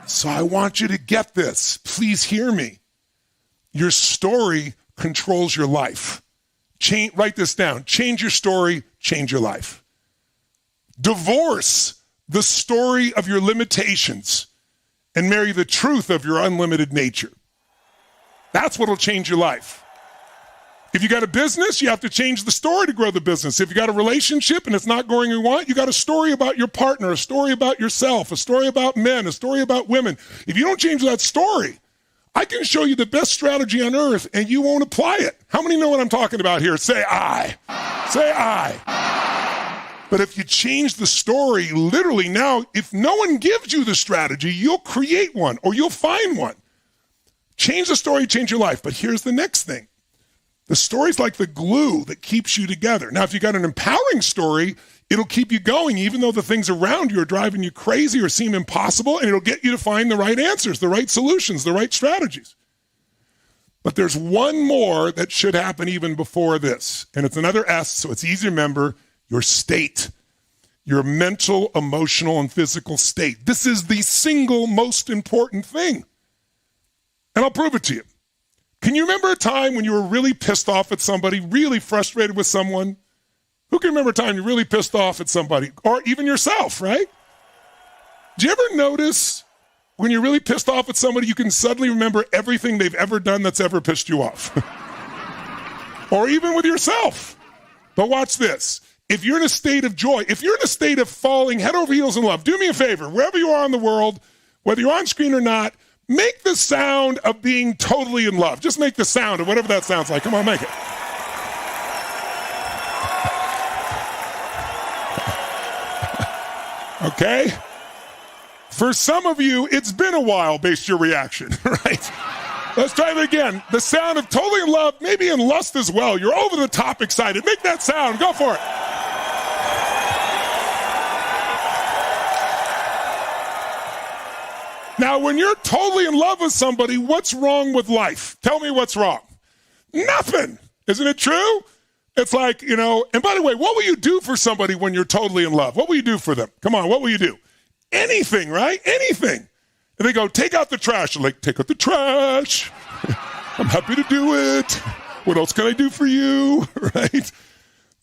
So I want you to get this. Please hear me. Your story controls your life. Write this down. Change your story, change your life. Divorce the story of your limitations and marry the truth of your unlimited nature. That's what will change your life. If you got a business, you have to change the story to grow the business. If you got a relationship and it's not going you want, you got a story about your partner, a story about yourself, a story about men, a story about women. If you don't change that story, I can show you the best strategy on earth and you won't apply it. How many know what I'm talking about here? Say I. Say I. But if you change the story, literally now, if no one gives you the strategy, you'll create one or you'll find one. Change the story, change your life. But here's the next thing. The story's like the glue that keeps you together. Now, if you got an empowering story, it'll keep you going, even though the things around you are driving you crazy or seem impossible, and it'll get you to find the right answers, the right solutions, the right strategies. But there's one more that should happen even before this, and it's another S, so it's easy to remember: your state, your mental, emotional, and physical state. This is the single most important thing, and I'll prove it to you. Can you remember a time when you were really pissed off at somebody, really frustrated with someone? Who can remember a time you really pissed off at somebody, or even yourself, right? Do you ever notice when you're really pissed off at somebody, you can suddenly remember everything they've ever done that's ever pissed you off? Or even with yourself. But watch this. If you're in a state of joy, if you're in a state of falling head over heels in love, do me a favor, wherever you are in the world, whether you're on screen or not, make the sound of being totally in love. Just make the sound of whatever that sounds like. Come on, make it. Okay? For some of you, it's been a while based your reaction, right? Let's try it again. The sound of totally in love, maybe in lust as well. You're over the top excited. Make that sound. Go for it. Now, when you're totally in love with somebody, what's wrong with life? Tell me what's wrong. Nothing. Isn't it true? It's like, and by the way, what will you do for somebody when you're totally in love? What will you do for them? Come on, what will you do? Anything, right? Anything. And they go, take out the trash. I'm like, take out the trash. I'm happy to do it. What else can I do for you? Right?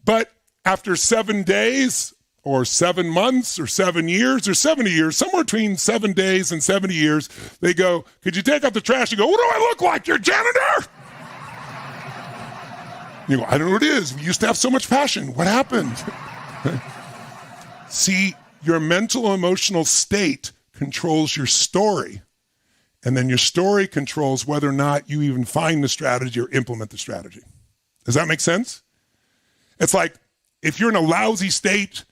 But after 7 days or 7 months or 7 years or 70 years, somewhere between 7 days and 70 years, they go, could you take out the trash? You go, what do I look like? You're a janitor? You go, I don't know what it is. We used to have so much passion. What happened? See, your mental emotional state controls your story. And then your story controls whether or not you even find the strategy or implement the strategy. Does that make sense? It's like if you're in a lousy state,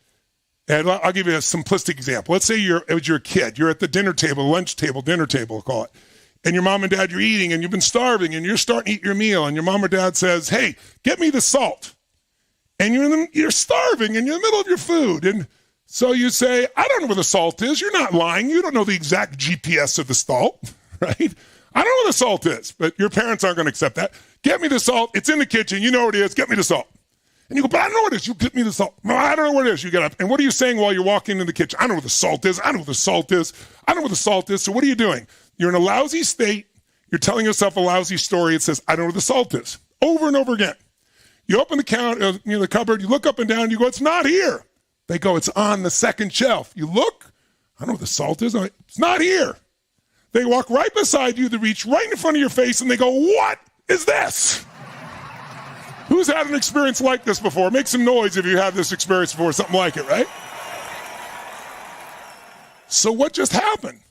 and I'll give you a simplistic example. Let's say you're a kid. You're at the dinner table, lunch table, dinner table, call it. And your mom and dad, you're eating and you've been starving and you're starting to eat your meal. And your mom or dad says, hey, get me the salt. And you're starving and you're in the middle of your food. And so you say, I don't know where the salt is. You're not lying. You don't know the exact GPS of the salt, right? I don't know where the salt is, but your parents aren't going to accept that. Get me the salt. It's in the kitchen. You know where it is. Get me the salt. And you go, but I don't know where it is. You get me the salt. No, I don't know where it is. You get up. And what are you saying while you're walking in the kitchen? I don't know where the salt is. I don't know where the salt is. I don't know where the salt is. So what are you doing? You're in a lousy state. You're telling yourself a lousy story. It says, I don't know where the salt is. Over and over again. You open the cupboard. You look up and down. You go, it's not here. They go, it's on the second shelf. You look. I don't know where the salt is. It's not here. They walk right beside you. They reach right in front of your face. And they go, what is this? Who's had an experience like this before? Make some noise if you had this experience before, something like it, right? So what just happened?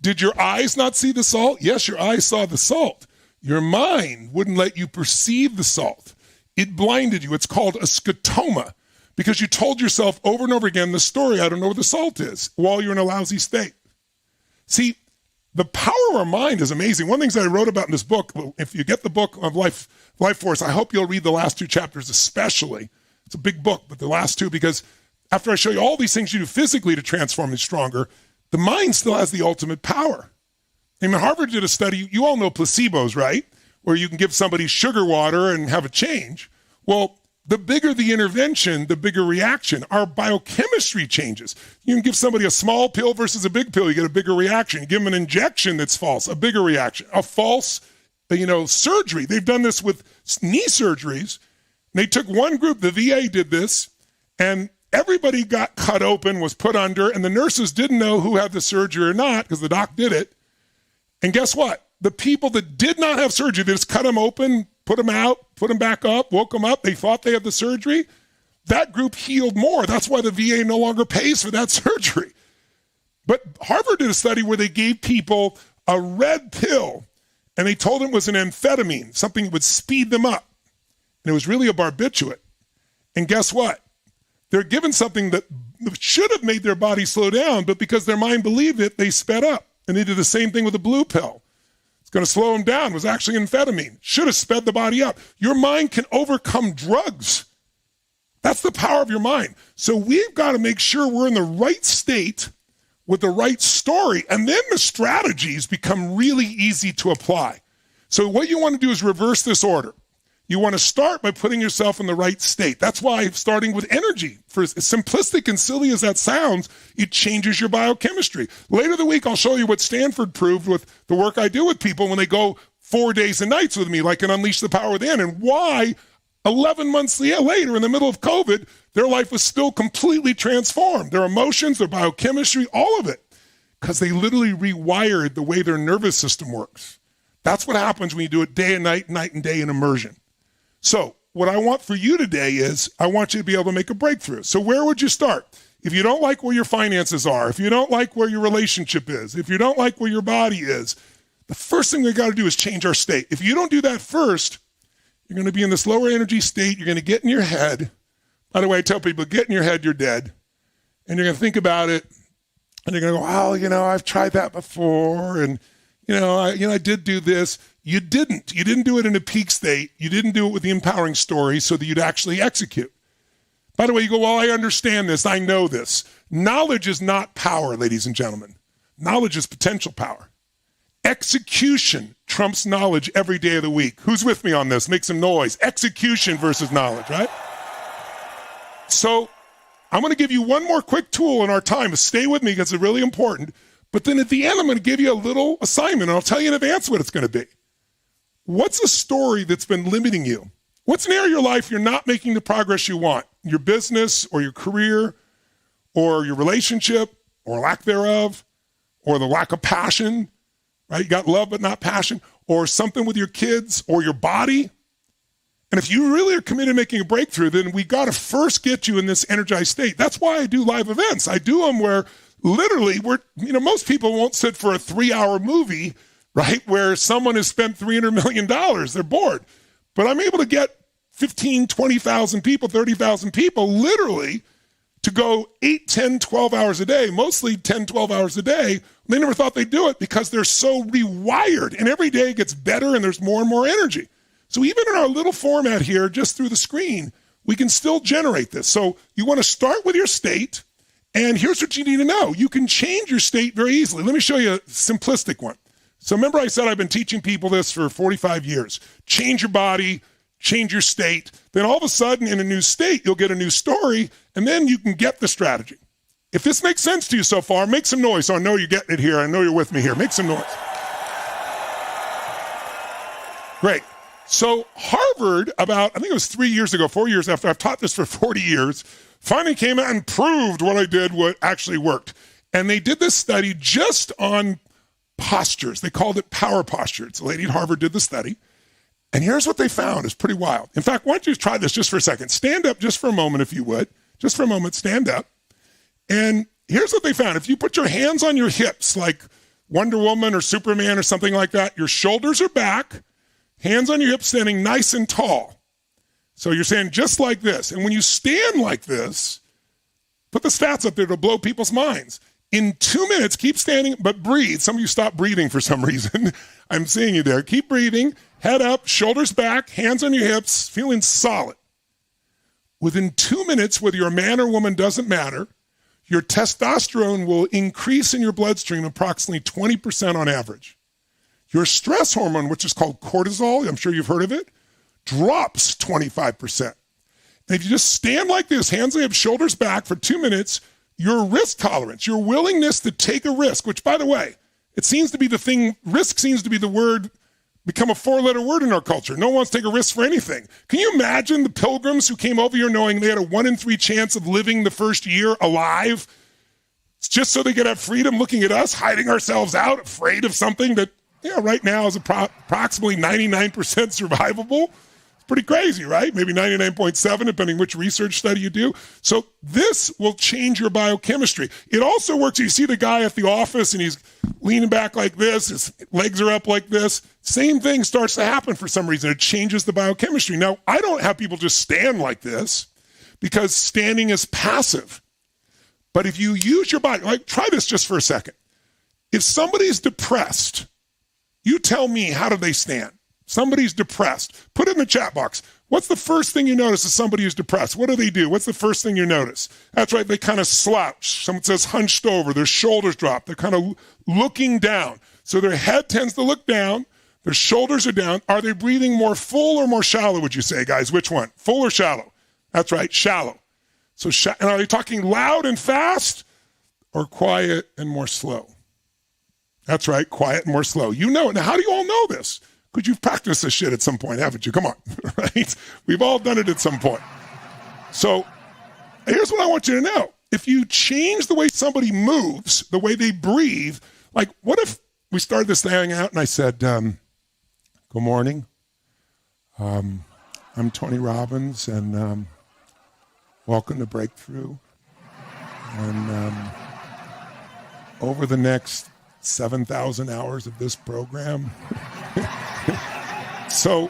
Did your eyes not see the salt? Yes, your eyes saw the salt. Your mind wouldn't let you perceive the salt. It blinded you. It's called a scotoma because you told yourself over and over again the story, I don't know where the salt is, while you're in a lousy state. See, the power of our mind is amazing. One of the things that I wrote about in this book, if you get the book of Life Force, I hope you'll read the last 2 chapters especially. It's a big book, but the last 2, because after I show you all these things you do physically to transform and stronger, the mind still has the ultimate power. I mean, Harvard did a study, you all know placebos, right? Where you can give somebody sugar water and have a change. Well, the bigger the intervention, the bigger reaction. Our biochemistry changes. You can give somebody a small pill versus a big pill, you get a bigger reaction. You give them an injection that's false, a bigger reaction. A false, surgery. They've done this with knee surgeries. They took one group, the VA did this, and everybody got cut open, was put under, and the nurses didn't know who had the surgery or not because the doc did it. And guess what? The people that did not have surgery, they just cut them open, put them out, put them back up, woke them up. They thought they had the surgery. That group healed more. That's why the VA no longer pays for that surgery. But Harvard did a study where they gave people a red pill, and they told them it was an amphetamine, something that would speed them up. And it was really a barbiturate. And guess what? They're given something that should have made their body slow down, but because their mind believed it, they sped up. And they did the same thing with the blue pill. It's going to slow them down. It was actually amphetamine. Should have sped the body up. Your mind can overcome drugs. That's the power of your mind. So we've got to make sure we're in the right state with the right story, and then the strategies become really easy to apply. So what you want to do is reverse this order. You want to start by putting yourself in the right state. That's why starting with energy, for as simplistic and silly as that sounds, it changes your biochemistry. Later in the week, I'll show you what Stanford proved with the work I do with people when they go 4 days and nights with me, like in Unleash the Power Within, and why 11 months later, in the middle of COVID, their life was still completely transformed. Their emotions, their biochemistry, all of it, because they literally rewired the way their nervous system works. That's what happens when you do it day and night, night and day in immersion. So what I want for you today is I want you to be able to make a breakthrough. So where would you start? If you don't like where your finances are, if you don't like where your relationship is, if you don't like where your body is, the first thing we got to do is change our state. If you don't do that first, you're going to be in this lower energy state. You're going to get in your head. By the way, I tell people, get in your head, you're dead. And you're going to think about it. And you're going to go, oh, I've tried that before. And, I did do this. You didn't. You didn't do it in a peak state. You didn't do it with the empowering story so that you'd actually execute. By the way, you go, well, I understand this. I know this. Knowledge is not power, ladies and gentlemen. Knowledge is potential power. Execution trumps knowledge every day of the week. Who's with me on this? Make some noise. Execution versus knowledge, right? So I'm going to give you one more quick tool in our time. Stay with me because it's really important. But then at the end, I'm going to give you a little assignment, and I'll tell you in advance what it's going to be. What's a story that's been limiting you? What's an area of your life you're not making the progress you want? Your business or your career or your relationship or lack thereof or the lack of passion, right? You got love but not passion, or something with your kids or your body. And if you really are committed to making a breakthrough, then we got to first get you in this energized state. That's why I do live events. I do them where literally most people won't sit for a 3-hour movie, right, where someone has spent $300 million. They're bored. But I'm able to get 15, 20,000 people, 30,000 people literally to go 8, 10, 12 hours a day, mostly 10, 12 hours a day. They never thought they'd do it because they're so rewired, and every day it gets better and there's more and more energy. So even in our little format here, just through the screen, we can still generate this. So you want to start with your state, and here's what you need to know. You can change your state very easily. Let me show you a simplistic one. So remember I said I've been teaching people this for 45 years. Change your body, change your state. Then all of a sudden in a new state, you'll get a new story, and then you can get the strategy. If this makes sense to you so far, make some noise. So I know you're getting it here. I know you're with me here. Make some noise. Great. So Harvard, about, I think it was 4 years after I've taught this for 40 years, finally came out and proved what I did, what actually worked. And they did this study just on postures. They called it power postures. The lady at Harvard did the study. And here's what they found. It's pretty wild. In fact, why don't you try this just for a second? Stand up just for a moment, if you would. Just for a moment, stand up. And here's what they found. If you put your hands on your hips, like Wonder Woman or Superman or something like that, your shoulders are back, hands on your hips, standing nice and tall. So you're standing just like this. And when you stand like this, put the stats up there to blow people's minds. In 2 minutes, keep standing, but breathe. Some of you stop breathing for some reason. I'm seeing you there. Keep breathing. Head up, shoulders back, hands on your hips, feeling solid. Within 2 minutes, whether you're a man or woman, doesn't matter, your testosterone will increase in your bloodstream approximately 20% on average. Your stress hormone, which is called cortisol, I'm sure you've heard of it, drops 25%. And if you just stand like this, hands on your hips, shoulders back for 2 minutes, your risk tolerance, your willingness to take a risk, which, by the way, it seems to be the thing, risk seems to be the word, become a 4-letter word in our culture. No one wants to take a risk for anything. Can you imagine the pilgrims who came over here knowing they had a 1 in 3 chance of living the first year alive, just so they could have freedom, looking at us, hiding ourselves out, afraid of something that, right now is approximately 99% survivable? Pretty crazy, right? Maybe 99.7, depending which research study you do. So this will change your biochemistry. It also works. You see the guy at the office and he's leaning back like this, his legs are up like this. Same thing starts to happen for some reason. It changes the biochemistry. Now, I don't have people just stand like this because standing is passive. But if you use your body, like try this just for a second. If somebody's depressed, You tell me, how do they stand? Somebody's depressed. Put it in the chat box. What's the first thing you notice of somebody who's depressed? What do? What's the first thing you notice? That's right, they kind of slouch. Someone says hunched over, their shoulders drop. They're kind of looking down. So their head tends to look down, their shoulders are down. Are they breathing more full or more shallow, would you say, guys? Which one? Full or shallow? That's right, shallow. So, and are they talking loud and fast or quiet and more slow? That's right, quiet and more slow. You know it. Now, how do you all know this? Because you've practiced this shit at some point, haven't you? Come on, right? We've all done it at some point. So here's what I want you to know. If you change the way somebody moves, the way they breathe, like what if we started this thing out and I said, good morning. I'm Tony Robbins and welcome to Breakthrough. And over the next 7,000 hours of this program. So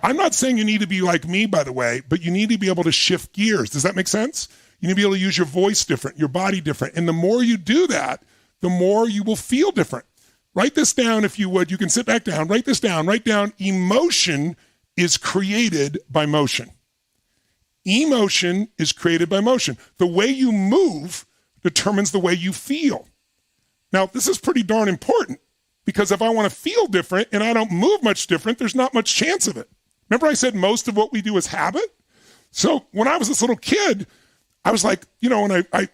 I'm not saying you need to be like me, by the way, but you need to be able to shift gears. Does that make sense? You need to be able to use your voice different, your body different. And the more you do that, the more you will feel different. Write this down if you would. You can sit back down. Write this down. Write down, emotion is created by motion. Emotion is created by motion. The way you move determines the way you feel. Now, this is pretty darn important because if I want to feel different and I don't move much different, there's not much chance of it. Remember I said most of what we do is habit? So when I was this little kid, I was like, when I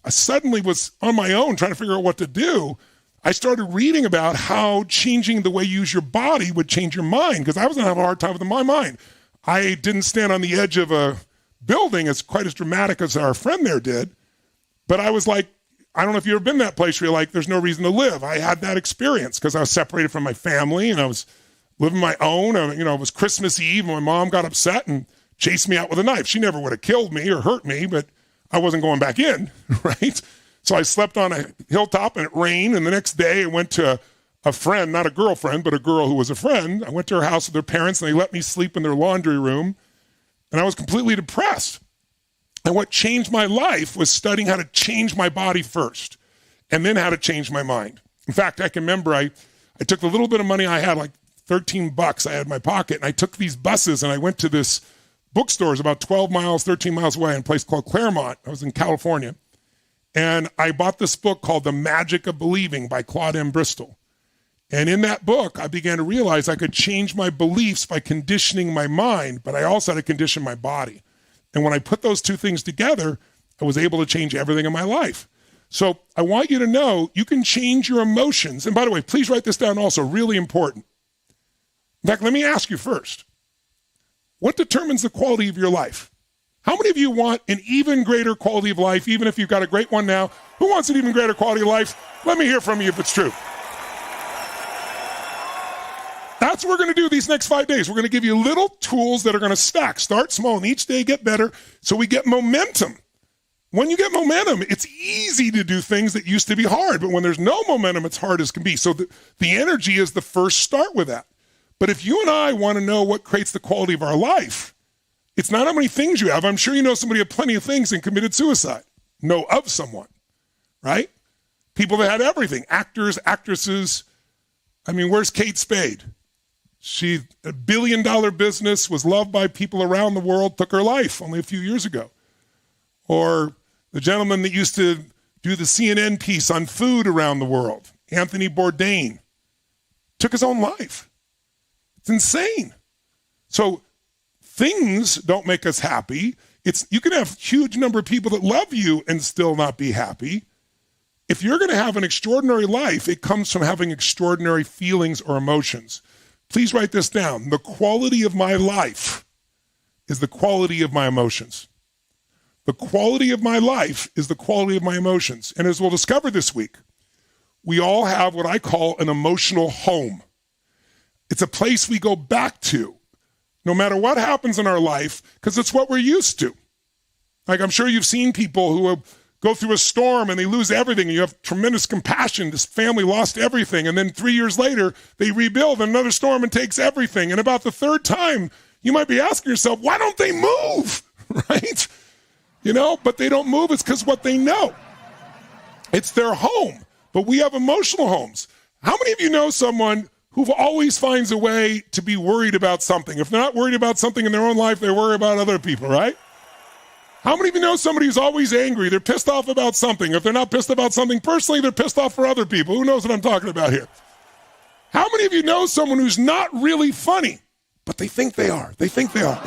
suddenly was on my own trying to figure out what to do, I started reading about how changing the way you use your body would change your mind because I was going to have a hard time with my mind. I didn't stand on the edge of a building as quite as dramatic as our friend there did, but I was like, I don't know if you've ever been that place where you're like, there's no reason to live. I had that experience because I was separated from my family and I was living my own. It was Christmas Eve and my mom got upset and chased me out with a knife. She never would have killed me or hurt me, but I wasn't going back in, right? So I slept on a hilltop and it rained. And the next day I went to a friend, not a girlfriend, but a girl who was a friend. I went to her house with their parents and they let me sleep in their laundry room. And I was completely depressed. And what changed my life was studying how to change my body first and then how to change my mind. In fact, I can remember I took the little bit of money I had, like $13 I had in my pocket, and I took these buses and I went to this bookstore. It was about 12 miles, 13 miles away in a place called Claremont. I was in California. And I bought this book called The Magic of Believing by Claude M. Bristol. And in that book, I began to realize I could change my beliefs by conditioning my mind, but I also had to condition my body. And when I put those two things together, I was able to change everything in my life. So I want you to know you can change your emotions. And by the way, please write this down also, really important. In fact, let me ask you first. What determines the quality of your life? How many of you want an even greater quality of life, even if you've got a great one now? Who wants an even greater quality of life? Let me hear from you if it's true. That's what we're going to do these next 5 days. We're going to give you little tools that are going to stack. Start small and each day get better so we get momentum. When you get momentum, it's easy to do things that used to be hard. But when there's no momentum, it's hard as can be. So the energy is the first start with that. But if you and I want to know what creates the quality of our life, it's not how many things you have. I'm sure you know somebody who had plenty of things and committed suicide. Know of someone, right? People that had everything. Actors, actresses. I mean, where's Kate Spade? She, a $1 billion business, was loved by people around the world, took her life only a few years ago. Or the gentleman that used to do the CNN piece on food around the world, Anthony Bourdain, took his own life. It's insane. So things don't make us happy. You can have a huge number of people that love you and still not be happy. If you're going to have an extraordinary life, it comes from having extraordinary feelings or emotions. Please write this down. The quality of my life is the quality of my emotions. The quality of my life is the quality of my emotions. And as we'll discover this week, we all have what I call an emotional home. It's a place we go back to no matter what happens in our life because it's what we're used to. Like I'm sure you've seen people who go through a storm and they lose everything and you have tremendous compassion. This family lost everything. And then 3 years later, they rebuild another storm and takes everything. And about the third time, you might be asking yourself, why don't they move? Right? But they don't move. It's because what they know. It's their home. But we have emotional homes. How many of you know someone who always finds a way to be worried about something. If they're not worried about something in their own life, they worry about other people, right? How many of you know somebody who's always angry? They're pissed off about something. If they're not pissed about something personally, they're pissed off for other people. Who knows what I'm talking about here? How many of you know someone who's not really funny, but they think they are? They think they are.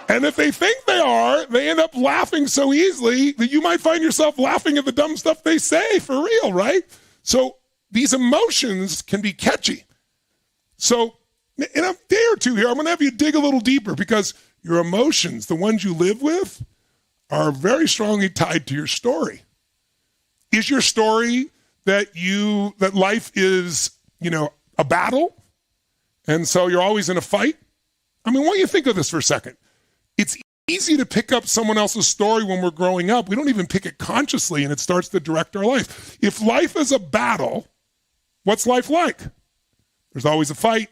And if they think they are, they end up laughing so easily that you might find yourself laughing at the dumb stuff they say for real, right? So these emotions can be catchy. So in a day or two here, I'm going to have you dig a little deeper because your emotions, the ones you live with, are very strongly tied to your story. Is your story that life is, a battle? And so you're always in a fight? I mean, why don't you think of this for a second? It's easy to pick up someone else's story when we're growing up. We don't even pick it consciously, and it starts to direct our life. If life is a battle, what's life like? There's always a fight.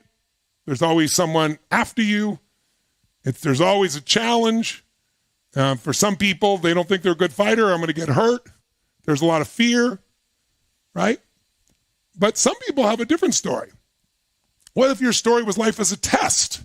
There's always someone after you. There's always a challenge. For some people, they don't think they're a good fighter. I'm going to get hurt. There's a lot of fear, right? But some people have a different story. What if your story was life as a test?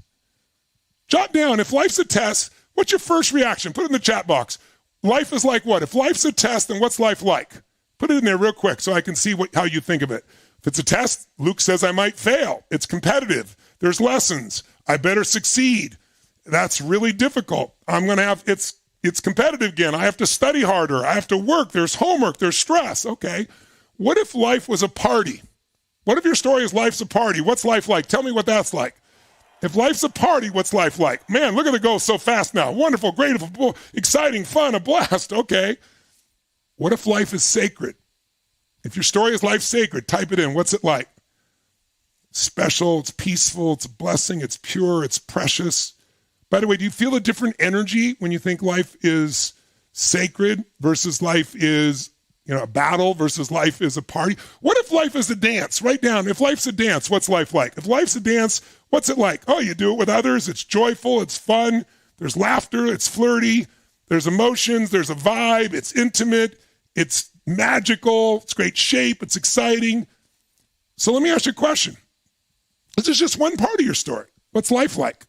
Jot down, if life's a test, what's your first reaction? Put it in the chat box. Life is like what? If life's a test, then what's life like? Put it in there real quick so I can see how you think of it. If it's a test, Luke says I might fail. It's competitive. There's lessons. I better succeed. That's really difficult. It's competitive again. I have to study harder. I have to work. There's homework. There's stress. Okay. What if life was a party? What if your story is life's a party? What's life like? Tell me what that's like. If life's a party, what's life like? Man, look at it go so fast now. Wonderful, great, exciting, fun, a blast. Okay. What if life is sacred? If your story is life sacred, type it in. What's it like? Special, it's peaceful, it's a blessing, it's pure, it's precious. By the way, do you feel a different energy when you think life is sacred versus life is, a battle versus life is a party? What if life is a dance? Write down, if life's a dance, what's life like? If life's a dance, what's it like? Oh, you do it with others. It's joyful. It's fun. There's laughter. It's flirty. There's emotions. There's a vibe. It's intimate. It's magical. It's great shape. It's exciting. So let me ask you a question. This is just one part of your story. What's life like?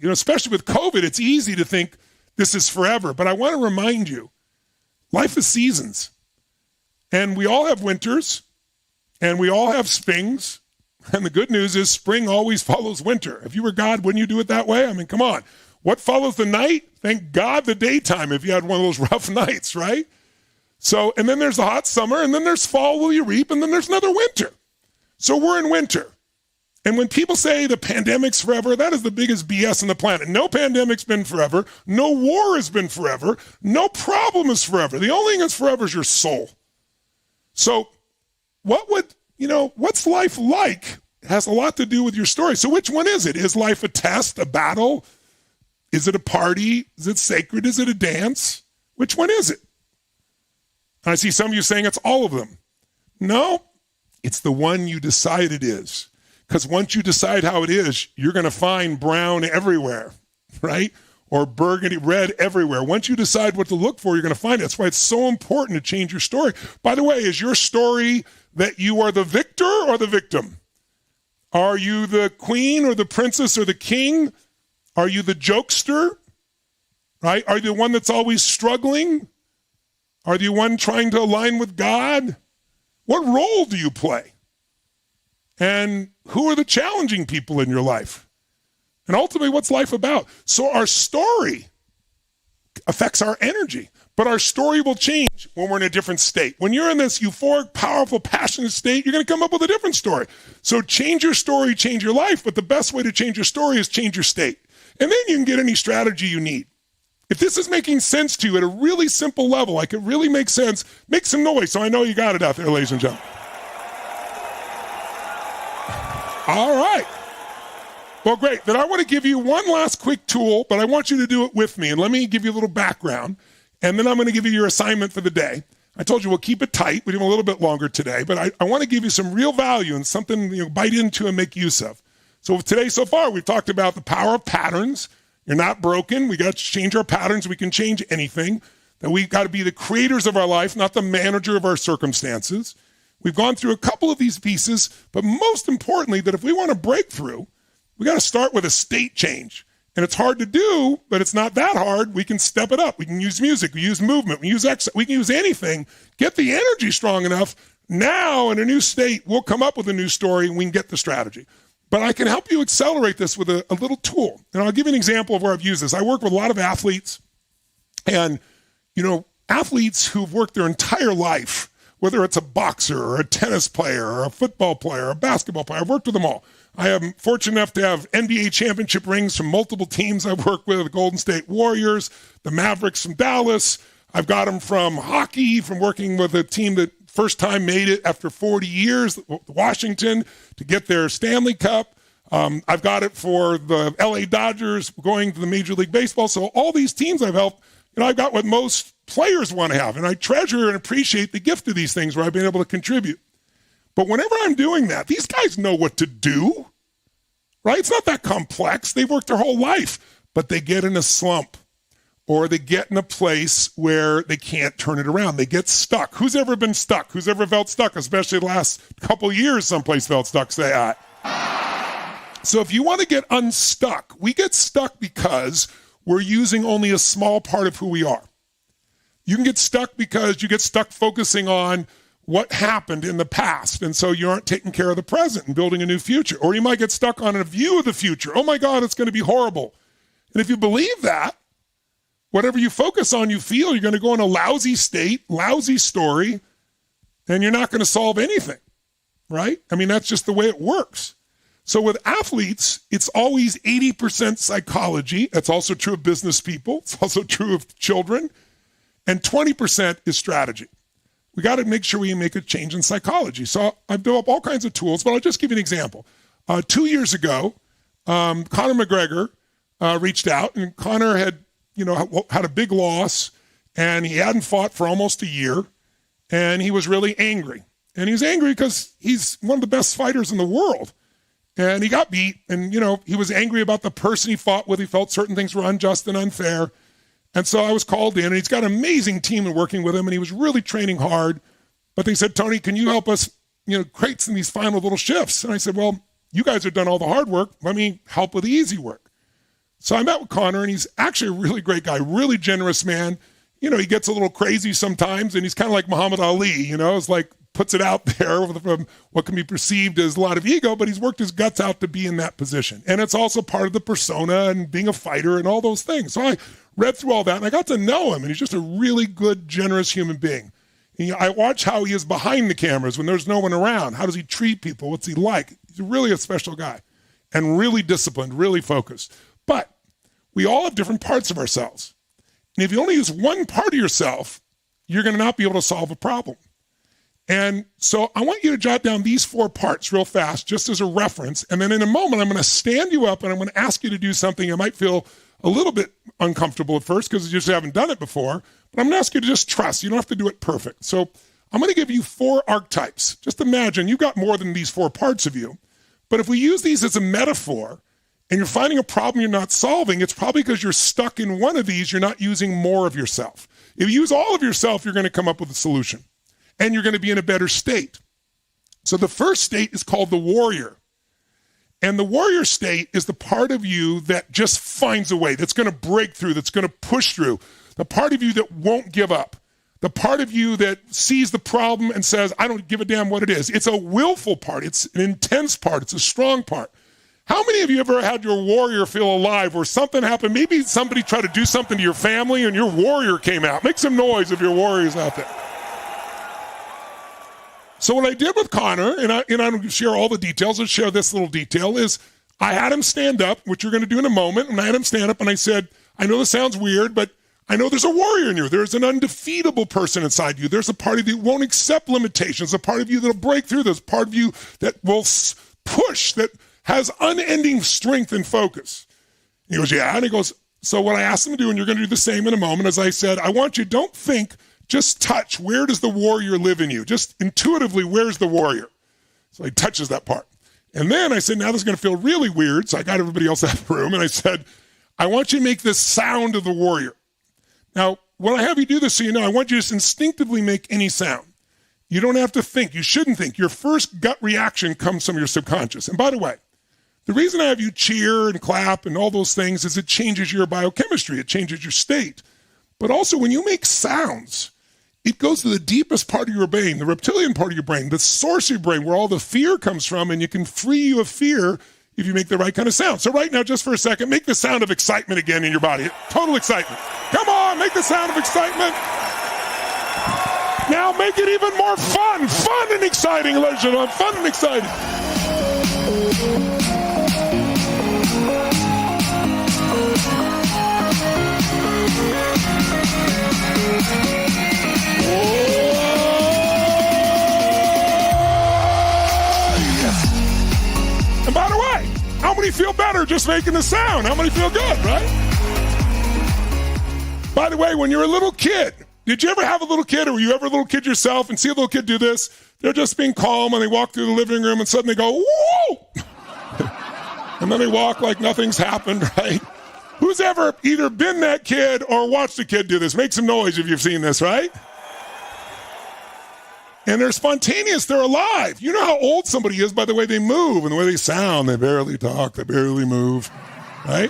Especially with COVID, it's easy to think this is forever. But I want to remind you, life is seasons. And we all have winters. And we all have springs. And the good news is spring always follows winter. If you were God, wouldn't you do it that way? I mean, come on. What follows the night? Thank God the daytime if you had one of those rough nights, right? So, and then there's the hot summer, and then there's fall will you reap, and then there's another winter. So we're in winter. And when people say the pandemic's forever, that is the biggest BS on the planet. No pandemic's been forever. No war has been forever. No problem is forever. The only thing that's forever is your soul. So what's life like? It has a lot to do with your story. So which one is it? Is life a test, a battle? Is it a party? Is it sacred? Is it a dance? Which one is it? And I see some of you saying it's all of them. No, it's the one you decide it is. Because once you decide how it is, you're going to find brown everywhere, right? Or burgundy, red everywhere. Once you decide what to look for, you're going to find it. That's why it's so important to change your story. By the way, is your story that you are the victor or the victim? Are you the queen or the princess or the king? Are you the jokester, right? Are you the one that's always struggling? Are you one trying to align with God? What role do you play? And who are the challenging people in your life? And ultimately, what's life about? So our story affects our energy, but our story will change when we're in a different state. When you're in this euphoric, powerful, passionate state, you're going to come up with a different story. So change your story, change your life, but the best way to change your story is change your state. And then you can get any strategy you need. If this is making sense to you at a really simple level, like it really makes sense, make some noise so I know you got it out there, ladies and gentlemen. All right. Well, great. Then I want to give you one last quick tool, but I want you to do it with me. And let me give you a little background. And then I'm going to give you your assignment for the day. I told you we'll keep it tight. We'll do a little bit longer today. But I want to give you some real value and something bite into and make use of. So today so far, we've talked about the power of patterns. You're not broken. We got to change our patterns. We can change anything. That we've got to be the creators of our life, not the manager of our circumstances. We've gone through a couple of these pieces, but most importantly, that if we want to break through, we got to start with a state change. And it's hard to do, but it's not that hard. We can step it up. We can use music. We use movement. We use exercise. We can use anything. Get the energy strong enough. Now, in a new state, we'll come up with a new story and we can get the strategy. But I can help you accelerate this with a little tool. And I'll give you an example of where I've used this. I work with a lot of athletes. And, athletes who've worked their entire life, whether it's a boxer or a tennis player or a football player or a basketball player, I've worked with them all. I am fortunate enough to have NBA championship rings from multiple teams I've worked with, the Golden State Warriors, the Mavericks from Dallas. I've got them from hockey, from working with a team that first time made it after 40 years, Washington, to get their Stanley Cup. I've got it for the LA Dodgers going to the Major League Baseball. So all these teams I've helped, I've got what most players want to have. And I treasure and appreciate the gift of these things where I've been able to contribute. But whenever I'm doing that, these guys know what to do, right? It's not that complex. They've worked their whole life, but they get in a slump or they get in a place where they can't turn it around. They get stuck. Who's ever been stuck? Who's ever felt stuck? Especially the last couple of years, someplace felt stuck. Say I. So if you want to get unstuck, we get stuck because we're using only a small part of who we are. You can get stuck because you get stuck focusing on what happened in the past, and so you aren't taking care of the present and building a new future. Or you might get stuck on a view of the future. Oh my God, it's going to be horrible. And if you believe that, whatever you focus on, you feel you're going to go in a lousy state, lousy story, and you're not going to solve anything, right? I mean, that's just the way it works. So with athletes, it's always 80% psychology. That's also true of business people. It's also true of children. And 20% is strategy. We got to make sure we make a change in psychology. So I've developed all kinds of tools, but I'll just give you an example. 2 years ago, Conor McGregor reached out, and Conor had a big loss, and he hadn't fought for almost a year, and he was really angry. And he was angry because he's one of the best fighters in the world. And he got beat, and, he was angry about the person he fought with. He felt certain things were unjust and unfair. And so I was called in, and he's got an amazing team and working with him, and he was really training hard. But they said, Tony, can you help us, create some of these final little shifts? And I said, well, you guys have done all the hard work. Let me help with the easy work. So I met with Conor, and he's actually a really great guy, really generous man. He gets a little crazy sometimes, and he's kind of like Muhammad Ali, it's like puts it out there from what can be perceived as a lot of ego, but he's worked his guts out to be in that position. And it's also part of the persona and being a fighter and all those things. So I read through all that, and I got to know him, and he's just a really good, generous human being. I watch how he is behind the cameras when there's no one around. How does he treat people? What's he like? He's really a special guy and really disciplined, really focused. But we all have different parts of ourselves. And if you only use one part of yourself, you're going to not be able to solve a problem. And so I want you to jot down these 4 parts real fast, just as a reference. And then in a moment, I'm going to stand you up and I'm going to ask you to do something you might feel a little bit uncomfortable at first because you just haven't done it before. But I'm going to ask you to just trust. You don't have to do it perfect. So I'm going to give you 4 archetypes. Just imagine you've got more than these 4 parts of you. But if we use these as a metaphor and you're finding a problem you're not solving, it's probably because you're stuck in one of these. You're not using more of yourself. If you use all of yourself, you're going to come up with a solution. And you're going to be in a better state. So the first state is called the warrior. And the warrior state is the part of you that just finds a way, that's going to break through, that's going to push through. The part of you that won't give up. The part of you that sees the problem and says, I don't give a damn what it is. It's a willful part. It's an intense part. It's a strong part. How many of you ever had your warrior feel alive where something happened? Maybe somebody tried to do something to your family and your warrior came out. Make some noise if your warrior's out there. So what I did with Conor, and I don't share all the details, I'll share this little detail, is I had him stand up, which you're going to do in a moment, and I had him stand up and I said, I know this sounds weird, but I know there's a warrior in you. There's an undefeatable person inside you. There's a part of you that won't accept limitations, a part of you that'll break through. There's a part of you that will push, that has unending strength and focus. He goes, yeah. And he goes, so what I asked him to do, and you're going to do the same in a moment, as I said, I want you, don't think, just touch, where does the warrior live in you? Just intuitively, where's the warrior? So he touches that part. And then I said, now this is going to feel really weird. So I got everybody else out of the room, and I said, I want you to make this sound of the warrior. Now, when I have you do this, so you know, I want you to just instinctively make any sound. You don't have to think. You shouldn't think. Your first gut reaction comes from your subconscious. And by the way, the reason I have you cheer and clap and all those things is it changes your biochemistry. It changes your state. But also when you make sounds, it goes to the deepest part of your brain, the reptilian part of your brain, the source of your brain where all the fear comes from, and you can free you of fear if you make the right kind of sound. So right now, just for a second, make the sound of excitement again in your body. Total excitement. Come on, make the sound of excitement. Now make it even more fun. Fun and exciting, ladies and gentlemen. Fun and exciting. And by the way, how many feel better just making the sound? How many feel good, right? By the way, when you're a little kid, did you ever have a little kid, or were you ever a little kid yourself and see a little kid do this? They're just being calm and they walk through the living room and suddenly they go, whoa! And then they walk like nothing's happened, right? Who's ever either been that kid or watched a kid do this? Make some noise if you've seen this, right? And they're spontaneous, they're alive. You know how old somebody is by the way they move and the way they sound. They barely talk, they barely move, right?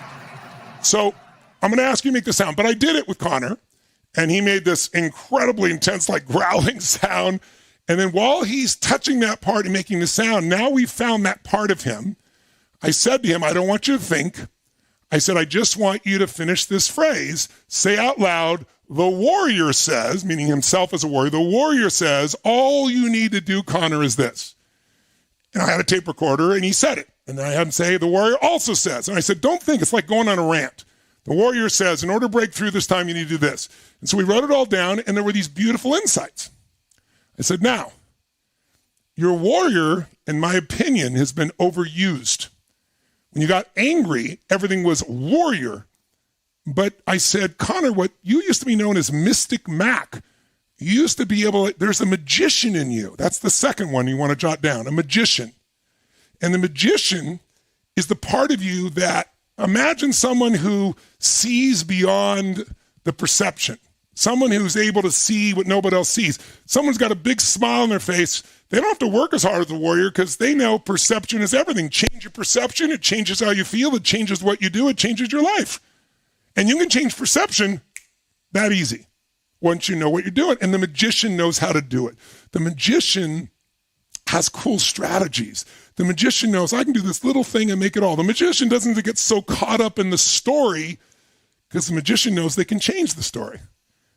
So I'm gonna ask you to make the sound, but I did it with Connor, and he made this incredibly intense, like growling sound. And then while he's touching that part and making the sound, now we've found that part of him. I said to him, I don't want you to think. I said, I just want you to finish this phrase. Say out loud, the warrior says, meaning himself as a warrior, the warrior says, all you need to do, Connor, is this. And I had a tape recorder, and he said it. And then I had him say, the warrior also says. And I said, don't think. It's like going on a rant. The warrior says, in order to break through this time, you need to do this. And so we wrote it all down, and there were these beautiful insights. I said, now, your warrior, in my opinion, has been overused. When you got angry, everything was warrior. But I said, Connor, what you used to be known as Mystic Mac, you used to be able to, there's a magician in you. That's the second one you want to jot down, a magician. And the magician is the part of you that, imagine someone who sees beyond the perception. Someone who's able to see what nobody else sees. Someone's got a big smile on their face. They don't have to work as hard as a warrior because they know perception is everything. Change your perception, it changes how you feel, it changes what you do, it changes your life. And you can change perception that easy once you know what you're doing. And the magician knows how to do it. The magician has cool strategies. The magician knows I can do this little thing and make it all. The magician doesn't get so caught up in the story because the magician knows they can change the story.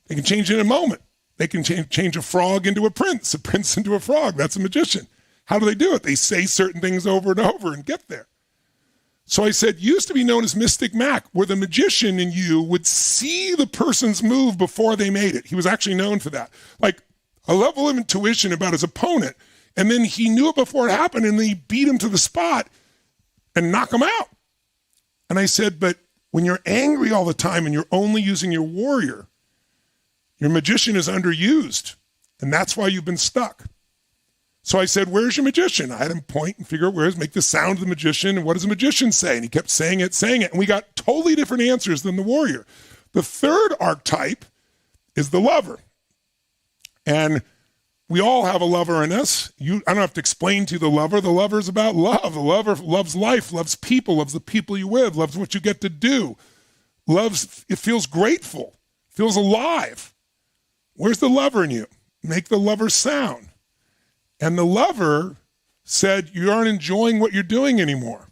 They can change it in a moment. They can change a frog into a prince into a frog. That's a magician. How do they do it? They say certain things over and over and get there. So I said, used to be known as Mystic Mac, where the magician in you would see the person's move before they made it. He was actually known for that. Like a level of intuition about his opponent. And then he knew it before it happened, and then he beat him to the spot and knock him out. And I said, but when you're angry all the time and you're only using your warrior, your magician is underused, and that's why you've been stuck. So I said, where's your magician? I had him point and figure out where it is, make the sound of the magician, and what does the magician say? And he kept saying it, and we got totally different answers than the warrior. The third archetype is the lover. And we all have a lover in us. I don't have to explain to you the lover. The lover is about love. The lover loves life, loves people, loves the people you with, loves what you get to do, it feels grateful, feels alive. Where's the lover in you? Make the lover sound. And the lover said, you aren't enjoying what you're doing anymore.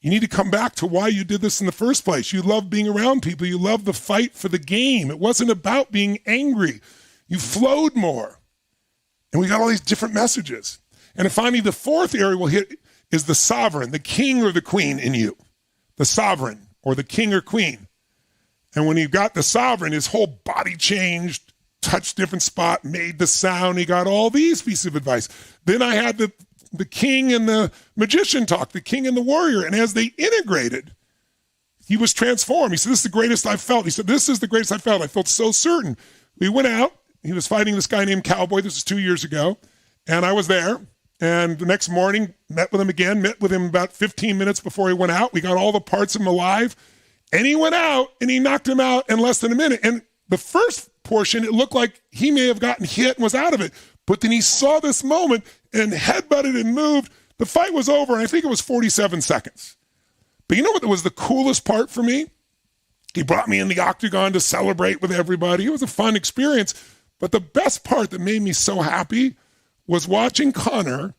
You need to come back to why you did this in the first place. You love being around people. You love the fight for the game. It wasn't about being angry. You flowed more. And we got all these different messages. And finally, the fourth area we'll hit is the sovereign, the king or the queen in you. The sovereign or the king or queen. And when he got the sovereign, his whole body changed, touched different spot, made the sound. He got all these pieces of advice. Then I had the king and the magician talk, the king and the warrior. And as they integrated, he was transformed. He said, this is the greatest I've felt. He said, this is the greatest I felt. I felt so certain. We went out. He was fighting this guy named Cowboy. This was 2 years ago. And I was there. And the next morning, met with him about 15 minutes before he went out. We got all the parts of him alive. And he went out and he knocked him out in less than a minute. And the first portion, it looked like he may have gotten hit and was out of it. But then he saw this moment and headbutted and moved. The fight was over, and I think it was 47 seconds. But you know what was the coolest part for me? He brought me in the octagon to celebrate with everybody. It was a fun experience. But the best part that made me so happy was watching Connor,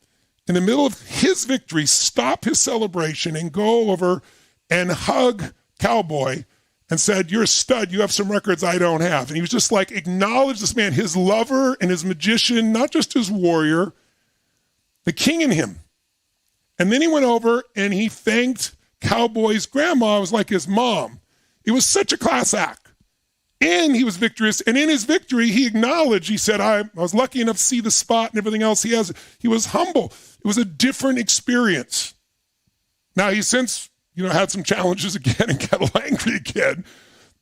in the middle of his victory, stop his celebration and go over and hug Cowboy and said, "You're a stud. You have some records I don't have." And he was just like, acknowledged this man, his lover and his magician, not just his warrior, the king in him. And then he went over and he thanked Cowboy's grandma. It was like his mom. It was such a class act. And he was victorious. And in his victory, he acknowledged, he said, I was lucky enough to see the spot and everything else he has. He was humble. It was a different experience. Now, he's since, had some challenges again and got a little angry again.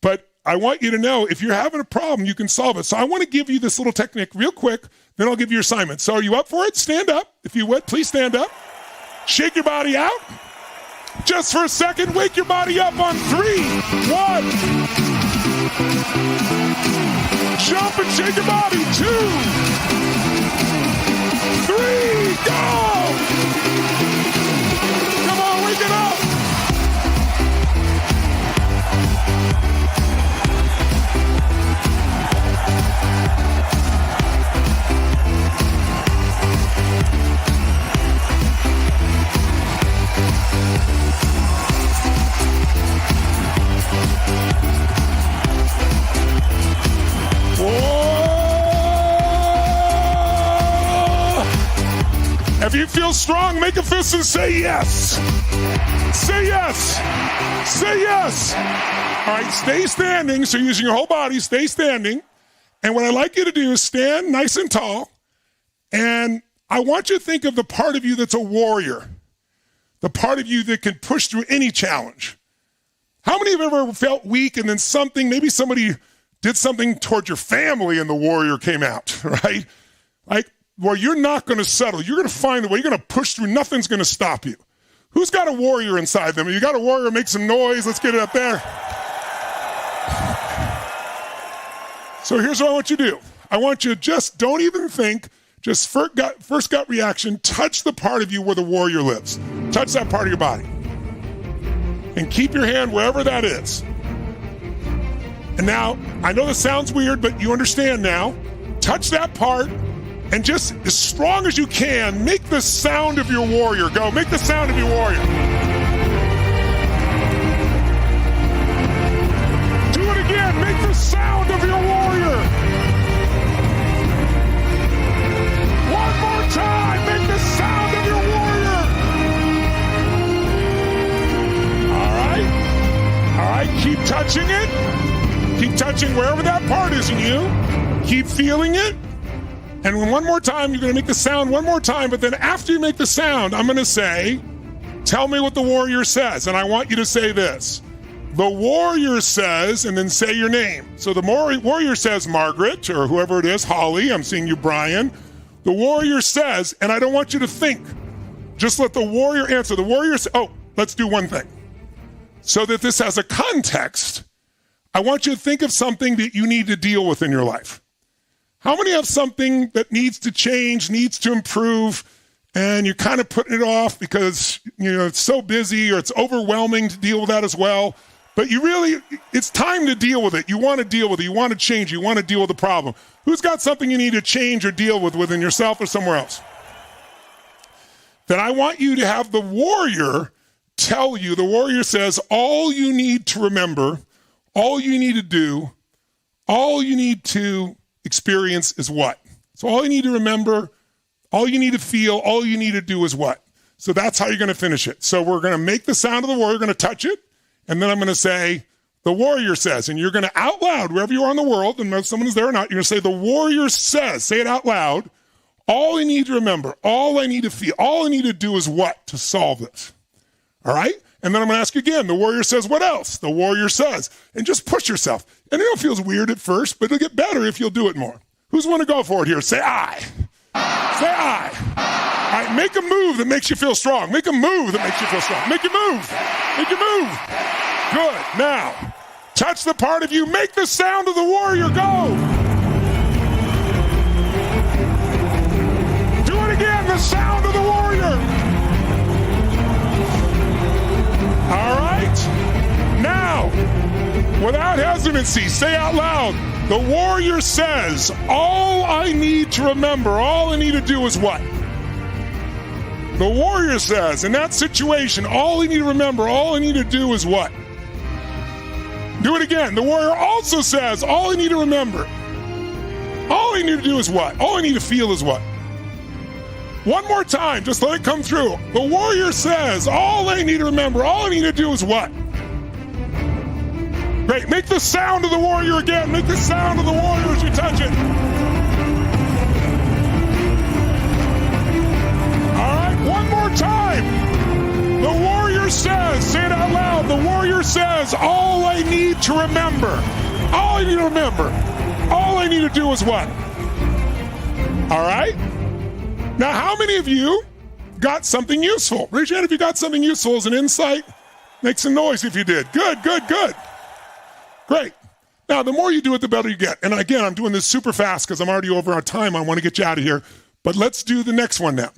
But I want you to know, if you're having a problem, you can solve it. So I want to give you this little technique real quick, then I'll give you your assignment. So are you up for it? Stand up. If you would, please stand up. Shake your body out. Just for a second, wake your body up on 3, 1. Jump and shake your body. 2, 3, go! Come on, wake it up! If you feel strong, make a fist and say yes. Say yes. Say yes. All right, stay standing. So using your whole body, stay standing. And what I'd like you to do is stand nice and tall. And I want you to think of the part of you that's a warrior. The part of you that can push through any challenge. How many of you have ever felt weak and then maybe somebody did something toward your family and the warrior came out, right? Well, you're not going to settle. You're going to find the way. You're going to push through. Nothing's going to stop you. Who's got a warrior inside them? You got a warrior, make some noise. Let's get it up there. So here's what I want you to do. I want you to just don't even think, just first gut reaction, touch the part of you where the warrior lives. Touch that part of your body. And keep your hand wherever that is. And now, I know this sounds weird, but you understand now. Touch that part. And just as strong as you can, make the sound of your warrior. Go, make the sound of your warrior. Do it again, make the sound of your warrior. One more time, make the sound of your warrior. All right, keep touching it. Keep touching wherever that part is in you. Keep feeling it. And one more time, you're going to make the sound one more time, but then after you make the sound, I'm going to say, tell me what the warrior says. And I want you to say this. The warrior says, and then say your name. So the warrior says Margaret, or whoever it is, Holly, I'm seeing you, Brian. The warrior says, and I don't want you to think. Just let the warrior answer. The warrior says, let's do one thing. So that this has a context, I want you to think of something that you need to deal with in your life. How many have something that needs to change, needs to improve, and you're kind of putting it off because, it's so busy or it's overwhelming to deal with that as well? But it's time to deal with it. You want to deal with it. You want to change. You want to deal with the problem. Who's got something you need to change or deal with within yourself or somewhere else? Then I want you to have the warrior tell you, the warrior says, all you need to remember, all you need to do, all you need to experience is what? So all you need to remember, all you need to feel, all you need to do is what? So that's how you're going to finish it. So we're going to make the sound of the warrior, we're going to touch it, and then I'm going to say, the warrior says, and you're going to out loud, wherever you are in the world, and if someone is there or not, you're going to say, the warrior says, say it out loud, all I need to remember, all I need to feel, all I need to do is what to solve this? All right? And then I'm going to ask you again, the warrior says, what else? The warrior says, and just push yourself. And it feels weird at first, but it'll get better if you'll do it more. Who's want to go for it here? Say I. Say I. All right, make a move that makes you feel strong. Make a move that makes you feel strong. Make your move. Make your move. Good. Now, touch the part of you. Make the sound of the warrior. Go. All right? Now, without hesitancy, say out loud, the warrior says, all I need to remember, all I need to do is what? The warrior says, in that situation, all I need to remember, all I need to do is what? Do it again. The warrior also says, all I need to remember, all I need to do is what? All I need to feel is what? One more time, just let it come through. The warrior says, all I need to remember, all I need to do is what? Great. Make the sound of the warrior again. Make the sound of the warrior as you touch it. All right, one more time. The warrior says, say it out loud. The warrior says, all I need to remember, all I need to remember, all I need to do is what? All right? Now, how many of you got something useful? Raise your hand if you got something useful as an insight. Make some noise if you did. Good, good, good. Great. Now, the more you do it, the better you get. And again, I'm doing this super fast because I'm already over our time. I want to get you out of here. But let's do the next one now.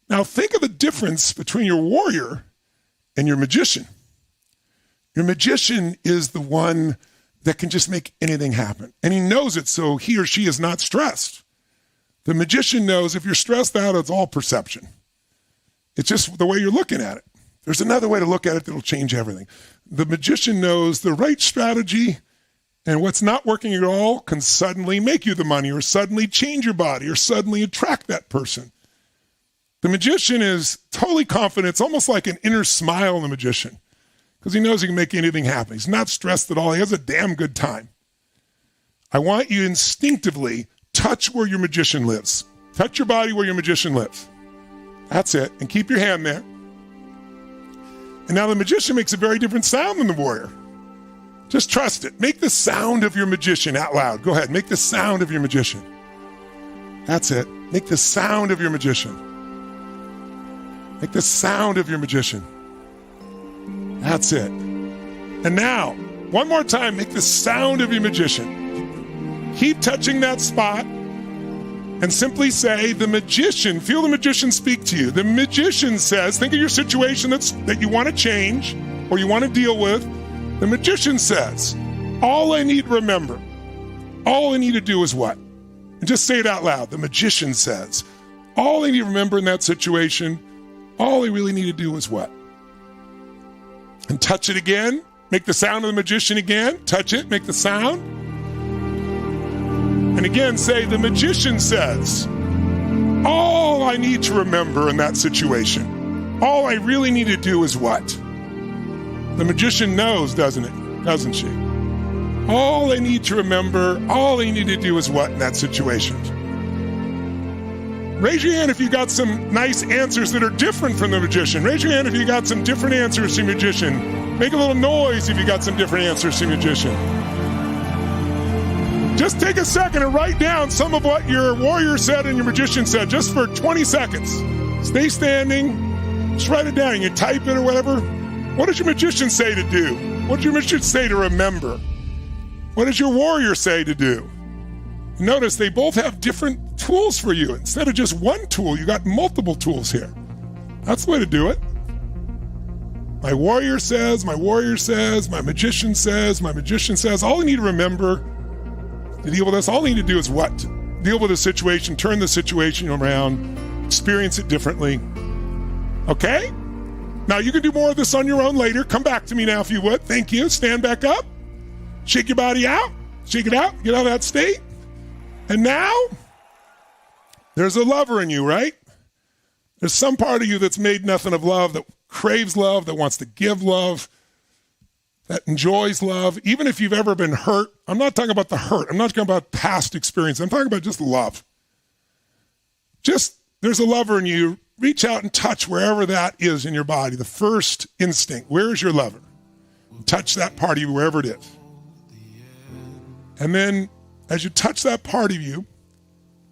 Now, think of the difference between your warrior and your magician. Your magician is the one that can just make anything happen. And he knows it, so he or she is not stressed. The magician knows if you're stressed out, it's all perception. It's just the way you're looking at it. There's another way to look at it that'll change everything. The magician knows the right strategy, and what's not working at all can suddenly make you the money, or suddenly change your body, or suddenly attract that person. The magician is totally confident. It's almost like an inner smile in the magician, because he knows he can make anything happen. He's not stressed at all. He has a damn good time. I want you instinctively touch where your magician lives. Touch your body where your magician lives. That's it. And keep your hand there. And now the magician makes a very different sound than the warrior. Just trust it. Make the sound of your magician out loud. Go ahead. Make the sound of your magician. That's it. Make the sound of your magician. Make the sound of your magician. That's it. And now, one more time, make the sound of your magician. Keep touching that spot and simply say, the magician, feel the magician speak to you. The magician says, think of your situation that you want to change or you want to deal with. The magician says, all I need to remember, all I need to do is what? And just say it out loud. The magician says, all I need to remember in that situation, all I really need to do is what? And touch it again. Make the sound of the magician again. Touch it, make the sound. And again, say, the magician says, all I need to remember in that situation, all I really need to do is what? The magician knows, doesn't it? Doesn't she? All I need to remember, all I need to do is what in that situation? Raise your hand if you got some nice answers that are different from the magician. Raise your hand if you got some different answers from the magician. Make a little noise if you got some different answers from the magician. Just take a second and write down some of what your warrior said and your magician said, just for 20 seconds. Stay standing. Just write it down. You type it or whatever. What does your magician say to do? What does your magician say to remember? What does your warrior say to do? Notice they both have different tools for you. Instead of just one tool, you got multiple tools here. That's the way to do it. My warrior says, my warrior says, my magician says, my magician says. All I need to remember to deal with this, all I need to do is what? Deal with the situation, turn the situation around, experience it differently. Okay? Now you can do more of this on your own later. Come back to me now if you would. Thank you. Stand back up. Shake your body out. Shake it out. Get out of that state. And now, there's a lover in you, right? There's some part of you that's made nothing of love, that craves love, that wants to give love, that enjoys love. Even if you've ever been hurt, I'm not talking about the hurt. I'm not talking about past experience. I'm talking about just love. Just, there's a lover in you. Reach out and touch wherever that is in your body. The first instinct, where is your lover? Touch that part of you wherever it is. And then, as you touch that part of you,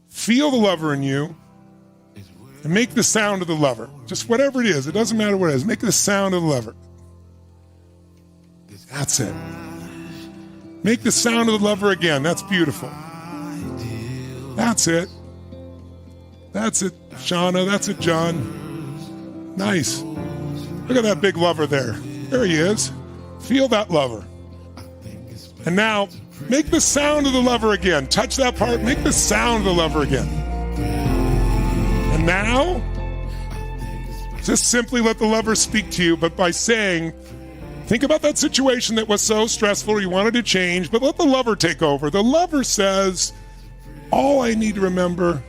feel the lover in you and make the sound of the lover. Just whatever it is. It doesn't matter what it is. Make the sound of the lover. That's it. Make the sound of the lover again. That's beautiful. That's it. That's it, Shauna. That's it, John. Nice. Look at that big lover there. There he is. Feel that lover. And now, make the sound of the lover again. Touch that part, make the sound of the lover again. And now, just simply let the lover speak to you, but by saying, think about that situation that was so stressful you wanted to change, but let the lover take over. The lover says, all I need to remember,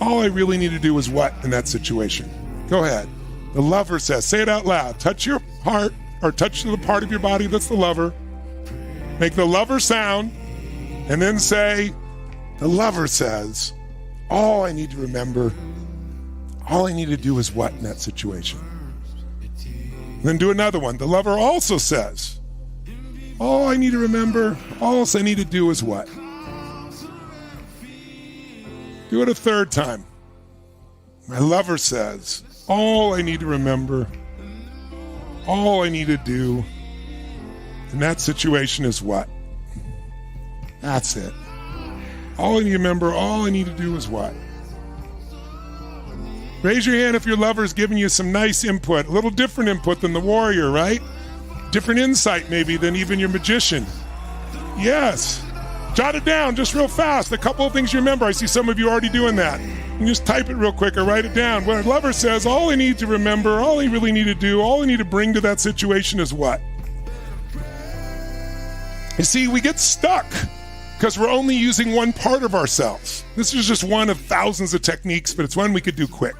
all I really need to do is what in that situation? Go ahead. The lover says, say it out loud. Touch your heart or touch the part of your body that's the lover. Make the lover sound and then say, the lover says, all I need to remember, all I need to do is what in that situation? And then do another one. The lover also says, all I need to remember, all else I need to do is what? Do it a third time. My lover says, all I need to remember, all I need to do in that situation is what? That's it. All I need to remember, all I need to do is what? Raise your hand if your lover's giving you some nice input, a little different input than the warrior, right? Different insight maybe than even your magician. Yes. Jot it down just real fast. A couple of things you remember. I see some of you already doing that. You just type it real quick or write it down. When a lover says, all I need to remember, all I really need to do, all I need to bring to that situation is what? You see, we get stuck because we're only using one part of ourselves. This is just one of thousands of techniques, but it's one we could do quick.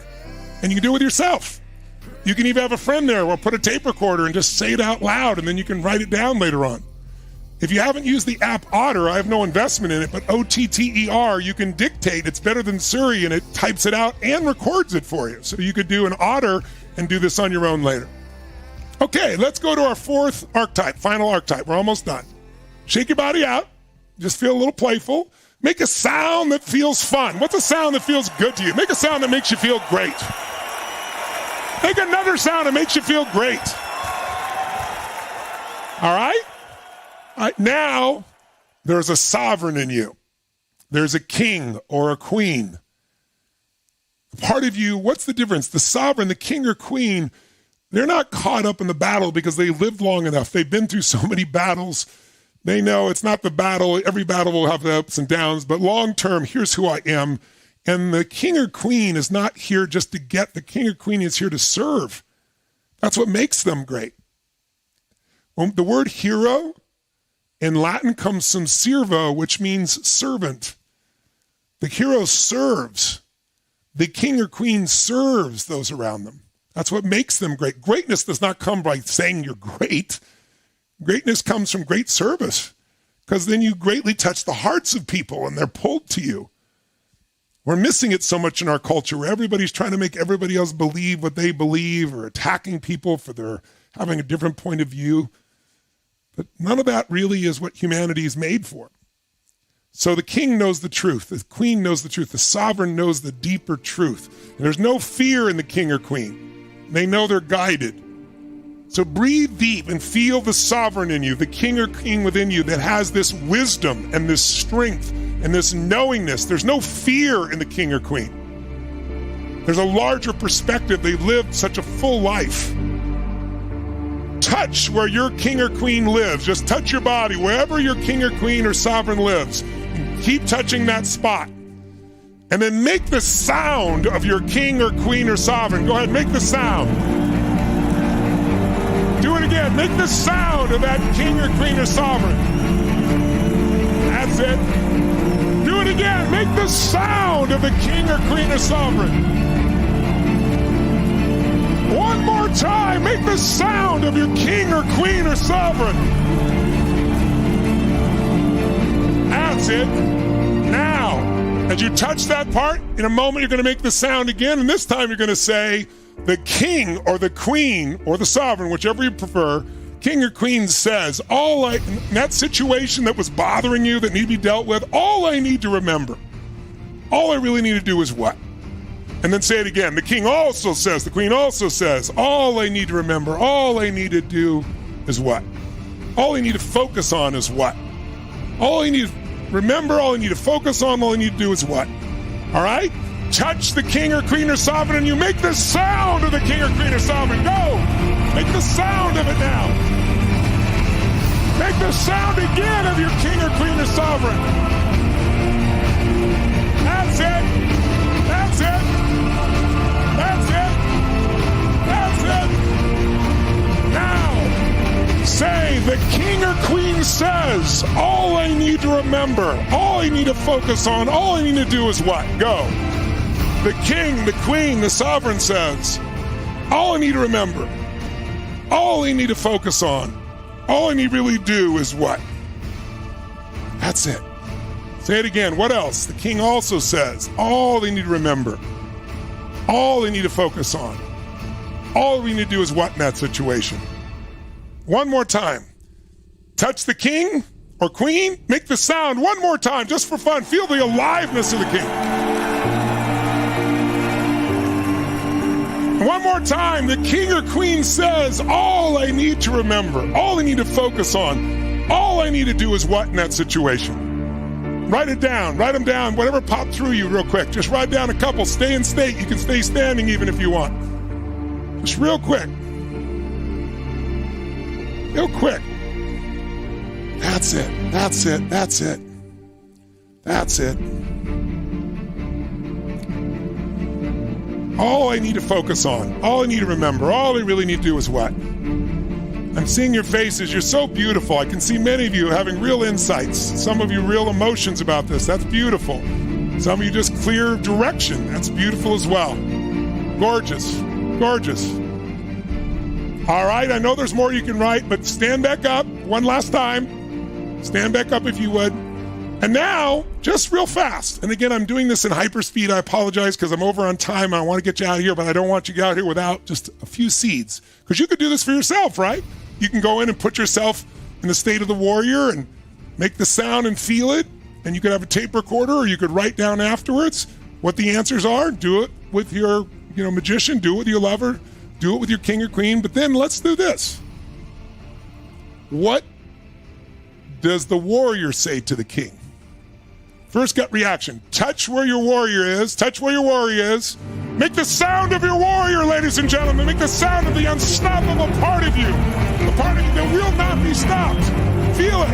And you can do it with yourself. You can even have a friend there or put a tape recorder and just say it out loud, and then you can write it down later on. If you haven't used the app Otter, I have no investment in it, but OTTER, you can dictate. It's better than Siri, and it types it out and records it for you. So you could do an Otter and do this on your own later. Okay, let's go to our fourth archetype, final archetype. We're almost done. Shake your body out. Just feel a little playful. Make a sound that feels fun. What's a sound that feels good to you? Make a sound that makes you feel great. Make another sound that makes you feel great. All right? All right, now, there's a sovereign in you. There's a king or a queen. Part of you, what's the difference? The sovereign, the king or queen, they're not caught up in the battle because they lived long enough. They've been through so many battles. They know it's not the battle. Every battle will have the ups and downs, but long term, here's who I am. And the king or queen is not here just to get. The king or queen is here to serve. That's what makes them great. Well, the word hero in Latin comes from servo, which means servant. The hero serves. The king or queen serves those around them. That's what makes them great. Greatness does not come by saying you're great. Greatness comes from great service, because then you greatly touch the hearts of people and they're pulled to you. We're missing it so much in our culture where everybody's trying to make everybody else believe what they believe or attacking people for their having a different point of view. But none of that really is what humanity is made for. So the king knows the truth. The queen knows the truth. The sovereign knows the deeper truth. And there's no fear in the king or queen. They know they're guided. So breathe deep and feel the sovereign in you, the king or queen within you that has this wisdom and this strength and this knowingness. There's no fear in the king or queen. There's a larger perspective. They've lived such a full life. Touch where your king or queen lives. Just touch your body, wherever your king or queen or sovereign lives. Keep touching that spot. And then make the sound of your king or queen or sovereign. Go ahead, make the sound. Do it again. Make the sound of that king or queen or sovereign. That's it. Do it again. Make the sound of the king or queen or sovereign. One more time. Make the sound of your king or queen or sovereign. That's it. Now, as you touch that part, in a moment you're going to make the sound again, and this time you're going to say, the king or the queen or the sovereign, whichever you prefer, king or queen says, in that situation that was bothering you, that need to be dealt with, all I need to remember, all I really need to do is what? And then say it again. The king also says, the queen also says, all I need to remember, all I need to do is what? All I need to focus on is what? All I need to remember, all I need to focus on, all I need to do is what? All right? Touch the king or queen or sovereign and you make the sound of the king or queen or sovereign. Go! Make the sound of it now. Make the sound again of your king or queen or sovereign. That's it. That's it. That's it. That's it. Now, say, the king or queen says, all I need to remember, all I need to focus on, all I need to do is what? Go. The king, the queen, the sovereign says, all I need to remember, all I need to focus on, all I need to really do is what? That's it. Say it again. What else? The king also says, all they need to remember, all they need to focus on, all we need to do is what in that situation? One more time. Touch the king or queen. Make the sound one more time just for fun. Feel the aliveness of the king. One more time. The king or queen says, all I need to remember, all I need to focus on, all I need to do is what in that situation? Write it down. Write them down. Whatever popped through you real quick. Just write down a couple. Stay in state. You can stay standing even if you want. Just real quick. Real quick. That's it. That's it. That's it. That's it. All I need to focus on, all I need to remember, all I really need to do is what? I'm seeing your faces. You're so beautiful. I can see many of you having real insights. Some of you real emotions about this. That's beautiful. Some of you just clear direction. That's beautiful as well. Gorgeous. Gorgeous. All right, I know there's more you can write, but stand back up one last time. Stand back up if you would. And now, just real fast. And again, I'm doing this in hyperspeed. I apologize because I'm over on time. I want to get you out of here, but I don't want you to get out of here without just a few seeds. Because you could do this for yourself, right? You can go in and put yourself in the state of the warrior and make the sound and feel it. And you could have a tape recorder, or you could write down afterwards what the answers are. Do it with your, magician. Do it with your lover. Do it with your king or queen. But then let's do this. What does the warrior say to the king? First gut reaction. Touch where your warrior is. Touch where your warrior is. Make the sound of your warrior, ladies and gentlemen. Make the sound of the unstoppable part of you. The part of you that will not be stopped. Feel it.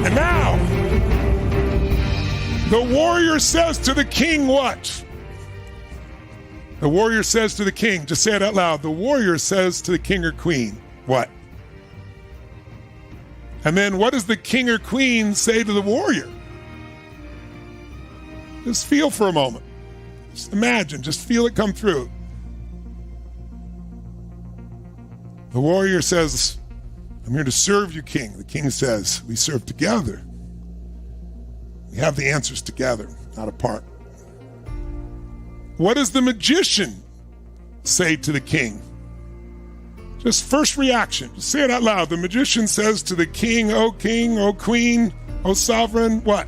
And now, the warrior says to the king what? The warrior says to the king, just say it out loud. The warrior says to the king or queen, what? And then what does the king or queen say to the warrior? Just feel for a moment. Just imagine, just feel it come through. The warrior says, I'm here to serve you, king. The king says, we serve together. We have the answers together, not apart. What does the magician say to the king? Just first reaction. Just say it out loud. The magician says to the king, O queen, O sovereign, what?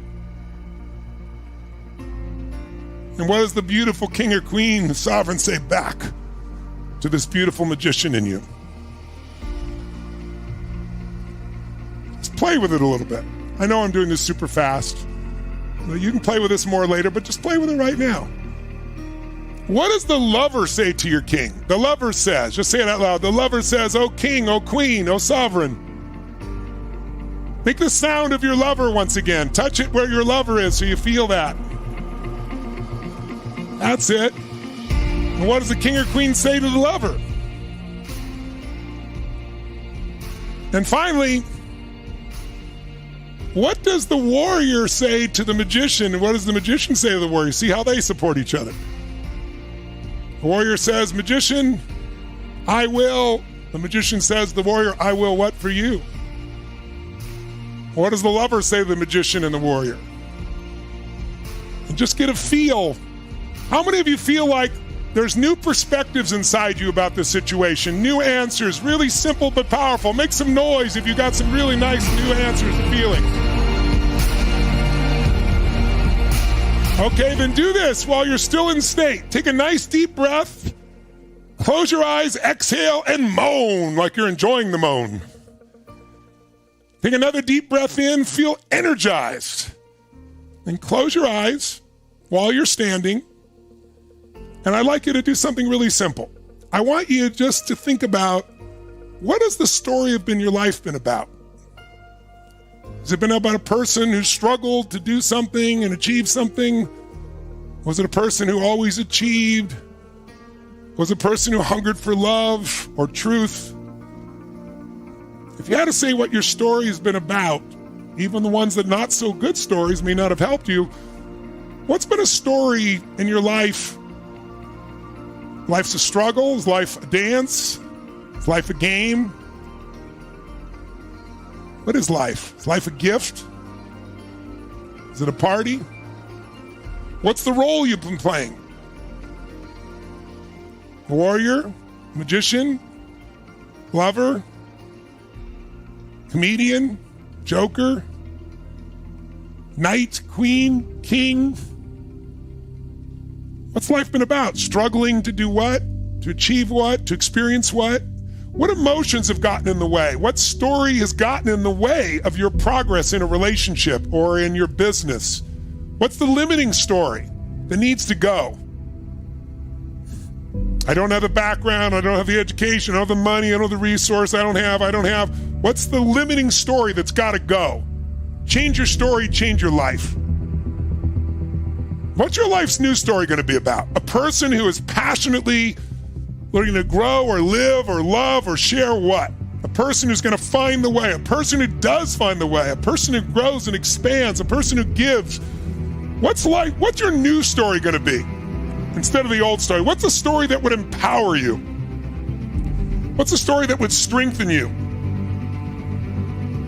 And what does the beautiful king or queen, the sovereign, say back to this beautiful magician in you? Just play with it a little bit. I know I'm doing this super fast. You can play with this more later, but just play with it right now. What does the lover say to your king? The lover says, just say it out loud. The lover says, O king, O queen, O sovereign. Make the sound of your lover once again. Touch it where your lover is so you feel that. That's it. And what does the king or queen say to the lover? And finally, what does the warrior say to the magician? And what does the magician say to the warrior? See how they support each other. The warrior says, magician, I will. The magician says, the warrior, I will what for you? What does the lover say to the magician and the warrior? And just get a feel. How many of you feel like there's new perspectives inside you about this situation? New answers, really simple but powerful. Make some noise if you got some really nice new answers and feelings. Okay, then do this while you're still in state. Take a nice deep breath. Close your eyes, exhale, and moan like you're enjoying the moan. Take another deep breath in, feel energized. And close your eyes while you're standing. And I'd like you to do something really simple. I want you just to think about, what has the story of your life been about? Has it been about a person who struggled to do something and achieve something? Was it a person who always achieved? Was it a person who hungered for love or truth? If you had to say what your story has been about, even the ones that not so good stories may not have helped you, what's been a story in your life? Life's a struggle? Is life a dance? Is life a game? What is life? Is life a gift? Is it a party? What's the role you've been playing? Warrior? Magician? Lover? Comedian? Joker? Knight? Queen? King? What's life been about? Struggling to do what? To achieve what? To experience what? What emotions have gotten in the way? What story has gotten in the way of your progress in a relationship or in your business? What's the limiting story that needs to go? I don't have the background, I don't have the education, I don't have the money, I don't have the resource, I don't have. What's the limiting story that's got to go? Change your story, change your life. What's your life's new story going to be about? A person who is passionately looking to grow or live or love or share what? A person who's going to find the way, a person who does find the way, a person who grows and expands, a person who gives. What's your new story going to be? Instead of the old story, what's a story that would empower you? What's a story that would strengthen you?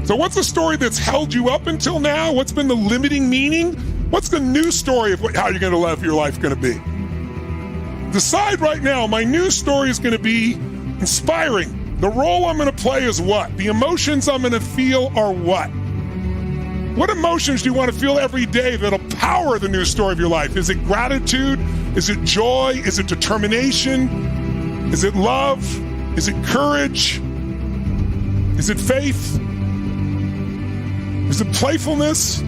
So what's the story that's held you up until now? What's been the limiting meaning? What's the new story of how you're going to live your life going to be? Decide right now, my new story is going to be inspiring. The role I'm going to play is what? The emotions I'm going to feel are what? What emotions do you want to feel every day that'll power the new story of your life? Is it gratitude? Is it joy? Is it determination? Is it love? Is it courage? Is it faith? Is it playfulness?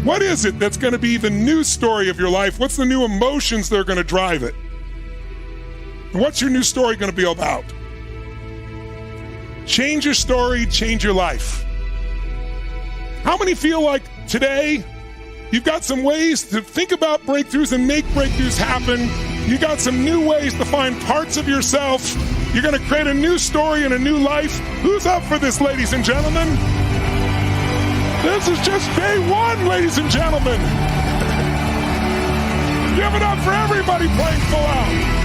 What is it that's going to be the new story of your life? What's the new emotions that are going to drive it? And what's your new story going to be about? Change your story, change your life. How many feel like today you've got some ways to think about breakthroughs and make breakthroughs happen? You got some new ways to find parts of yourself. You're going to create a new story and a new life. Who's up for this, ladies and gentlemen? This is just day one, ladies and gentlemen. Give it up for everybody playing full out.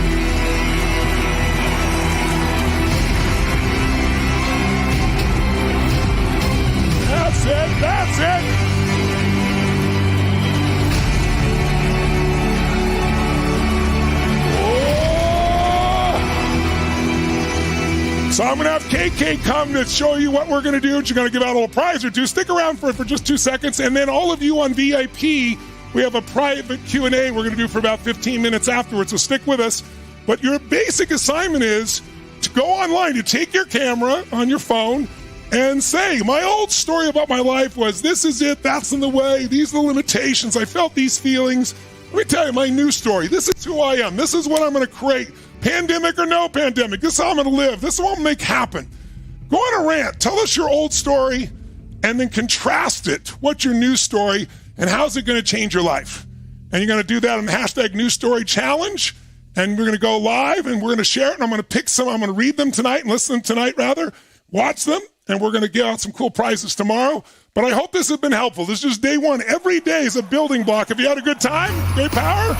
That's it, that's it. So I'm going to have KK come to show you what we're going to do. She's going to give out a little prize or two. Stick around for just 2 seconds. And then all of you on VIP, we have a private Q&A we're going to do for about 15 minutes afterwards. So stick with us. But your basic assignment is to go online. You take your camera on your phone and say, my old story about my life was this is it. That's in the way. These are the limitations. I felt these feelings. Let me tell you my new story. This is who I am. This is what I'm going to create. Pandemic or no pandemic, this is how I'm going to live. This is what I'm going to make happen. Go on a rant. Tell us your old story and then contrast it. What's your new story and how's it going to change your life? And you're going to do that on the hashtag New Story Challenge. And we're going to go live and we're going to share it. And I'm going to pick some. I'm going to read them tonight and listen to them tonight, rather. Watch them. And we're going to give out some cool prizes tomorrow. But I hope this has been helpful. This is just day one. Every day is a building block. Have you had a good time? Great power?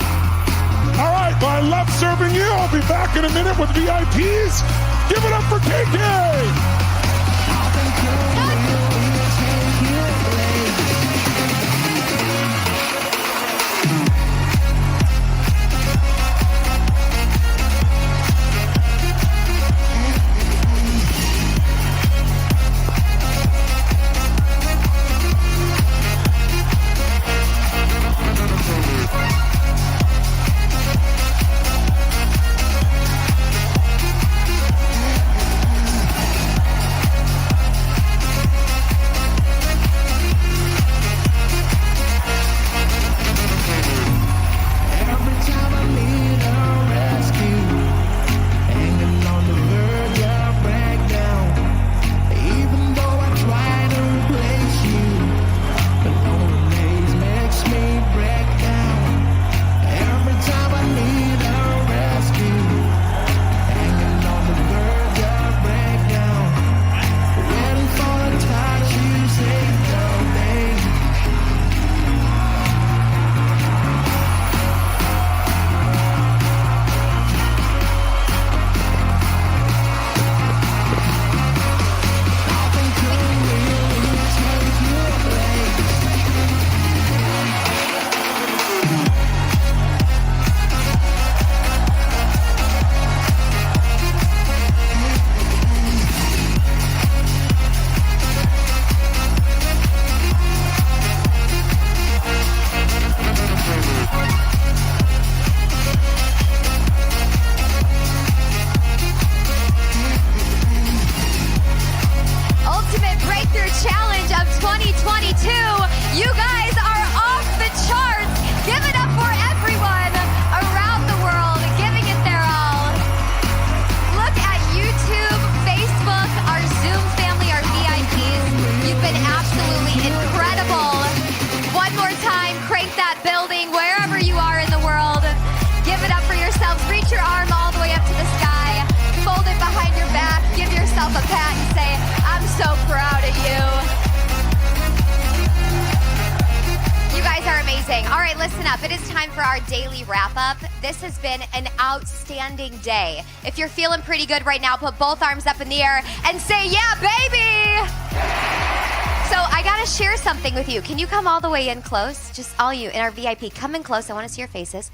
All right, well, I love serving you. I'll be back in a minute with VIPs. Give it up for KK. listen up. It is time for our daily wrap-up. This has been an outstanding day. If you're feeling pretty good right now, put both arms up in the air and say, yeah, baby! So I gotta share something with you. Can you come all the way in close? Just all you in our VIP, come in close. I wanna see your faces.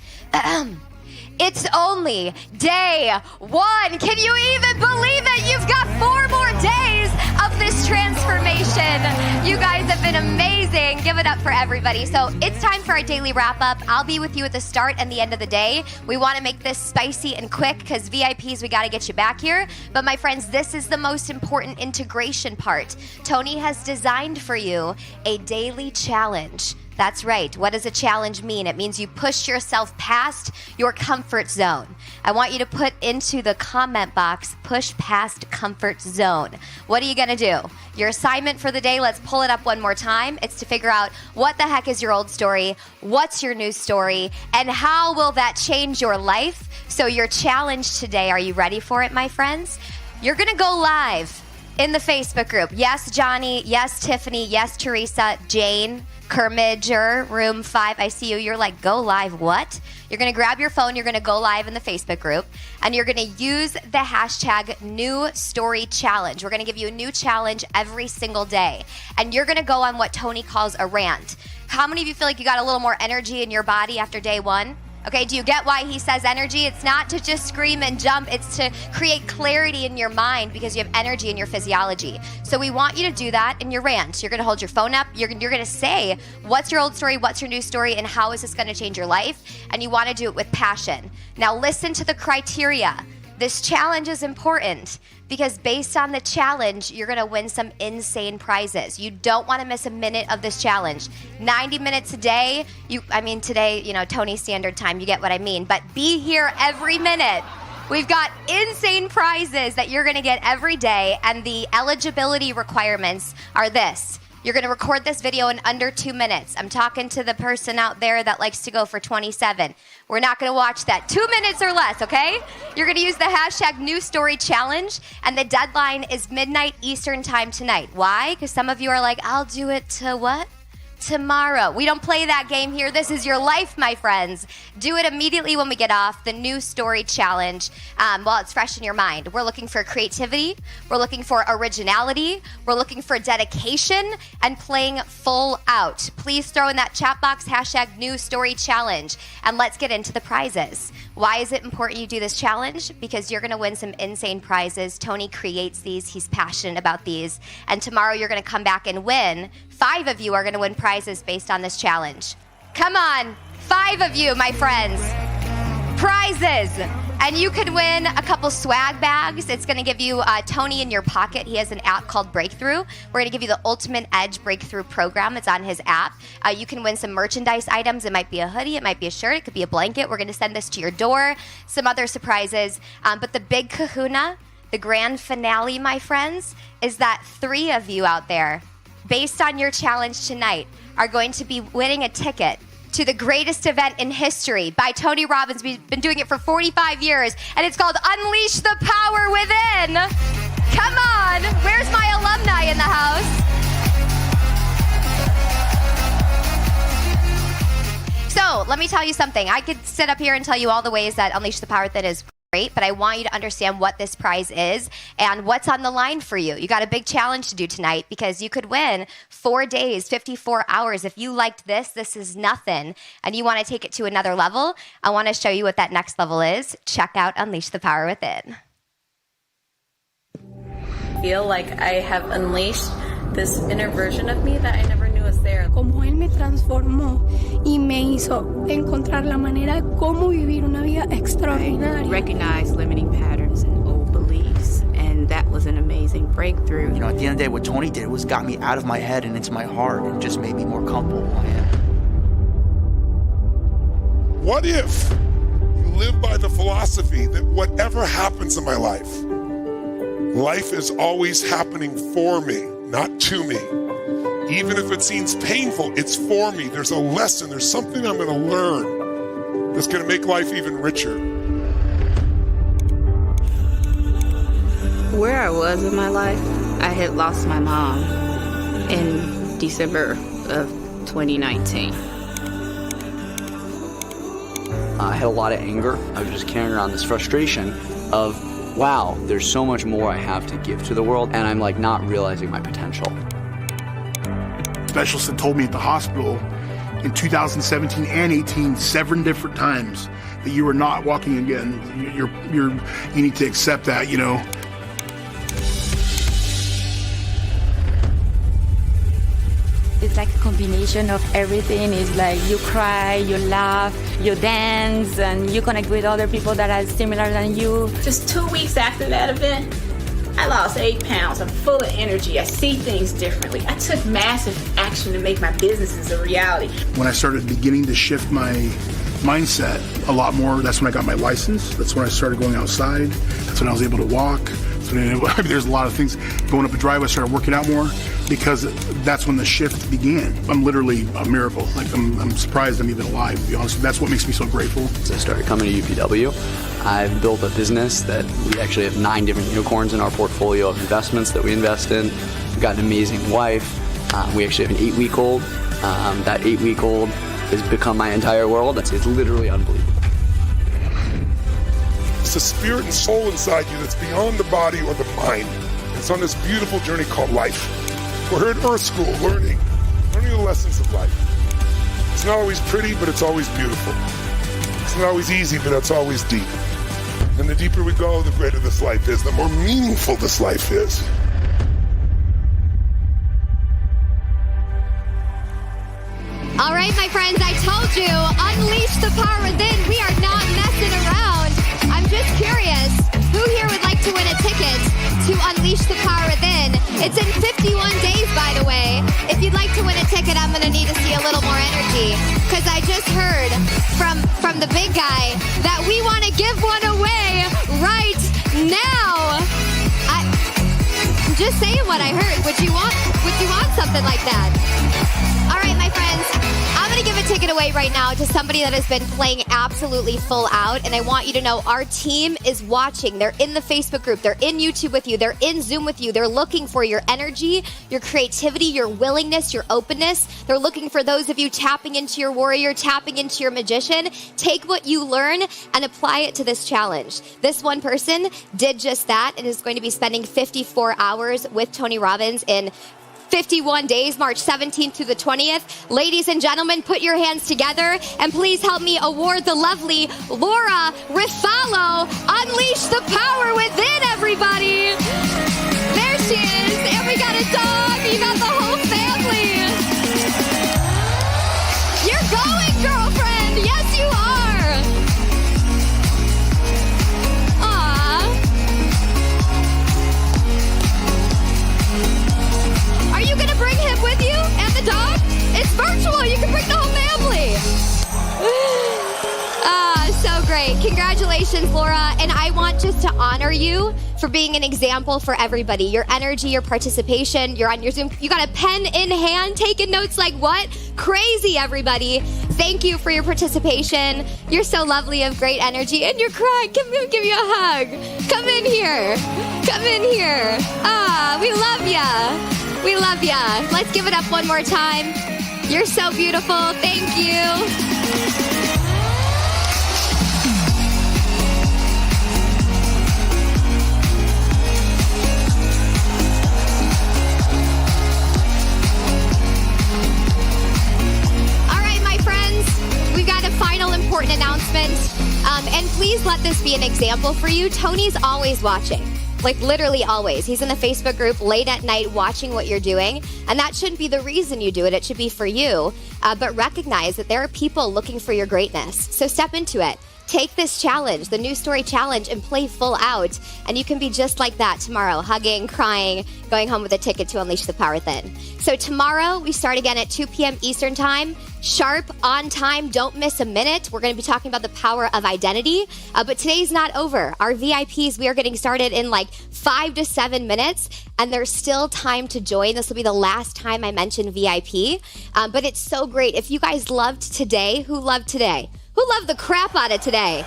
It's only day 1. Can you even believe it? You've got 4 more days of this transformation. You guys have been amazing. Give it up for everybody. So it's time for our daily wrap up. I'll be with you at the start and the end of the day. We want to make this spicy and quick because VIPs, we got to get you back here. But my friends, this is the most important integration part. Tony has designed for you a daily challenge. That's right. What does a challenge mean? It means you push yourself past your comfort zone. I want you to put into the comment box, push past comfort zone. What are you going to do? Your assignment for the day, let's pull it up one more time. It's to figure out what the heck is your old story, what's your new story, and how will that change your life? So your challenge today, are you ready for it, my friends? You're going to go live in the Facebook group. Yes, Johnny. Yes, Tiffany. Yes, Teresa. Jane. Kermidger, room 5, I see you. You're like, go live what? You're going to grab your phone. You're going to go live in the Facebook group. And you're going to use the hashtag new story challenge. We're going to give you a new challenge every single day. And you're going to go on what Tony calls a rant. How many of you feel like you got a little more energy in your body after day 1? Okay, do you get why he says energy? It's not to just scream and jump. It's to create clarity in your mind because you have energy in your physiology. So we want you to do that in your rant. You're going to hold your phone up. You're going to say, what's your old story? What's your new story? And how is this going to change your life? And you want to do it with passion. Now listen to the criteria. This challenge is important because based on the challenge, you're going to win some insane prizes. You don't want to miss a minute of this challenge. 90 minutes a day. Today, Tony's standard time, you get what I mean. But be here every minute. We've got insane prizes that you're going to get every day. And the eligibility requirements are this. You're going to record this video in under 2 minutes. I'm talking to the person out there that likes to go for 27. We're not going to watch that. 2 minutes or less, okay? You're going to use the hashtag new story challenge, and the deadline is midnight Eastern time tonight. Why? Because some of you are like, I'll do it to what? Tomorrow. We don't play that game here. This is your life, my friends. Do it immediately when we get off. The new story challenge while it's fresh in your mind. We're looking for creativity. We're looking for originality. We're looking for dedication and playing full out. Please throw in that chat box hashtag new story challenge and let's get into the prizes. Why is it important you do this challenge? Because you're going to win some insane prizes. Tony creates these. He's passionate about these. And tomorrow you're going to come back and win. 5 of you are going to win prizes based on this challenge. Come on, 5 of you, my friends. Prizes. And you could win a couple swag bags. It's going to give you Tony in your pocket. He has an app called Breakthrough. We're going to give you the Ultimate Edge Breakthrough program. It's on his app. You can win some merchandise items. It might be a hoodie. It might be a shirt. It could be a blanket. We're going to send this to your door. Some other surprises. But the big kahuna, the grand finale, my friends, is that 3 of you out there, based on your challenge tonight, are going to be winning a ticket to the greatest event in history by Tony Robbins. We've been doing it for 45 years, and it's called Unleash the Power Within. Come on, where's my alumni in the house? So let me tell you something. I could sit up here and tell you all the ways that Unleash the Power Within is great, but I want you to understand what this prize is and what's on the line for you. You got a big challenge to do tonight because you could win 4 days, 54 hours. If you liked this is nothing, and you want to take it to another level, I want to show you what that next level is. Check out Unleash the Power Within. I feel like I have unleashed this inner version of me that I never knew was there. Como él me transformó y me hizo encontrar la manera de cómo vivir una vida extraordinaria. Recognize limiting patterns and old beliefs, and that was an amazing breakthrough. At the end of the day, what Tony did was got me out of my head and into my heart and just made me more comfortable who I am. What if you live by the philosophy that whatever happens in my life is always happening for me, not to me. Even if it seems painful, it's for me. There's a lesson. There's something I'm going to learn that's going to make life even richer. Where I was in my life, I had lost my mom in December of 2019. I had a lot of anger. I was just carrying around this frustration of, wow, there's so much more I have to give to the world, and I'm like not realizing my potential. Specialists had told me at the hospital in 2017 and 18, 7 different times, that you are not walking again. You need to accept that, you know. It's like a combination of everything. It's like you cry, you laugh, you dance, and you connect with other people that are similar than you. Just 2 weeks after that event, I lost 8 pounds. I'm full of energy. I see things differently. I took massive action to make my businesses a reality. When I started beginning to shift my mindset a lot more, that's when I got my license. That's when I started going outside. That's when I was able to walk. There's a lot of things. Going up a driveway, I started working out more because that's when the shift began. I'm literally a miracle. Like I'm surprised I'm even alive, to be honest. That's what makes me so grateful. So I started coming to UPW. I've built a business that we actually have 9 different unicorns in our portfolio of investments that we invest in. We've got an amazing wife. We actually have an 8-week-old. That 8-week-old has become my entire world. It's literally unbelievable. It's the spirit and soul inside you that's beyond the body or the mind. It's on this beautiful journey called life. We're here at Earth School learning the lessons of life. It's not always pretty, but it's always beautiful. It's not always easy, but it's always deep. And the deeper we go, the greater this life is, the more meaningful this life is. All right, my friends, I told you, unleash the power within. We are not messing around. I'm just curious, who here would like to win a ticket to Unleash the Power Within? It's in 51 days, by the way. If you'd like to win a ticket, I'm going to need to see a little more energy, because I just heard from the big guy that we want to give one away right now. I'm just saying what I heard. Would you want something like that? All right, my friends, I'm going to give a ticket away right now to somebody that has been playing absolutely full out. And I want you to know our team is watching. They're in the Facebook group. They're in YouTube with you. They're in Zoom with you. They're looking for your energy, your creativity, your willingness, your openness. They're looking for those of you tapping into your warrior, tapping into your magician. Take what you learn and apply it to this challenge. This one person did just that and is going to be spending 54 hours with Tony Robbins in 51 days, March 17th through the 20th. Ladies and gentlemen, put your hands together and please help me award the lovely Laura Rifalo. Unleash the power within, everybody. There she is. And we got a dog. You got the whole family. You're going, girlfriend. Yes, you are. Are you going to bring him with you and the dog? It's virtual. You can bring the whole family. So great. Congratulations, Laura. And I want just to honor you for being an example for everybody. Your energy, your participation, you're on your Zoom. You got a pen in hand, taking notes like what? Crazy, everybody. Thank you for your participation. You're so lovely, of great energy, and you're crying. Give you a hug. Come in here. Come in here. We love ya. We love ya. Let's give it up one more time. You're so beautiful. Thank you. We've got a final important announcement. And please let this be an example for you. Tony's always watching. Like literally always. He's in the Facebook group late at night watching what you're doing. And that shouldn't be the reason you do it. It should be for you. But recognize that there are people looking for your greatness. So step into it. Take this challenge, the New Story Challenge, and play full out. And you can be just like that tomorrow, hugging, crying, going home with a ticket to Unleash the Power Within. So tomorrow, we start again at 2 p.m. Eastern Time. Sharp, on time, don't miss a minute. We're going to be talking about the power of identity. But today's not over. Our VIPs, we are getting started in like 5 to 7 minutes. And there's still time to join. This will be the last time I mention VIP. But it's so great. If you guys loved today, who loved today? Who loved the crap out of today?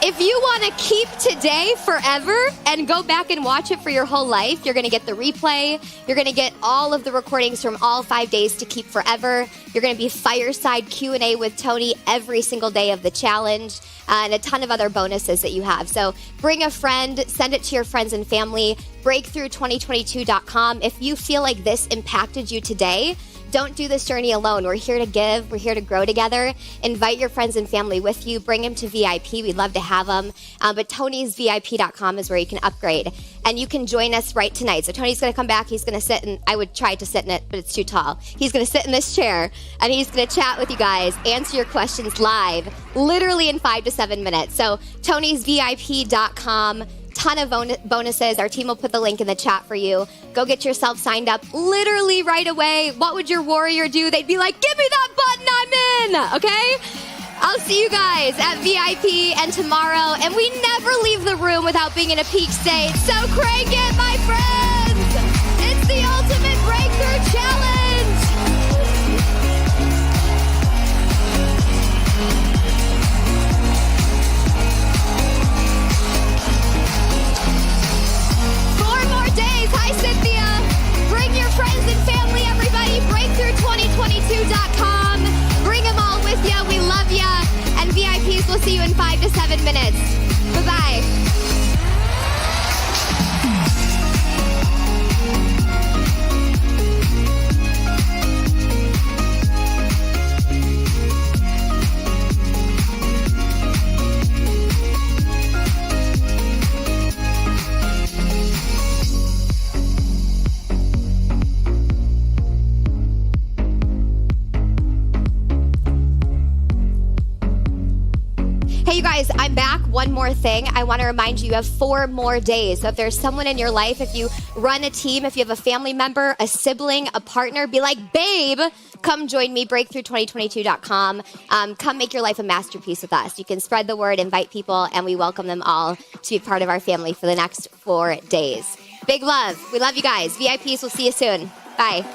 If you want to keep today forever and go back and watch it for your whole life, you're going to get the replay. You're going to get all of the recordings from all 5 days to keep forever. You're going to be fireside Q&A with Tony every single day of the challenge, and a ton of other bonuses that you have. So bring a friend, send it to your friends and family, breakthrough2022.com. If you feel like this impacted you today, don't do this journey alone. We're here to give. We're here to grow together. Invite your friends and family with you. Bring them to VIP. We'd love to have them. But Tony'sVIP.com is where you can upgrade. And you can join us right tonight. So Tony's going to come back. He's going to sit in, I would try to sit in it, but it's too tall. He's going to sit in this chair, and he's going to chat with you guys, answer your questions live, literally in 5 to 7 minutes. So Tony'sVIP.com. Ton of bonuses. Our team will put the link in the chat for you. Go get yourself signed up literally right away. What would your warrior do? They'd be like, give me that button, I'm in, okay? I'll see you guys at VIP and tomorrow. And we never leave the room without being in a peak state. So crank it, my friends. It's the ultimate breakthrough challenge. Hi, Cynthia. Bring your friends and family, everybody. Breakthrough2022.com. Bring them all with you. We love you. And VIPs, we'll see you in 5 to 7 minutes. Bye-bye. Hey, you guys, I'm back. One more thing. I want to remind you have 4 more days. So if there's someone in your life, if you run a team, if you have a family member, a sibling, a partner, be like, babe, come join me, breakthrough2022.com. Come make your life a masterpiece with us. You can spread the word, invite people, and we welcome them all to be part of our family for the next 4 days. Big love. We love you guys. VIPs, we'll see you soon. Bye.